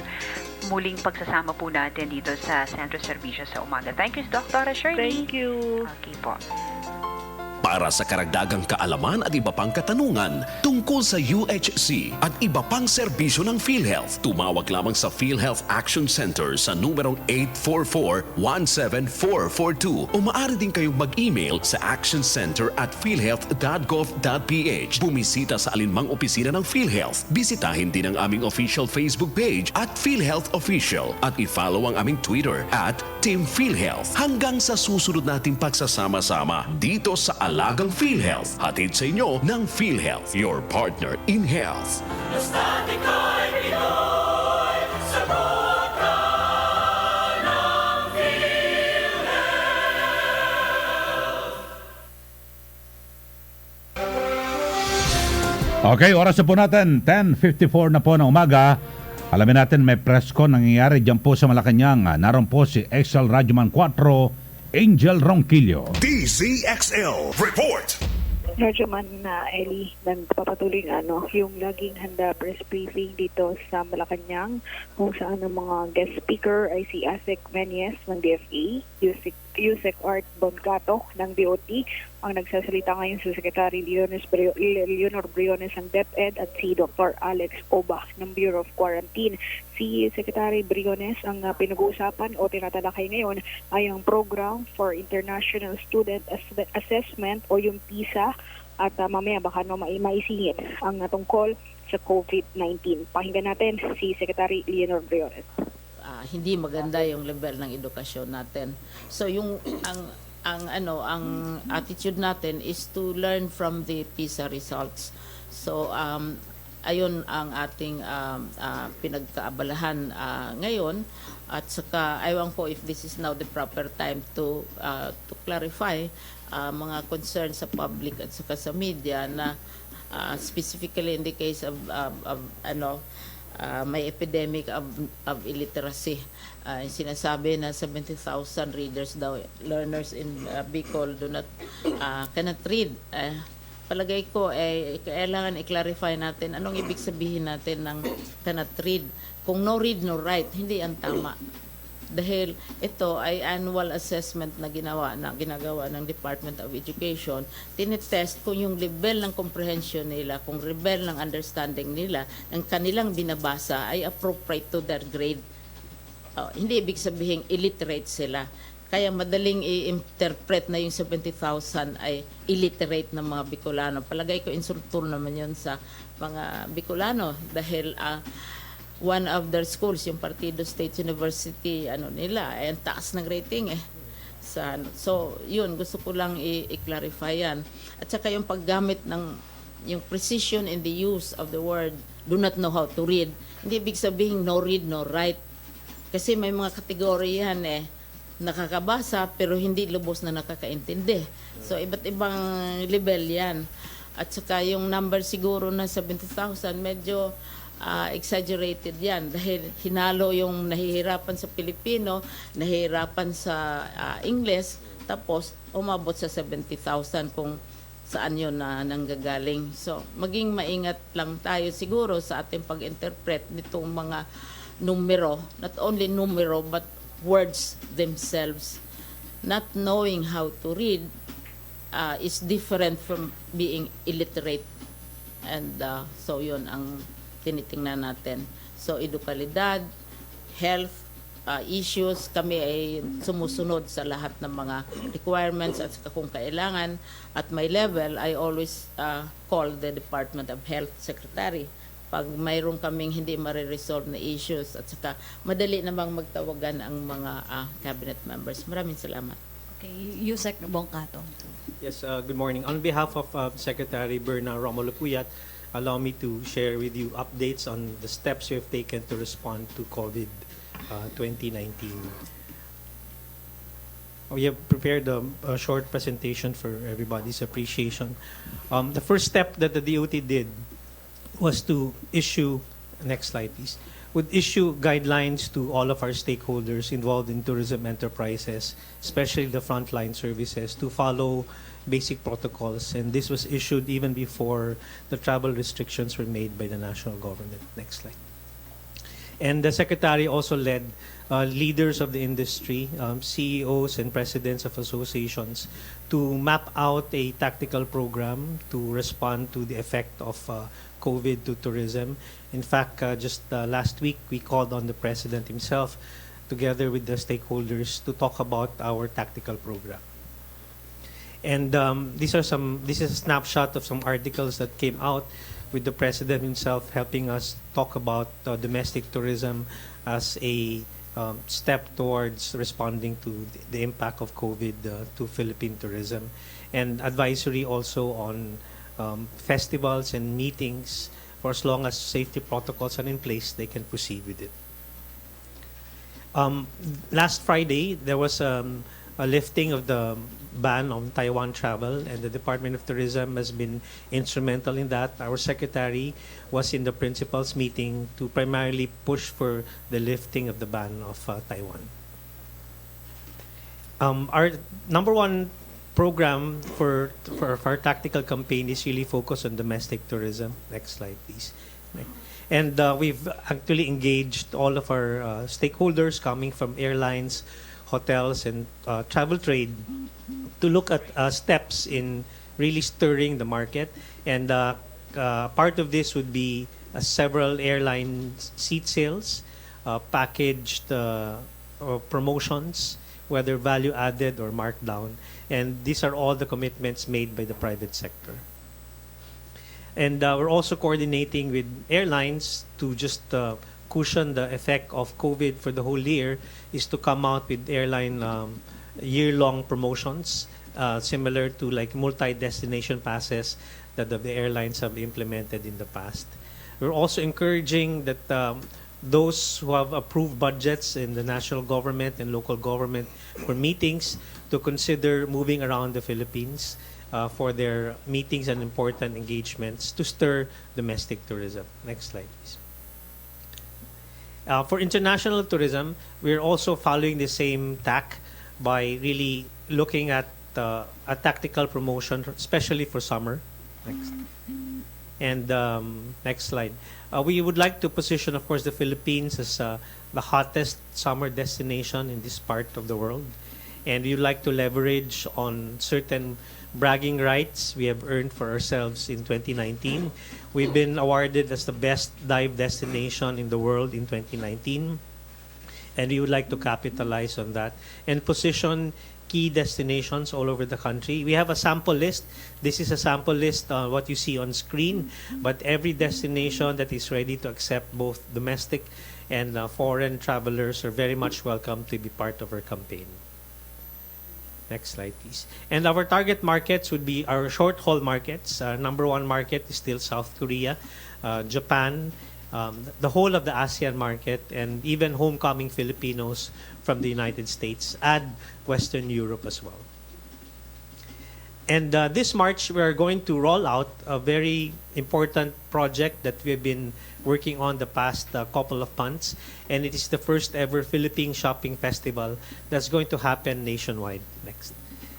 muling pagsasama po natin dito sa Centro Servicio sa umaga. Thank you, Dr. Shirley. Thank you. Okay po. Para sa karagdagang kaalaman at iba pang katanungan tungkol sa UHC at iba pang serbisyo ng PhilHealth, tumawag lamang sa PhilHealth Action Center sa numerong 844-17442 o maaari din kayong mag-email sa actioncenter@philhealth.gov.ph. Bumisita sa alinmang opisina ng PhilHealth. Bisitahin din ang aming official Facebook page at PhilHealth Official at i-follow ang aming Twitter @Team PhilHealth. Hanggang sa susunod nating pagsasama-sama dito sa Alagang PhilHealth, hatid sa inyo ng PhilHealth, your partner in health. Basta ikaw ay Pinoy, sagot ka ng PhilHealth. Okay, oras na po natin, 10:54 na po ng umaga. Alamin natin may press con nangyayari dyan po sa Malacanang. Naroon po si XL Radyoman 4, Angel Ronquillo. DZXL Report. Radyoman na Ely, nagpapatuloy yung laging handa press briefing dito sa Malacanang kung saan ang mga guest speaker ay si Asek Menyes ng DFA, Yusik Yusek Art Boncato ng DOT. Ang nagsasalita ngayon si Secretary Leonor Briones ng DepEd at si Dr. Alex Oba ng Bureau of Quarantine. Si Secretary Briones ang pinag-uusapan o tinatalakay ngayon ay ang Program for International Student Assessment o yung PISA at mamaya baka maisingit ang tungkol sa COVID-19. Pakinggan natin si Secretary Leonor Briones. Hindi maganda yung level ng edukasyon natin. So yung ang attitude natin is to learn from the PISA results. So ayun ang ating pinagkaabalahan ngayon, at saka aywan ko if this is now the proper time to clarify mga concerns sa public at saka sa media na specifically in the case of may epidemic of illiteracy. Sinasabi na 70,000 readers daw, learners in Bicol cannot read. Palagay ko kailangan i-clarify natin anong ibig sabihin natin ng cannot read. Kung no read, no write, hindi ang tama. Dahil ito ay annual assessment na ginagawa ng Department of Education. Tinitest kung yung level ng comprehension nila, kung level ng understanding nila, ng kanilang binabasa ay appropriate to their grade. Hindi ibig sabihin illiterate sila. Kaya madaling i-interpret na yung 70,000 ay illiterate ng mga Bicolano. Palagay ko insulto naman yun sa mga Bicolano dahil one of their schools, yung Partido State University, nila, ang taas ng rating So, yun, gusto ko lang i-clarify yan. At saka yung paggamit ng, yung precision in the use of the word, do not know how to read. Hindi ibig sabihin no read, no write. Kasi may mga kategorya yan nakakabasa pero hindi lubos na nakakaintindi. So, iba't ibang level yan. At saka yung number siguro na 70,000, medyo exaggerated yan dahil hinalo yung nahihirapan sa Pilipino, nahihirapan sa English, tapos umabot sa 70,000 kung saan yun na nanggagaling. So, maging maingat lang tayo siguro sa ating pag-interpret nitong mga numero, not only numero but words themselves. Not knowing how to read is different from being illiterate. And so yun ang tinitingnan natin. So, edukalidad, health issues, kami ay sumusunod sa lahat ng mga requirements at kung kailangan. At my level, I always call the Department of Health Secretary pag mayroon kaming hindi mariresolve na issues at saka madali namang magtawagan ang mga cabinet members. Maraming salamat. Okay, Yusek Boncato. Yes, good morning. On behalf of Secretary Berna Romulo Puyat, allow me to share with you updates on the steps we have taken to respond to COVID 2019. We have prepared a short presentation for everybody's appreciation. The first step that the DOT did was to issue, next slide please, would issue guidelines to all of our stakeholders involved in tourism enterprises, especially the frontline services, to follow basic protocols, and this was issued even before the travel restrictions were made by the national government. Next slide. And the Secretary also led leaders of the industry, CEOs and presidents of associations to map out a tactical program to respond to the effect of COVID to tourism. In fact, just last week, we called on the President himself together with the stakeholders to talk about our tactical program. And this is a snapshot of some articles that came out with the President himself helping us talk about domestic tourism as a step towards responding to the impact of COVID to Philippine tourism, and advisory also on festivals and meetings. For as long as safety protocols are in place, they can proceed with it. Last Friday, there was a lifting of the ban on Taiwan travel, and the Department of Tourism has been instrumental in that. Our secretary was in the principals meeting to primarily push for the lifting of the ban of Taiwan. Our number one program for our tactical campaign is really focused on domestic tourism. Next slide, please. And we've actually engaged all of our stakeholders coming from airlines, hotels and travel trade to look at steps in really stirring the market. And part of this would be several airline seat sales, packaged promotions, whether value added or marked down. And these are all the commitments made by the private sector. And we're also coordinating with airlines to just cushion the effect of COVID for the whole year, is to come out with airline year-long promotions, similar to like multi-destination passes that the airlines have implemented in the past. We're also encouraging that those who have approved budgets in the national government and local government for meetings to consider moving around the Philippines for their meetings and important engagements to stir domestic tourism. Next slide, please. For international tourism, we're also following the same tack by really looking at a tactical promotion, especially for summer. Next. And next slide. We would like to position, of course, the Philippines as the hottest summer destination in this part of the world. And we would like to leverage on certain bragging rights we have earned for ourselves in 2019. We've been awarded as the best dive destination in the world in 2019. And we would like to capitalize on that and position key destinations all over the country. We have a sample list. This is a sample list, what you see on screen, but every destination that is ready to accept both domestic and foreign travelers are very much welcome to be part of our campaign. Next slide, please. And our target markets would be our short-haul markets. Our number one market is still South Korea, Japan, the whole of the ASEAN market, and even homecoming Filipinos from the United States, add Western Europe as well. And this March, we are going to roll out a very important project that we've been working on the past couple of months, and it is the first ever Philippine Shopping Festival that's going to happen nationwide. Next.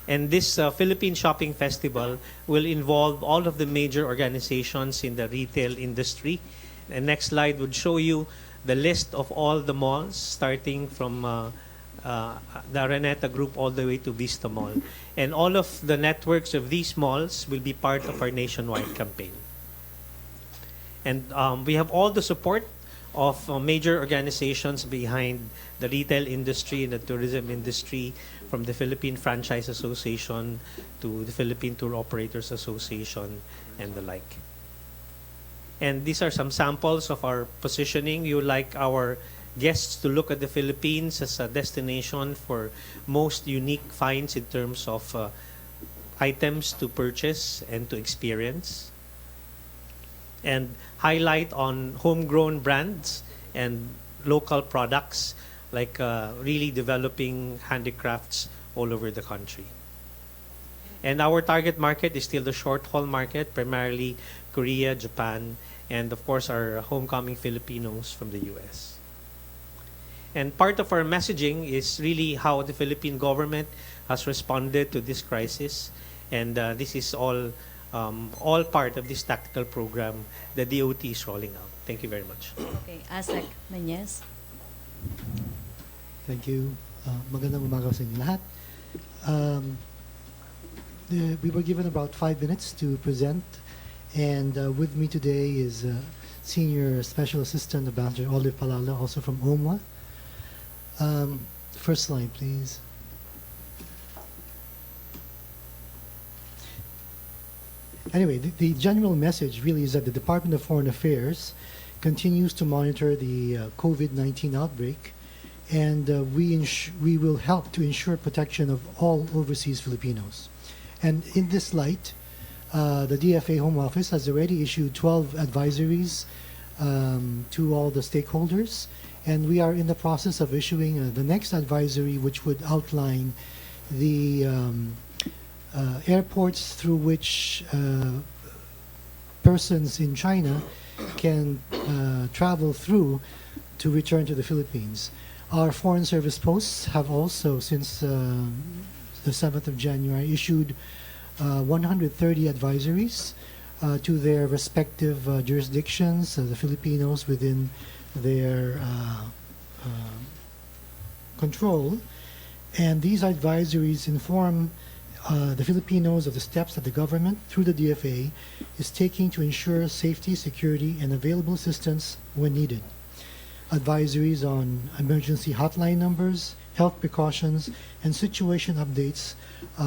And this Philippine Shopping Festival will involve all of the major organizations in the retail industry. The next slide would show you the list of all the malls, starting from the Araneta Group all the way to Vista Mall. And all of the networks of these malls will be part of our nationwide campaign. And we have all the support of major organizations behind the retail industry and the tourism industry, from the Philippine Franchise Association to the Philippine Tour Operators Association and the like. And these are some samples of our positioning. You would like our guests to look at the Philippines as a destination for most unique finds in terms of items to purchase and to experience, and highlight on homegrown brands and local products, like really developing handicrafts all over the country. And our target market is still the short-haul market, primarily Korea, Japan, and of course our homecoming Filipinos from the US. And part of our messaging is really how the Philippine government has responded to this crisis, and this is all part of this tactical program the DOT is rolling out. Thank you very much. Okay, Asek Menyes. Thank you. Magandang umaga sa inyo lahat. We were given about 5 minutes to present, and with me today is Senior Special Assistant Ambassador Olive Palala, also from OMWA. First slide, please. Anyway, the general message really is that the Department of Foreign Affairs continues to monitor the COVID-19 outbreak, and we will help to ensure protection of all overseas Filipinos. And in this light, the DFA Home Office has already issued 12 advisories to all the stakeholders, and we are in the process of issuing the next advisory, which would outline the airports through which persons in China can travel through to return to the Philippines. Our Foreign Service posts have also, since the 7th of January, issued 130 advisories to their respective jurisdictions, the Filipinos within their control. And these advisories inform the Filipinos of the steps that the government, through the DFA, is taking to ensure safety, security, and available assistance when needed. Advisories on emergency hotline numbers, health precautions, and situation updates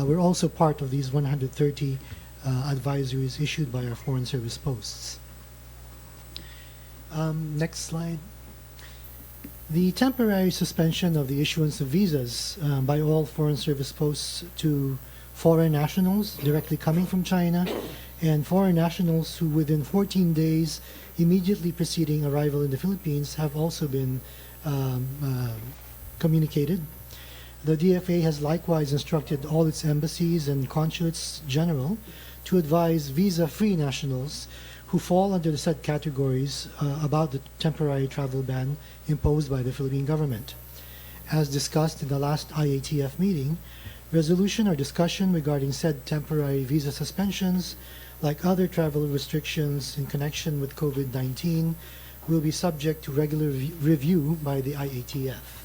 were also part of these 130 advisories issued by our Foreign Service posts. Next slide. The temporary suspension of the issuance of visas by all Foreign Service posts to foreign nationals directly coming from China and foreign nationals who within 14 days immediately preceding arrival in the Philippines have also been communicated. The DFA has likewise instructed all its embassies and consulates general to advise visa-free nationals who fall under the said categories about the temporary travel ban imposed by the Philippine government. As discussed in the last IATF meeting, resolution or discussion regarding said temporary visa suspensions, like other travel restrictions in connection with COVID-19, will be subject to regular review by the IATF.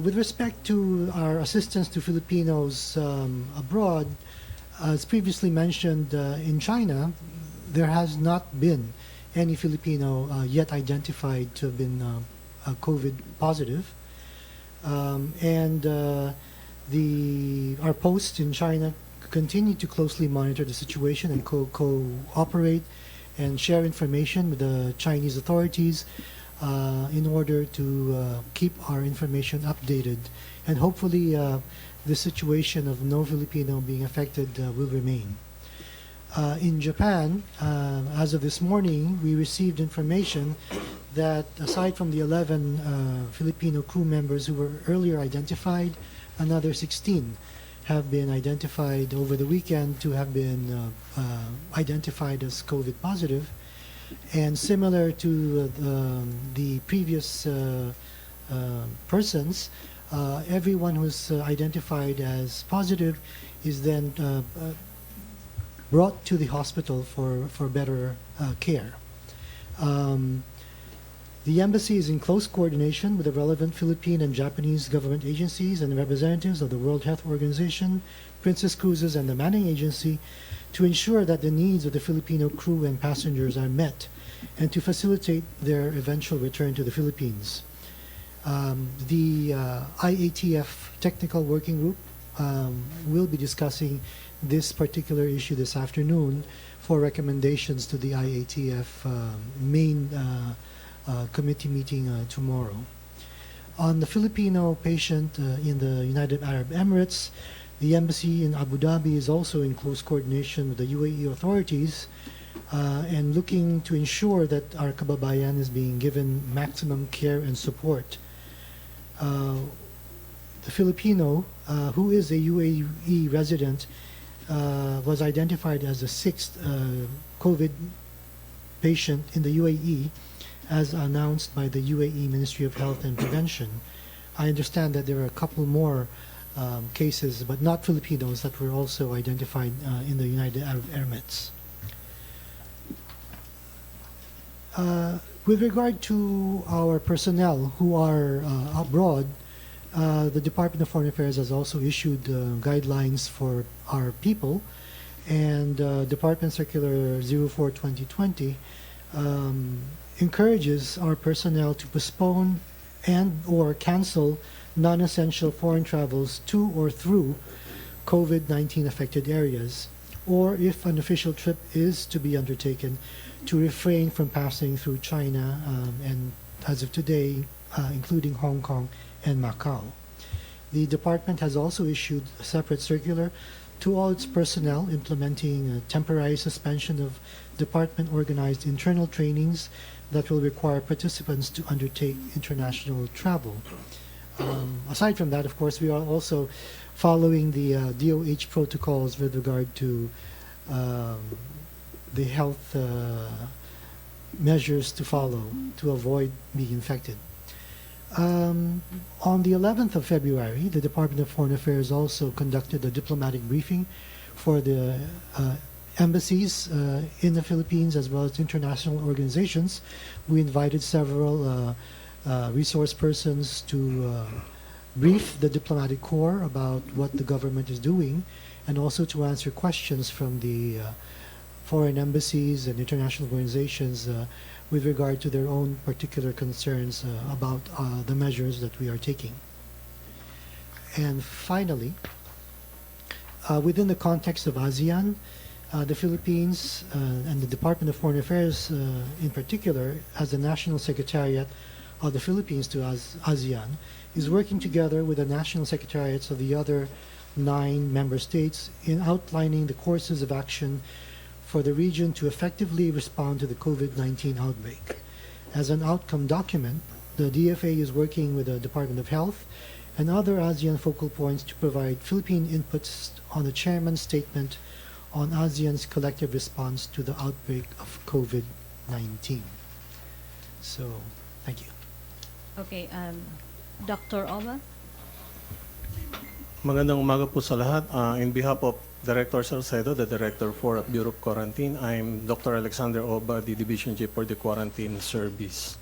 With respect to our assistance to Filipinos abroad, as previously mentioned, in China, there has not been any Filipino yet identified to have been COVID positive. Our posts in China continue to closely monitor the situation and cooperate and share information with the Chinese authorities in order to keep our information updated. And hopefully the situation of no Filipino being affected will remain. In Japan, as of this morning, we received information that aside from the 11 Filipino crew members who were earlier identified, another 16 have been identified over the weekend to have been identified as COVID positive. And similar to the previous persons, everyone who's identified as positive is then brought to the hospital for better care. The embassy is in close coordination with the relevant Philippine and Japanese government agencies and representatives of the World Health Organization, Princess Cruises, and the Manning Agency to ensure that the needs of the Filipino crew and passengers are met and to facilitate their eventual return to the Philippines. The IATF Technical Working Group will be discussing this particular issue this afternoon for recommendations to the IATF main committee meeting tomorrow. On the Filipino patient in the United Arab Emirates, the embassy in Abu Dhabi is also in close coordination with the UAE authorities and looking to ensure that our kababayan is being given maximum care and support. The Filipino, who is a UAE resident, was identified as the 6th COVID patient in the UAE, as announced by the UAE Ministry of Health and Prevention. I understand that there are a couple more cases, but not Filipinos, that were also identified in the United Arab Emirates. With regard to our personnel who are abroad, the Department of Foreign Affairs has also issued guidelines for our people, and Department Circular 04-2020 encourages our personnel to postpone and or cancel non-essential foreign travels to or through COVID-19 affected areas, or if an official trip is to be undertaken, to refrain from passing through China and as of today, including Hong Kong and Macau. The department has also issued a separate circular to all its personnel implementing a temporary suspension of department-organized internal trainings that will require participants to undertake international travel. Aside from that, of course, we are also following the DOH protocols with regard to the health measures to follow to avoid being infected. On the 11th of February, the Department of Foreign Affairs also conducted a diplomatic briefing for the embassies in the Philippines as well as international organizations. We invited several resource persons to brief the diplomatic corps about what the government is doing, and also to answer questions from the foreign embassies and international organizations with regard to their own particular concerns about the measures that we are taking. And finally, within the context of ASEAN, the Philippines and the Department of Foreign Affairs in particular, as the National Secretariat of the Philippines to ASEAN, is working together with the national secretariats of the other 9 member states in outlining the courses of action for the region to effectively respond to the COVID-19 outbreak. As an outcome document, the DFA is working with the Department of Health and other ASEAN focal points to provide Philippine inputs on the chairman's statement on ASEAN's collective response to the outbreak of COVID-19. So, thank you. Okay, Dr. Oba? Magandang umaga po sa lahat. In behalf of Director Salcedo, the Director for Bureau of Quarantine, I'm Dr. Alexander Oba, the Division Chief for the Quarantine Service.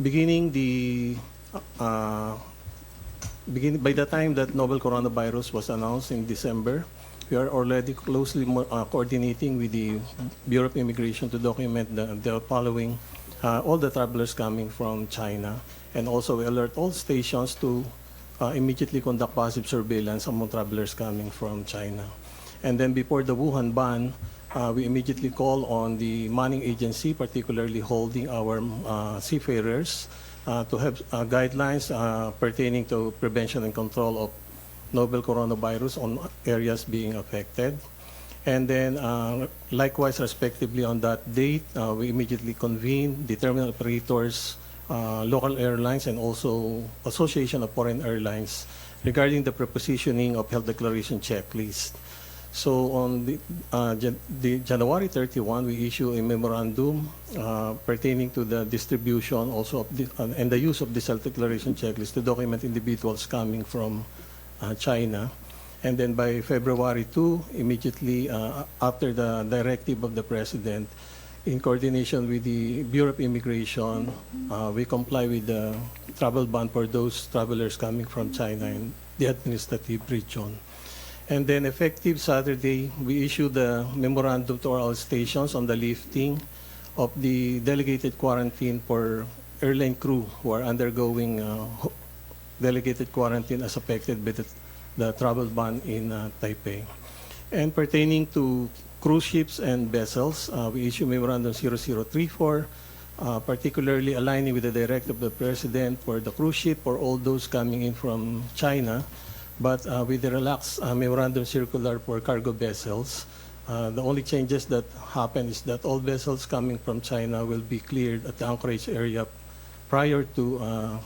Beginning by the time that novel coronavirus was announced in December, we are already closely coordinating with the Bureau of Immigration to document the following all the travelers coming from China, and also we alert all stations to immediately conduct passive surveillance among travelers coming from China. And then before the Wuhan ban, we immediately call on the manning agency, particularly holding our seafarers, to have guidelines pertaining to prevention and control of novel coronavirus on areas being affected. And then likewise, respectively, on that date, we immediately convene the terminal operators, local airlines, and also Association of Foreign Airlines regarding the prepositioning of health declaration checklist. So on the January 31, we issue a memorandum pertaining to the distribution also of and the use of this health declaration checklist to document individuals coming from China. And then by February 2, immediately after the directive of the President, in coordination with the Bureau of Immigration, we comply with the travel ban for those travelers coming from China and the administrative region. And then effective Saturday, we issue the memorandum to all stations on the lifting of the delegated quarantine for airline crew who are undergoing delegated quarantine as affected by the travel ban in Taipei. And pertaining to cruise ships and vessels, we issue Memorandum 0034, particularly aligning with the directive of the President for the cruise ship for all those coming in from China, but with the relaxed Memorandum Circular for cargo vessels. The only changes that happen is that all vessels coming from China will be cleared at the anchorage area prior to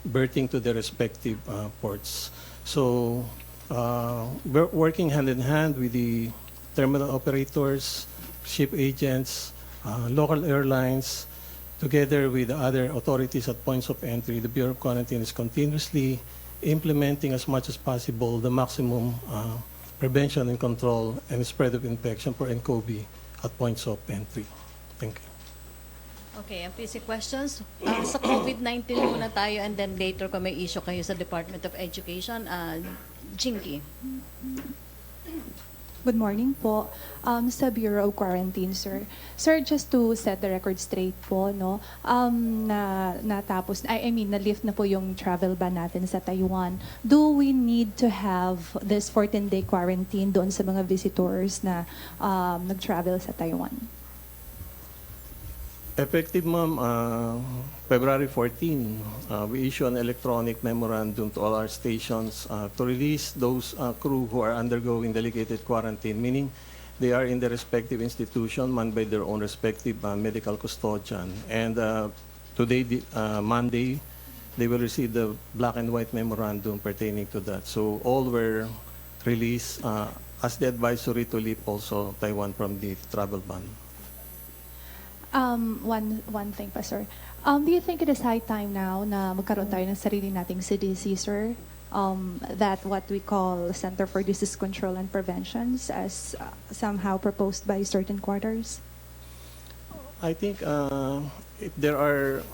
berthing to their respective ports. So we're working hand in hand with the terminal operators, ship agents, local airlines, together with the other authorities at points of entry. The Bureau of Quarantine is continuously implementing as much as possible the maximum prevention and control and spread of infection for NCOV at points of entry. Thank you. Okay, ang PC questions. Sa COVID-19 muna tayo and then later kung may issue kayo sa Department of Education. Jinky. Good morning po. Sa Bureau of Quarantine, sir. Sir, just to set the record straight po, no, na-lift na po yung travel ban natin sa Taiwan. Do we need to have this 14-day quarantine doon sa mga visitors na nag-travel sa Taiwan? Effective, ma'am, February 14, we issue an electronic memorandum to all our stations to release those crew who are undergoing delegated quarantine, meaning they are in the respective institution manned by their own respective medical custodian. And today, Monday, they will receive the black and white memorandum pertaining to that. So all were released as the advisory to leave also Taiwan from the travel ban. One thing pa, sir. Do you think it is high time now na magkaroon tayo ng sarili nating CDC, sir? That what we call Center for Disease Control and Preventions as somehow proposed by certain quarters? I think if there are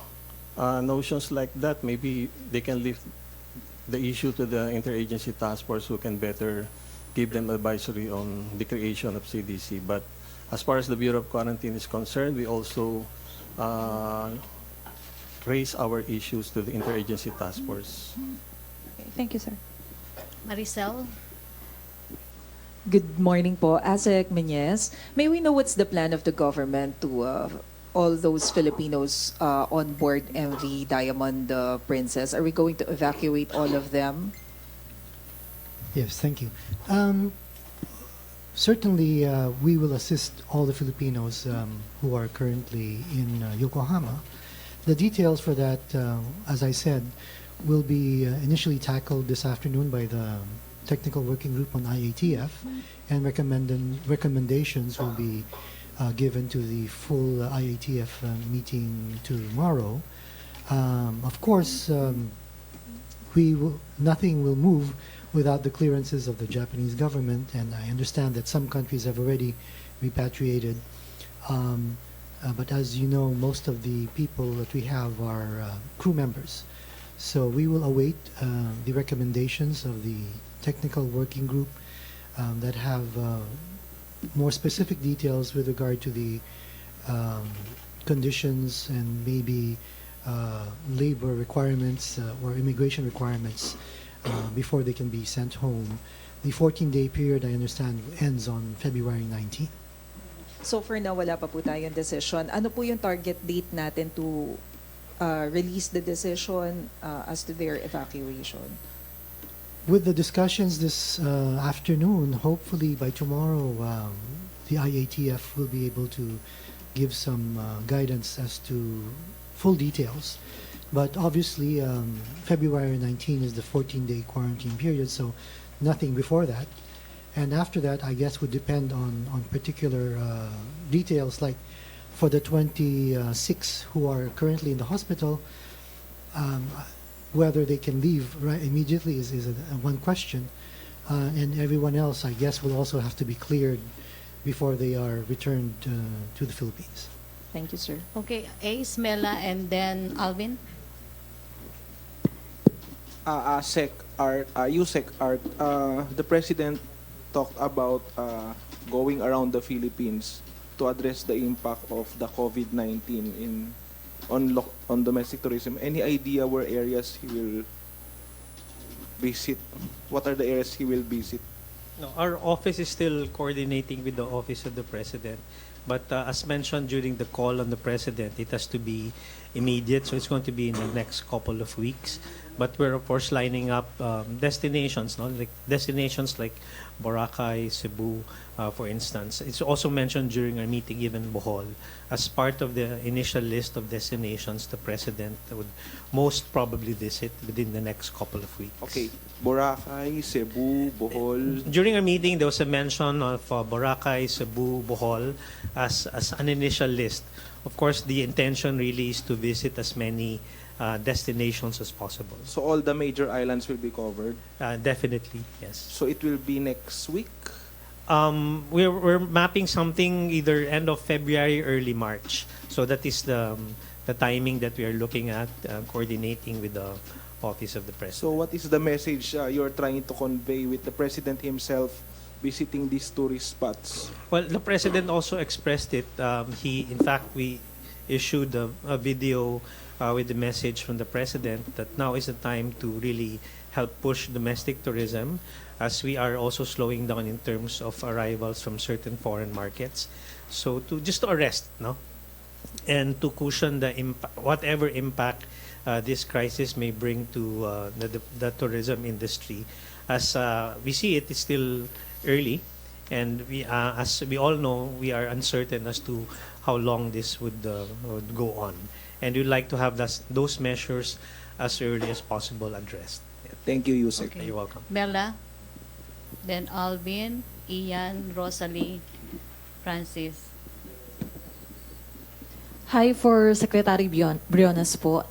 notions like that, maybe they can lift the issue to the interagency task force who can better give them advisory on the creation of CDC. But as far as the Bureau of Quarantine is concerned, we also raise our issues to the interagency task force. Okay, thank you, sir. Maricel? Good morning po. Asek Menyes, may we know what's the plan of the government to all those Filipinos on board MV Diamond Princess? Are we going to evacuate all of them? Yes, thank you. Certainly, we will assist all the Filipinos who are currently in Yokohama. The details for that, as I said, will be initially tackled this afternoon by the Technical Working Group on IATF, and recommendations will be given to the full IATF meeting tomorrow. Of course, nothing will move without the clearances of the Japanese government, and I understand that some countries have already repatriated. But as you know, most of the people that we have are crew members. So we will await the recommendations of the technical working group that have more specific details with regard to the conditions and maybe labor requirements or immigration requirements before they can be sent home. The 14-day period, I understand, ends on February 19. So for now, wala pa po tayong decision. Ano po yung target date natin to release the decision as to their evacuation? With the discussions this afternoon, hopefully by tomorrow, the IATF will be able to give some guidance as to full details. But obviously, February 19 is the 14-day quarantine period, so nothing before that. And after that, I guess, would depend on particular details, like for the 26 who are currently in the hospital, whether they can leave right immediately is one question. And everyone else, I guess, will also have to be cleared before they are returned to the Philippines. Thank you, sir. Okay, Ace, Mela, and then Alvin. USEC Art, the President talked about going around the Philippines to address the impact of the COVID-19 on domestic tourism. Any idea where areas he will visit? What are the areas he will visit? No, our office is still coordinating with the Office of the President. But as mentioned during the call on the President, it has to be immediate, so it's going to be in the next couple of weeks. But we're of course lining up destinations, destinations like Boracay, Cebu, for instance. It's also mentioned during our meeting, even Bohol, as part of the initial list of destinations the President would most probably visit within the next couple of weeks. Okay, Boracay, Cebu, Bohol. During our meeting, there was a mention of Boracay, Cebu, Bohol as an initial list. Of course, the intention really is to visit as many destinations as possible. So all the major islands will be covered? Definitely, yes. So it will be next week? We're mapping something either end of February, early March. So that is the timing that we are looking at, coordinating with the Office of the President. So what is the message you're trying to convey with the President himself visiting these tourist spots? Well, the President also expressed it. In fact, we issued a video with the message from the President that now is the time to really help push domestic tourism, as we are also slowing down in terms of arrivals from certain foreign markets. So just to arrest, and to cushion the whatever impact this crisis may bring to the tourism industry. As we see it is still early, and as we all know, we are uncertain as to how long this would go on. And we'd like to have those measures as early as possible addressed. Thank you, Yusek. Okay. You're welcome. Mela, then Alvin, Ian, Rosalie, Francis. Hi, for Secretary Briones po.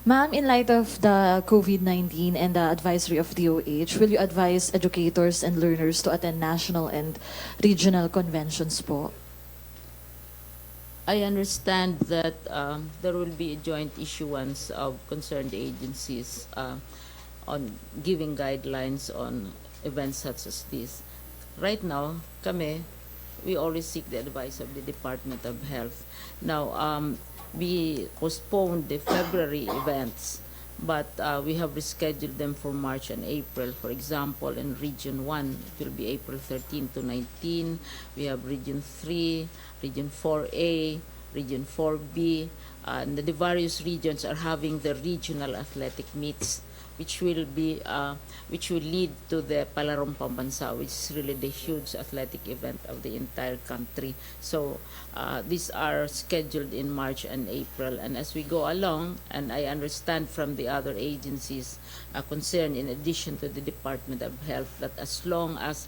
Ma'am, in light of the COVID-19 and the advisory of DOH, will you advise educators and learners to attend national and regional conventions po? I understand that there will be a joint issuance of concerned agencies on giving guidelines on events such as this. Right now, we always seek the advice of the Department of Health. Now, we postponed the February events, but we have rescheduled them for March and April. For example, in Region 1, it will be April 13 to 19. We have Region 3, Region 4A, Region 4B, and the various regions are having the regional athletic meets, which will lead to the Palarong Pambansa, which is really the huge athletic event of the entire country. So these are scheduled in March and April, and as we go along, and I understand from the other agencies concerned, in addition to the Department of Health, that as long as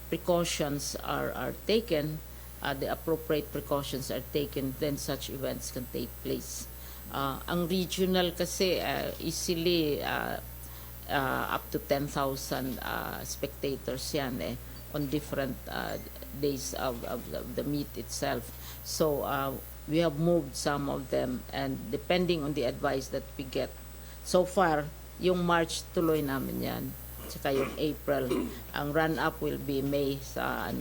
precautions are taken, the appropriate precautions are taken, then such events can take place. Ang regional kasi easily up to 10,000 spectators yan on different days of the meet itself. So we have moved some of them, and depending on the advice that we get. So far, yung March tuloy namin yan. Tsaka yung April. Ang run-up will be May sa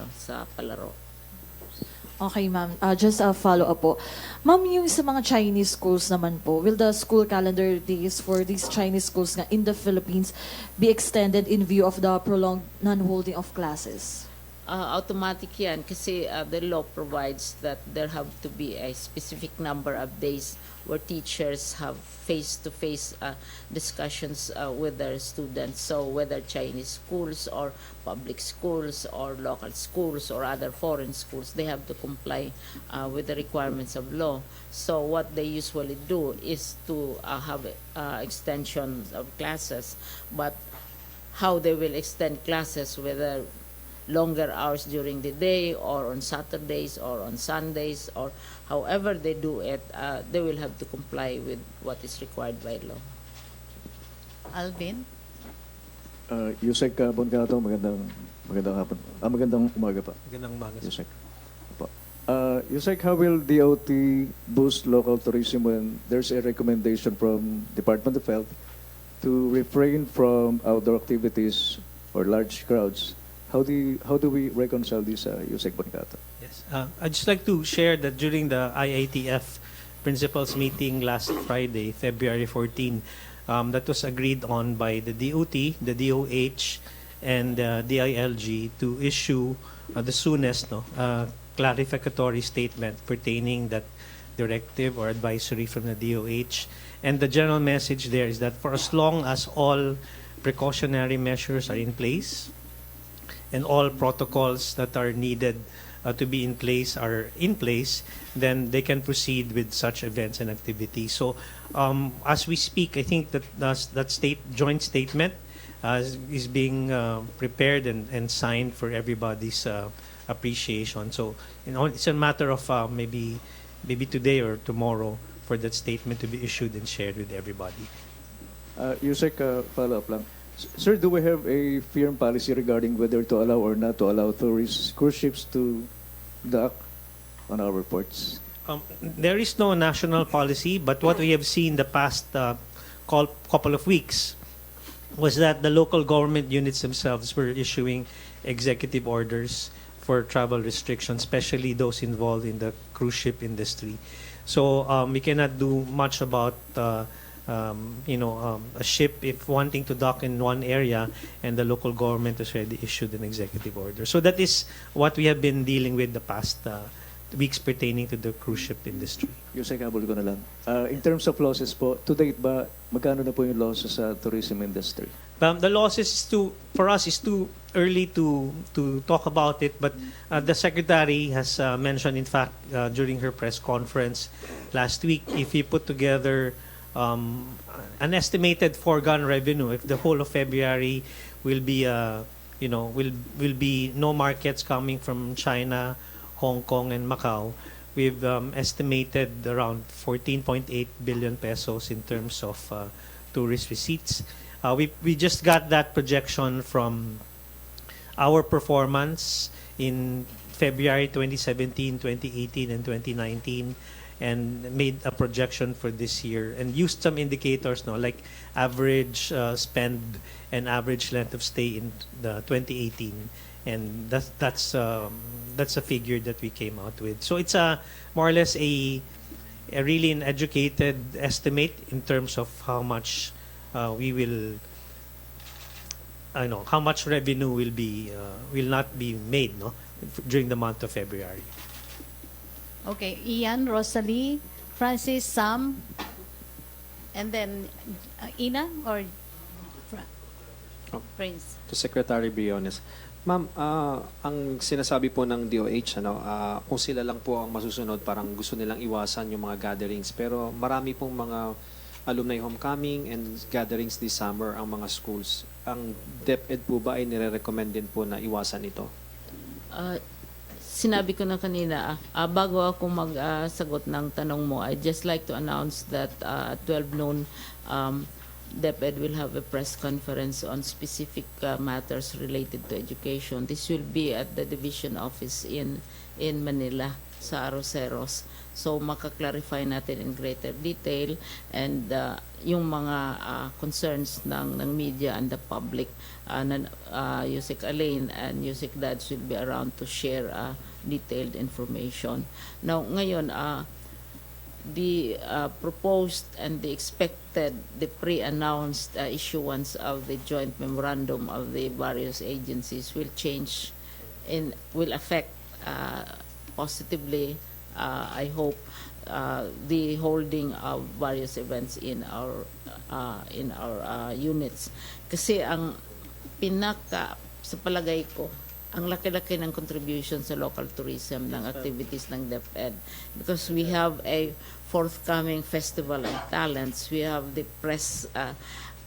Palaro. Okay, ma'am. Just a follow-up po. Ma'am, yung sa mga Chinese schools naman po, will the school calendar days for these Chinese schools nga in the Philippines be extended in view of the prolonged non-holding of classes? Automatic yan kasi the law provides that there have to be a specific number of days where teachers have face-to-face discussions with their students. So whether Chinese schools or public schools or local schools or other foreign schools, they have to comply with the requirements of law. So what they usually do is to have extensions of classes, but how they will extend classes, whether longer hours during the day or on Saturdays or on Sundays or however they do it, they will have to comply with what is required by law. Alvin? Yusek Boncato, magandang hapon. Magandang umaga pa. Magandang umaga. Yusek. Yusek, how will DOT boost local tourism when there's a recommendation from Department of Health to refrain from outdoor activities or large crowds? How do we reconcile this, Yusek Boncato? Yes. I'd just like to share that during the IATF principals meeting last Friday, February 14, that was agreed on by the DOT, the DOH, and DILG to issue the soonest clarificatory statement pertaining that directive or advisory from the DOH. And the general message there is that for as long as all precautionary measures are in place, and all protocols that are needed to be in place are in place, then they can proceed with such events and activities. So as we speak, I think that joint statement is being prepared and signed for everybody's appreciation. So it's a matter of maybe today or tomorrow for that statement to be issued and shared with everybody. Yusek, follow-up lang. Sir, do we have a firm policy regarding whether to allow or not to allow tourist cruise ships to dock on our ports? There is no national policy, but what we have seen the past couple of weeks was that the local government units themselves were issuing executive orders for travel restrictions, especially those involved in the cruise ship industry. So we cannot do much about a ship if wanting to dock in one area and the local government has already issued an executive order. So that is what we have been dealing with the past weeks pertaining to the cruise ship industry. Yusek, habol ko na lang. In terms of losses po, to date ba, magkano na po yung losses sa tourism industry? The losses for us is too early to talk about it, but the secretary has mentioned, in fact, during her press conference last week, if you put together an estimated foregone revenue, if the whole of February will be will be no markets coming from China, Hong Kong, and Macau, we've estimated around 14.8 billion pesos in terms of tourist receipts. We just got that projection from our performance in February 2017, 2018, and 2019. and made a projection for this year and used some indicators, no, like average spend and average length of stay in the 2018, and that's a figure that we came out with. So it's a more or less a really an educated estimate in terms of how much we will, I know how much revenue will not be made, no, during the month of February. Okay, Ian, Rosalie, Francis, Sam, and then Ina or Prince. To Secretary Briones. Ma'am, ang sinasabi po ng DOH, kung sila lang po ang masusunod, parang gusto nilang iwasan yung mga gatherings. Pero marami pong mga alumni homecoming and gatherings this summer ang mga schools. Ang DepEd po ba ay nire-recommend din po na iwasan ito? Sinabi ko na kanina, bago ako magsagot ng tanong mo, I'd just like to announce that at 12 noon, DepEd will have a press conference on specific matters related to education. This will be at the division office in Manila, sa Aroseros. So makaklarify natin in greater detail and yung mga concerns ng media and the public. Yusek Alain and Yusek Dads will be around to share detailed information. Now, ngayon, the proposed and the expected, the pre-announced issuance of the joint memorandum of the various agencies will affect positively, I hope, the holding of various events in our units. Kasi ang sa palagay ko, ang laki-laki ng contribution sa local tourism ng activities ng DepEd, because we have a forthcoming festival of talents, we have the press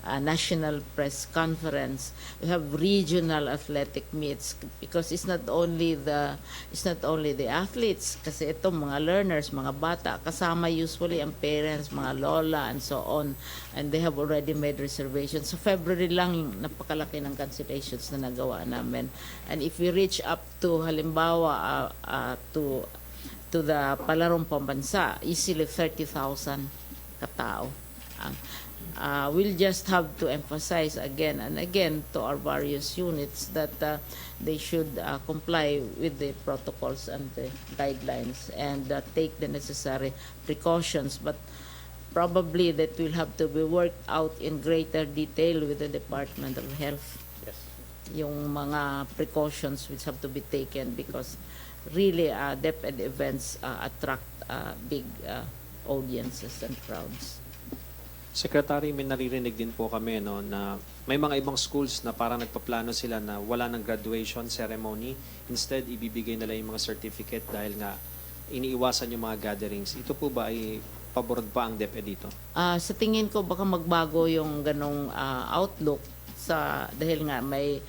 national press conference, we have regional athletic meets, because it's not only the athletes, kasi ito mga learners, mga bata, kasama usually ang parents, mga lola and so on, and they have already made reservations. So February lang napakalaki ng cancellations na nagawa namin, and if we reach up to halimbawa to the Palarong Pambansa, easily 30,000 katao. We'll just have to emphasize again and again to our various units that they should comply with the protocols and the guidelines and take the necessary precautions. But probably that will have to be worked out in greater detail with the Department of Health. Yes. Yung mga precautions which have to be taken, because really DepEd events attract big audiences and crowds. Secretary, may naririnig din po kami na may mga ibang schools na parang nagpaplano sila na wala ng graduation ceremony. Instead, ibibigay nila yung mga certificate dahil nga iniiwasan yung mga gatherings. Ito po ba ay pabor pa ang DepEd dito? Sa tingin ko baka magbago yung ganong outlook dahil nga may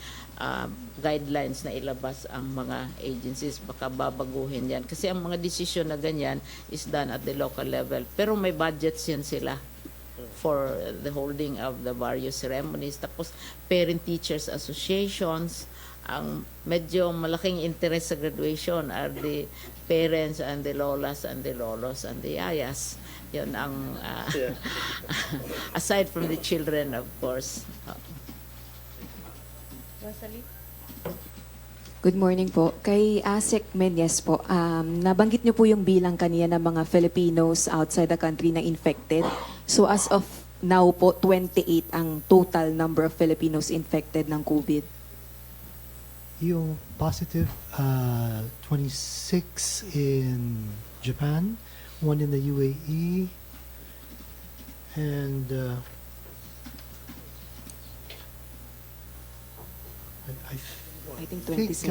guidelines na ilabas ang mga agencies, baka babaguhin yan. Kasi ang mga desisyon na ganyan is done at the local level. Pero may budgets yan sila for the holding of the various ceremonies. Tapos parent-teachers associations, ang medyo malaking interest sa graduation are the parents and the lolas and the lolos and the yayas. Yun ang aside from the children, of course. Rosalie? Good morning po. Kay Asek Menyes po, nabanggit niyo po yung bilang kanina ng mga Filipinos outside the country na infected. So as of now po, 28 ang total number of Filipinos infected ng COVID. Yung positive, 26 in Japan, 1 in the UAE, and I think 27.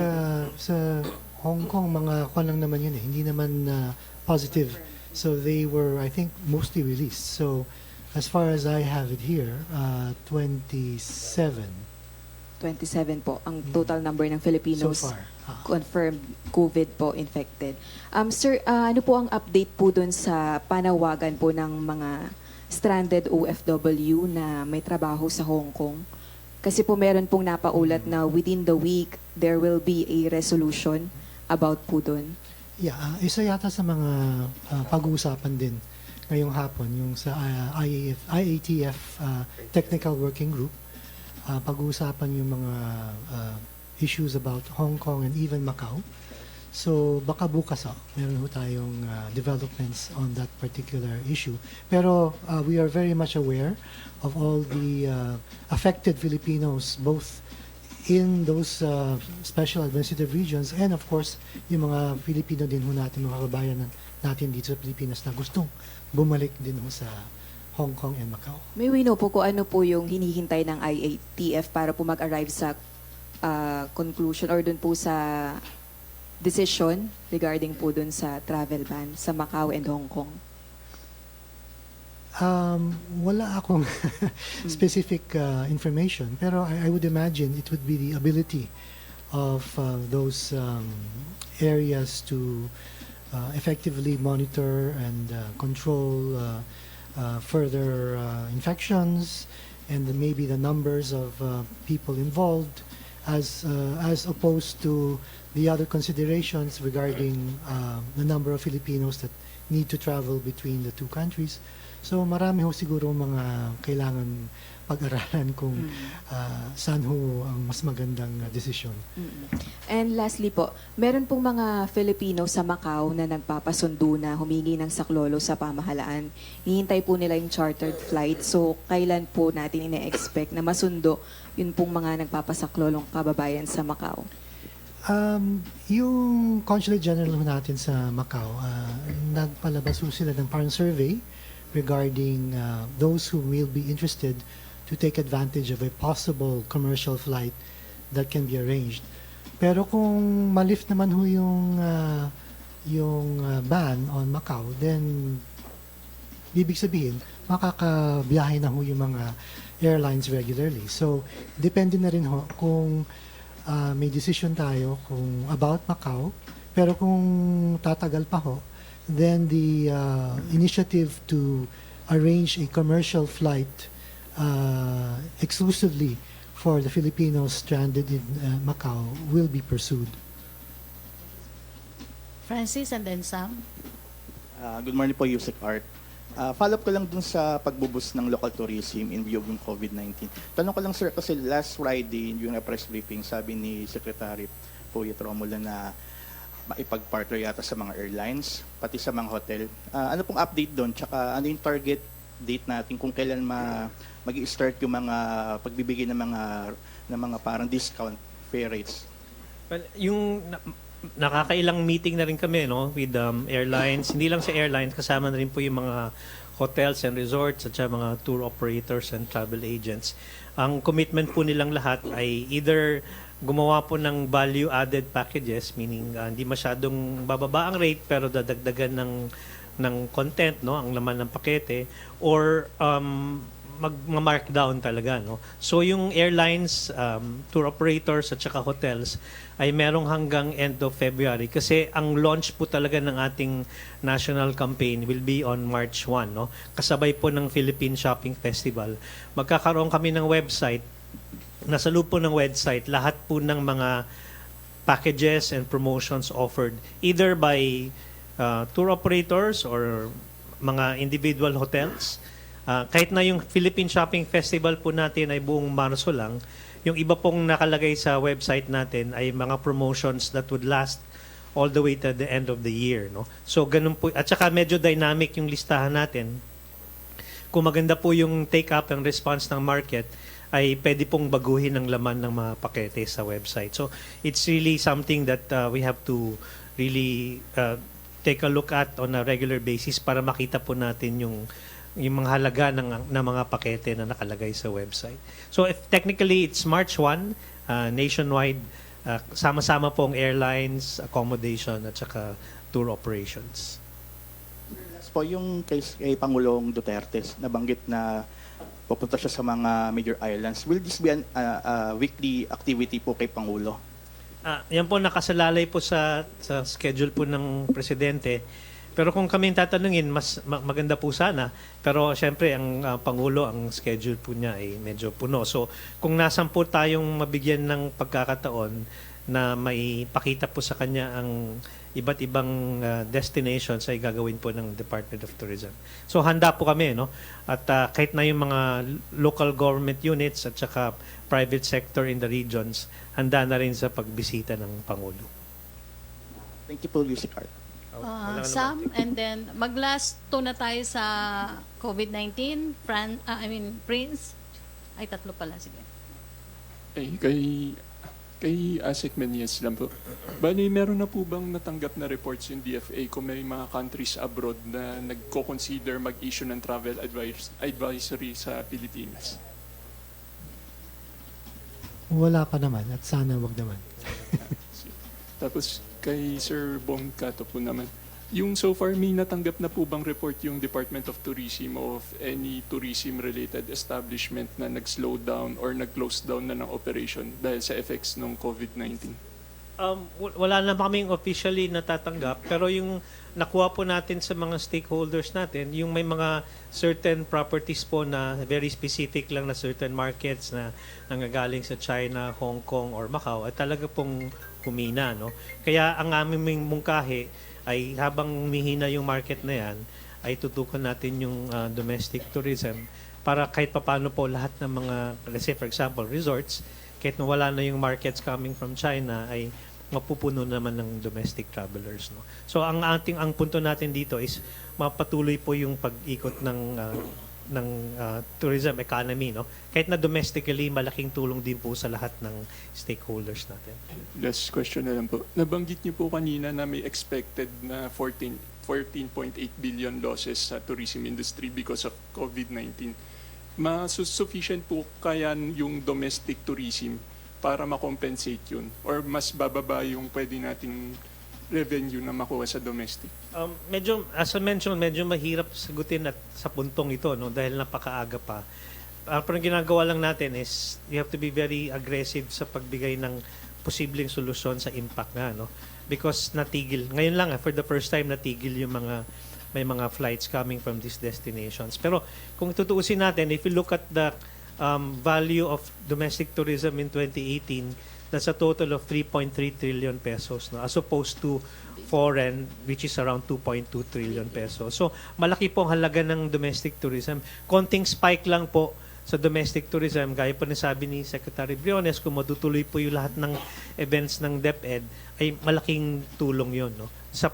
Sa Hong Kong, mga kwan lang naman yun eh. Hindi naman positive. So they were, I think, mostly released. So as far as I have it here, 27. 27 po ang total number ng Filipinos So far. confirmed COVID po infected. Sir, ano po ang update po dun sa panawagan po ng mga stranded OFW na may trabaho sa Hong Kong? Kasi po meron pong napaulat na within the week, there will be a resolution about po dun. Isa yata sa mga pag-uusapan din ngayong hapon, yung sa IATF Technical Working Group. Pag-uusapan yung mga issues about Hong Kong and even Macau. So baka bukas meron ho tayong developments on that particular issue. Pero we are very much aware of all the affected Filipinos, both in those special administrative regions and of course yung mga Filipino din ho natin, mga kababayan natin dito sa Pilipinas na gustong bumalik din ho sa Hong Kong and Macau. May we know po kung ano po yung hinihintay ng IATF para po mag-arrive sa conclusion or dun po sa decision regarding po dun sa travel ban sa Macau and Hong Kong? Wala akong specific information, pero I would imagine it would be the ability of those areas to effectively monitor and control further infections, and maybe the numbers of people involved, as opposed to the other considerations regarding the number of Filipinos that need to travel between the two countries. So marami ho siguro mga kailangan pag-aralan kung saan ho ang mas magandang desisyon. And lastly po, meron pong mga Filipino sa Macau na nagpapasundo na humingi ng saklolo sa pamahalaan. Hihintay po nila yung chartered flight. So kailan po natin ina-expect na masundo yun pong mga nagpapasaklolong kababayan sa Macau? Yung Consulate General natin sa Macau, nagpalabas ho sila ng parang survey regarding those who will be interested to take advantage of a possible commercial flight that can be arranged. Pero kung malift naman ho yung ban on Macau, then ibig sabihin makakabiyahe na ho yung mga airlines regularly. So depende na rin ho kung may decision tayo kung about Macau, pero kung tatagal pa ho, then the initiative to arrange a commercial flight exclusively for the Filipinos stranded in Macau will be pursued. Francis and then Sam. Good morning po, Yusek Art. Follow up ko lang dun sa pagbubus ng local tourism in view of yung COVID-19. Tanong ko lang sir, kasi last Friday, yung press briefing, sabi ni Secretary Poyet Romulo na maipag-partner yata sa mga airlines, pati sa mga hotel. Ano pong update doon? Tsaka ano yung target date natin kung kailan mag-i-start yung mga pagbibigay ng mga parang discount fare rates? Well, yung nakakailang meeting na rin kami with airlines, hindi lang sa airlines, kasama na rin po yung mga hotels and resorts at saka mga tour operators and travel agents. Ang commitment po nilang lahat ay either gumawa po ng value-added packages, meaning hindi masyadong bababa ang rate pero dadagdagan ng content, ang laman ng pakete, or mag-markdown talaga. So yung airlines, tour operators at saka hotels ay merong hanggang end of February kasi ang launch po talaga ng ating national campaign will be on March 1. Kasabay po ng Philippine Shopping Festival. Magkakaroon kami ng website. Nasa loob po ng website lahat po ng mga packages and promotions offered either by tour operators or mga individual hotels. Kahit na yung Philippine Shopping Festival po natin ay buong Marso lang, yung iba pong nakalagay sa website natin ay mga promotions that would last all the way to the end of the year. So ganun po. At saka medyo dynamic yung listahan natin. Kung maganda po yung take-up and response ng market, ay pwede pong baguhin ang laman ng mga pakete sa website. So it's really something that we have to really take a look at on a regular basis para makita po natin yung mga halaga ng mga pakete na nakalagay sa website. So if technically it's March 1, nationwide, sama-sama pong airlines, accommodation at saka tour operations. Last po, yung kay Pangulong Duterte, nabanggit na pupunta siya sa mga major islands. Will this be a weekly activity po kay Pangulo? Yan po nakasalalay po sa schedule po ng presidente. Pero kung kami tatanungin, mas maganda po sana. Pero syempre, ang Pangulo, ang schedule po niya ay medyo puno. So kung nasan po tayong mabigyan ng pagkakataon, na may pakita po sa kanya ang iba't ibang destinations ay gagawin po ng Department of Tourism. So handa po kami, no? At kahit na yung mga local government units at saka private sector in the regions, handa na rin sa pagbisita ng Pangulo. Thank you po, Yusek Art. Sam, and then mag-last 2 na tayo sa COVID-19. Prince. Ay, 3 pala. Sige. Kay Asik Menyes lang po. Bali, meron na po bang natanggap na reports yung DFA kung may mga countries abroad na nagko-consider mag-issue ng travel advisory sa Pilipinas? Wala pa naman at sana wag naman. Tapos kay Sir Bong Cato po naman, yung so far may natanggap na po bang report yung Department of Tourism of any tourism-related establishment na nag-slow down or nag-close down na ng operation dahil sa effects ng COVID-19? Wala na kaming officially natatanggap, pero yung nakuha po natin sa mga stakeholders natin, yung may mga certain properties po na very specific lang na certain markets na nanggagaling sa China, Hong Kong, or Macau, ay talaga pong kumina, no? Kaya ang aming mungkahi ay habang humihina yung market na yan, ay tutukan natin yung domestic tourism para kahit papano po lahat ng mga, let's say for example, resorts, kahit na wala na yung markets coming from China, ay mapupuno naman ng domestic travelers, no? So ang punto natin dito is mapatuloy po yung pag-ikot ng tourism economy, no? Kahit na domestically, malaking tulong din po sa lahat ng stakeholders natin. Last question na lang po. Nabanggit niyo po kanina na may expected na 14.8 billion losses sa tourism industry because of COVID-19. Sufficient po kaya yung domestic tourism para makompensate yun? Or mas bababa yung pwede nating revenue na makuha sa domestic? Medyo, as I mentioned, medyo mahirap sagutin at sa puntong ito, no, dahil napakaaga pa. Pero ginagawa lang natin is you have to be very aggressive sa pagbigay ng posibleng solusyon sa impact nga, no? Because natigil. Ngayon lang, for the first time, natigil yung may mga flights coming from these destinations. Pero kung tutuusin natin, if you look at the value of domestic tourism in 2018, that's a total of 3.3 trillion pesos, no, as opposed to foreign, which is around 2.2 trillion pesos. So malaki po ang halaga ng domestic tourism. Konting spike lang po sa domestic tourism, gaya po nasabi ni Secretary Briones, kung matutuloy po yung lahat ng events ng DepEd, ay malaking tulong yon, no? Sa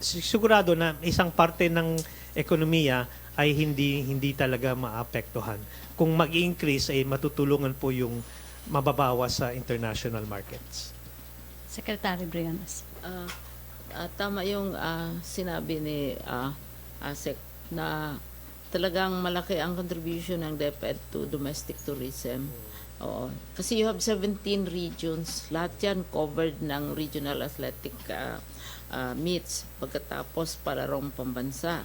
sigurado na isang parte ng ekonomiya ay hindi talaga maapektuhan. Kung mag-increase, ay matutulungan po yung mababawas sa international markets. Secretary Briones. Tama yung sinabi ni ASEC na talagang malaki ang contribution ng DepEd to domestic tourism. Oo. Kasi you have 17 regions. Lahat yan covered ng regional athletic meets pagkatapos palarong pambansa.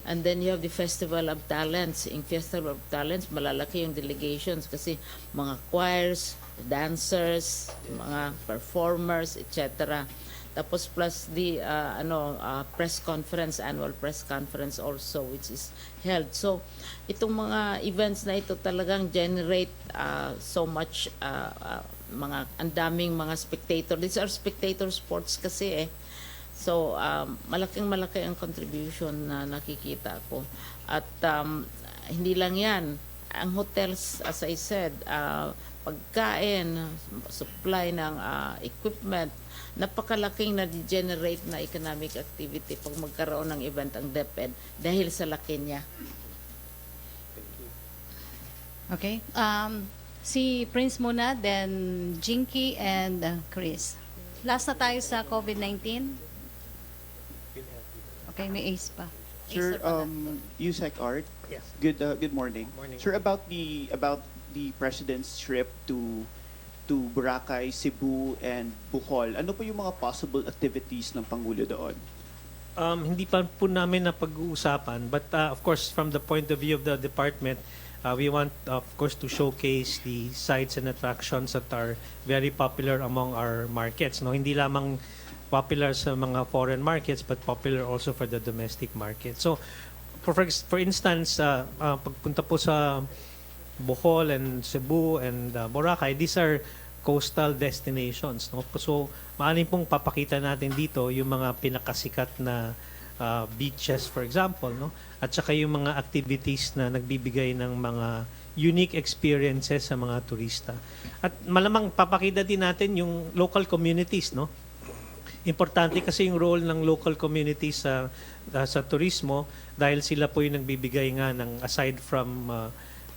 And then you have the Festival of Talents. In Festival of Talents, malalaki yung delegations kasi mga choirs, dancers, mga performers, etc. Tapos plus the press conference, annual press conference also, which is held. So itong mga events na ito talagang generate so much ang daming mga spectator. These are spectator sports kasi eh. So, malaking-malaki ang contribution na nakikita ko. At hindi lang yan. Ang hotels, as I said, pagkain, supply ng equipment, napakalaking na-generate na economic activity pag magkaroon ng event ang DepEd dahil sa laki niya. Okay. Si Prince muna, then Jinky and Chris. Last na tayo sa COVID-19. Okay, may ace pa. Sir, Yusek Art. Yes. Good morning. Morning. Sir, about the president's trip to Boracay, Cebu, and Bohol. Ano po yung mga possible activities ng Pangulo doon? Hindi pa po namin na pag-uusapan, but of course from the point of view of the department, we want of course to showcase the sites and attractions that are very popular among our markets. No, hindi lamang popular sa mga foreign markets but popular also for the domestic market. So for instance, pagpunta po sa Bohol and Cebu and Boracay, these are coastal destinations. No? So, maaaring pong papakita natin dito yung mga pinakasikat na beaches, for example, no? At saka yung mga activities na nagbibigay ng mga unique experiences sa mga turista. At malamang papakita din natin yung local communities, no? Importante kasi yung role ng local communities sa turismo dahil sila po yung nagbibigay nga ng aside from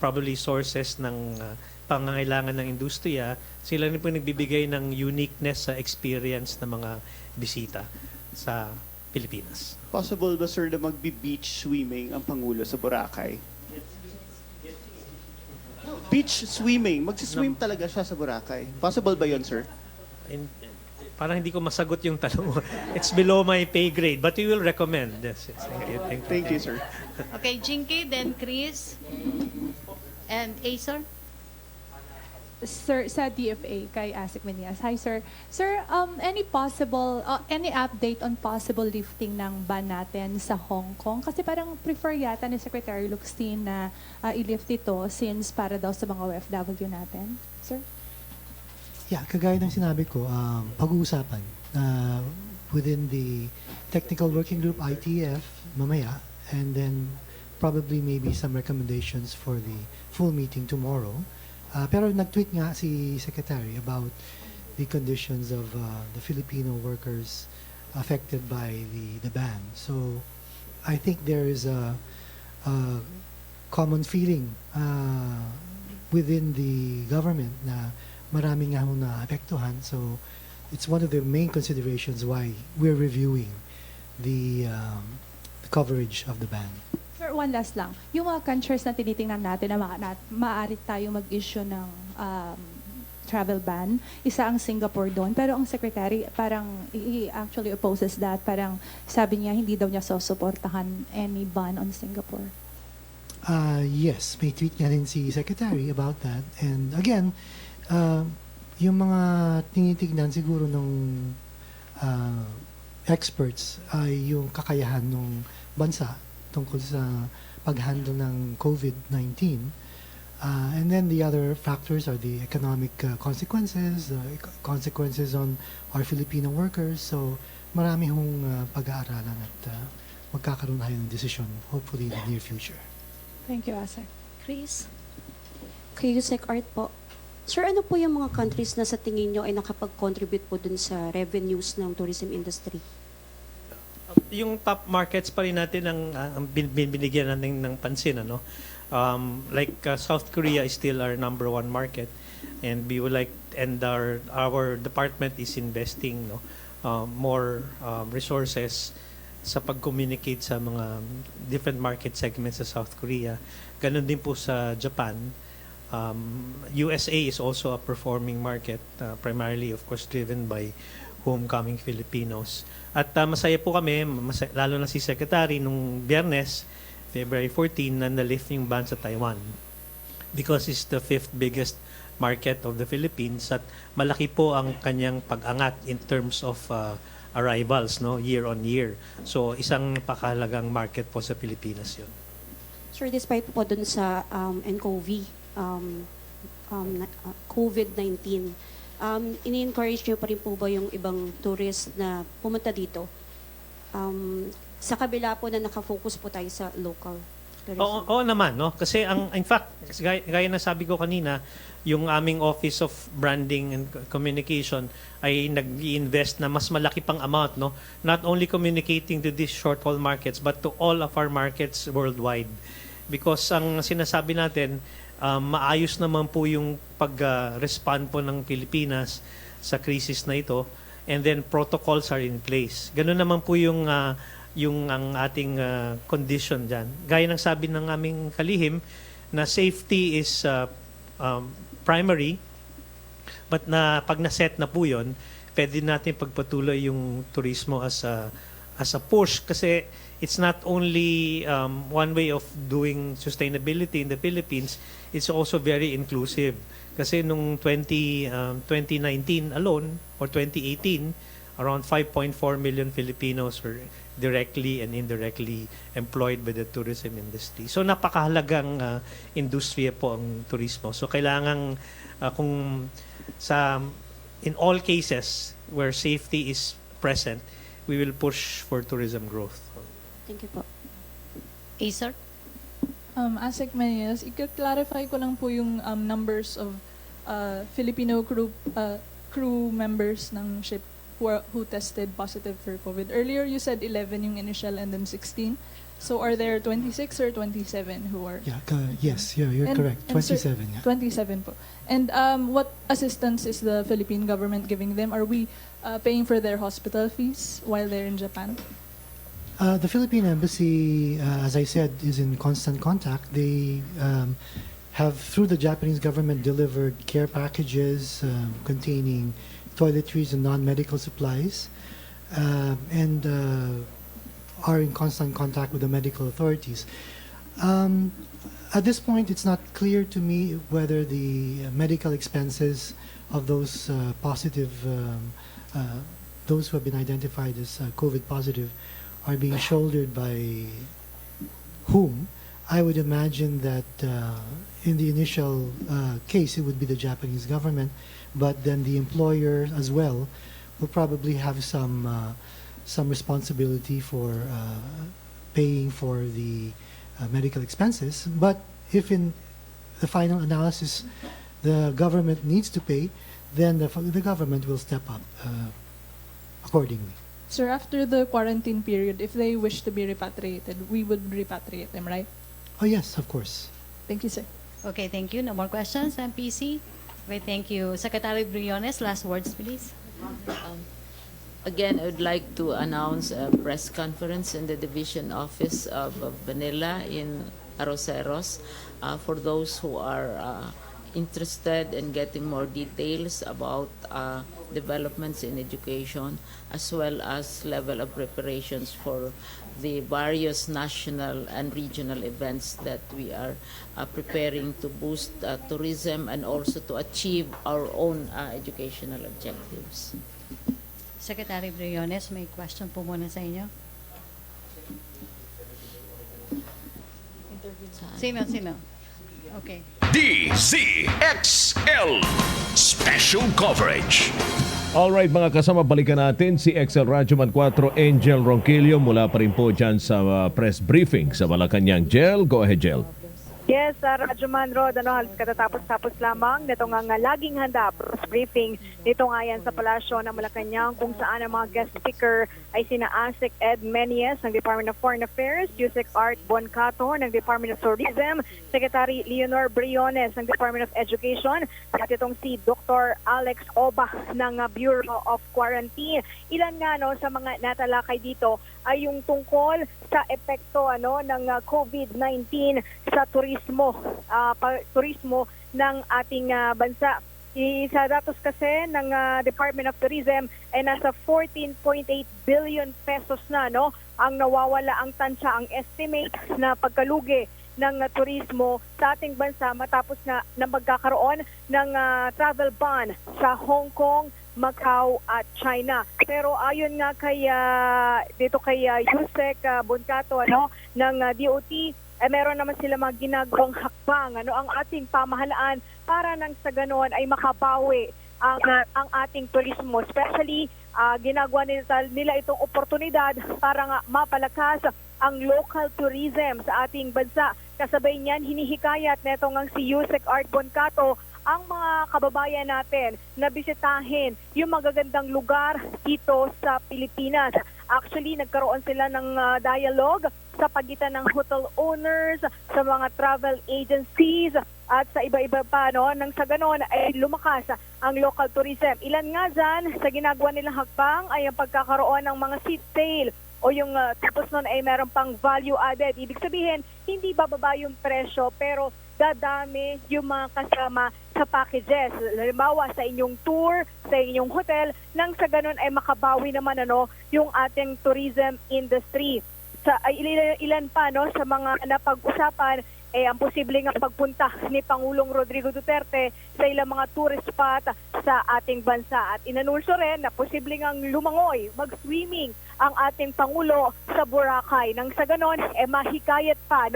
probably sources ng pangangailangan ng industriya, sila rin po yung nagbibigay ng uniqueness sa experience ng mga bisita sa Pilipinas. Possible ba, sir, na magbi-beach swimming ang Pangulo sa Boracay? Beach swimming. Magsiswim talaga siya sa Boracay. Possible ba yon, sir? Parang hindi ko masagot yung tanong mo. It's below my pay grade, but we will recommend. Yes, yes. Thank you. Thank you, sir. Okay, Jinky, then Chris, and Acer. Sir, sa DFA, kay Asik Menias. Hi, sir. Sir, any update on possible lifting ng ban natin sa Hong Kong? Kasi parang prefer yata ni Secretary Luxtin na i-lift ito since para daw sa mga OFW natin. Sir? Yeah, kagaya ng sinabi ko, pag-uusapan within the Technical Working Group ITF mamaya, and then probably maybe some recommendations for the full meeting tomorrow. Pero nag-tweet nga si Secretary about the conditions of the Filipino workers affected by the ban. So I think there is a common feeling within the government na marami nga ho na apektuhan. So it's one of the main considerations why we're reviewing the coverage of the ban. Sir, one last lang. Yung mga countries na tinitingnan natin na maaari tayo mag-issue ng travel ban, isa ang Singapore doon. Pero ang Secretary parang he actually opposes that. Parang sabi niya hindi daw niya susuportahan any ban on Singapore. Yes, may tweet nga rin si Secretary about that. And again, yung mga tinitignan siguro ng experts ay yung kakayahan ng bansa tungkol sa pag-handle ng COVID-19. And then the other factors are the economic consequences, consequences on our Filipino workers. So marami hong pag-aaralan at magkakaroon tayo ng desisyon hopefully in the near future. Thank you, Asek. Chris? Kay Yusek Art po. Sir, ano po yung mga countries na sa tingin nyo ay nakapag-contribute po dun sa revenues ng tourism industry? Yung top markets pa rin natin ang binigyan natin ng pansin, ano? Like South Korea is still our number one market, and we would like, and our department is investing more resources sa pag-communicate sa mga different market segments sa South Korea. Ganon din po sa Japan. USA is also a performing market, primarily of course driven by homecoming Filipinos. At masaya po kami, lalo na si Secretary, nung Biyernes, February 14, na na-lift yung ban sa Taiwan. Because it's the 5th biggest market of the Philippines at malaki po ang kanyang pag-angat in terms of arrivals, no, year on year. So isang pakahalagang market po sa Pilipinas yun. Sir, despite po dun sa NCOV, COVID-19, ini-encourage nyo pa rin po ba yung ibang tourist na pumunta dito? Sa kabila po na nakafocus po tayo sa local tourism. Oo naman, no? Kasi in fact, gaya na sabi ko kanina, yung aming Office of Branding and Communication ay nag-i-invest na mas malaki pang amount, no? Not only communicating to these short-haul markets, but to all of our markets worldwide. Because ang sinasabi natin, maayos naman po yung pag-respond po ng Pilipinas sa krisis na ito, and then protocols are in place. Ganun naman po yung ang ating condition dyan. Gaya ng sabi ng aming kalihim na safety is primary, but na pag na-set na po yun, pwede natin pagpatuloy yung turismo as a push kasi it's not only one way of doing sustainability in the Philippines, it's also very inclusive. Kasi nung 2019 alone, or 2018, around 5.4 million Filipinos were directly and indirectly employed by the tourism industry. So napakahalagang industriya po ang turismo. So kailangan kung in all cases where safety is present, we will push for tourism growth. Thank you po. Acer? Asek Mayes, i-clarify ko lang po yung numbers of Filipino crew members ng ship who tested positive for COVID. Earlier you said 11 yung initial and then 16. So are there 26 or 27 who are? Yeah, yes, yeah, you're correct. 27, yeah. 27 po. And what assistance is the Philippine government giving them? Are we paying for their hospital fees while they're in Japan? The Philippine Embassy, as I said, is in constant contact. They have, through the Japanese government, delivered care packages containing toiletries and non-medical supplies, and are in constant contact with the medical authorities. At this point, it's not clear to me whether the medical expenses of those those who have been identified as COVID positive are being shouldered by whom. I would imagine that in the initial case, it would be the Japanese government, but then the employer as well will probably have some responsibility for paying for the medical expenses. But if in the final analysis the government needs to pay, then the government will step up accordingly. Sir, after the quarantine period, if they wish to be repatriated, we would repatriate them, right? Oh yes, of course. Thank you, sir. Okay, thank you. No more questions, MPC? Okay, thank you. Secretary Briones, last words, please. Again, I would like to announce a press conference in the division office of Manila in Arroceros for those who are interested in getting more details about developments in education, as well as level of preparations for the various national and regional events that we are preparing to boost tourism and also to achieve our own educational objectives. Secretary Briones, may question po muna sa inyo. Sino? Okay. DZXL Special Coverage. Alright mga kasama, balikan natin si XL Radyo Man 4 Angel Ronquillo mula pa rin po dyan sa press briefing sa Malacanang. Jel, go ahead Jel. Yes, Radyo Man Rod, halos katatapos-tapos lamang nito nga laging handa press briefing nito nga yan sa Palasyo ng Malacanang, kung saan ang mga guest speaker ay sina Asek Ed Menies ng Department of Foreign Affairs, Yusek Art Boncato ng Department of Tourism, Secretary Leonor Briones ng Department of Education, at itong si Dr. Alex Oba ng Bureau of Quarantine. Ilan nga sa mga natalakay dito ay yung tungkol sa epekto ng COVID-19 sa turismo ng ating bansa. Sa datos kasi ng Department of Tourism ay nasa 14.8 billion pesos na ang nawawala ang tansya, ang estimate na pagkalugi ng turismo sa ating bansa matapos na magkakaroon ng travel ban sa Hong Kong, Macau at China. Pero ayon nga kay Yusek Boncato ng DOT, meron naman sila mga ginagawang hakbang ang ating pamahalaan para nang sa ganoon ay makabawi ang ating turismo. Especially ginagawa nila itong oportunidad para nga mapalakas ang local tourism sa ating bansa. Kasabay niyan, hinihikayat netong ang si Yusek Art Boncato ang mga kababayan natin na bisitahin yung magagandang lugar dito sa Pilipinas. Actually, nagkaroon sila ng dialogue sa pagitan ng hotel owners, sa mga travel agencies, at sa iba-iba pa, nang sa ganon ay lumakas ang local tourism. Ilan nga dyan sa ginagawa nilang hakbang ay ang pagkakaroon ng mga seat sale o yung tapos nun ay meron pang value added. Ibig sabihin, hindi bababa yung presyo pero dadami yung mga kasama sa packages. Halimbawa sa inyong tour, sa inyong hotel, nang sa ganun ay makabawi naman yung ating tourism industry. Sa ilan pa sa mga napag-usapan ang posibleng pagpunta ni Pangulong Rodrigo Duterte sa ilang mga tourist spot sa ating bansa. At inanunso rin na posibleng lumangoy, mag-swimming ang ating Pangulo sa Boracay. Nang sa ganon, mahikayat pa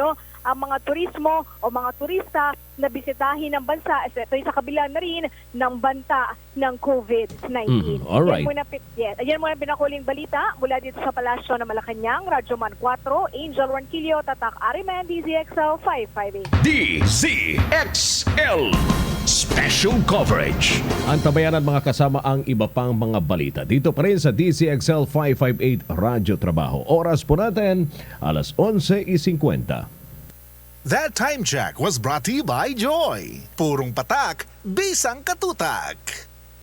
ang mga turismo o mga turista na bisitahin ng bansa. Ito ay sa kabila na rin ng banta ng COVID-19. alright. Yan muna pinakuling balita mula dito sa Palasyo ng Malacanang, Radyoman 4, Angel Ronquillo, Tatak Ariman, DZXL 558. DZXL Special Coverage. Antabayan at mga kasama ang iba pang mga balita. Dito pa rin sa DZXL 558 Radyo Trabaho. Oras po natin, alas 11:50. That time check was brought to you by Joy. Purong patak, bisang katutak.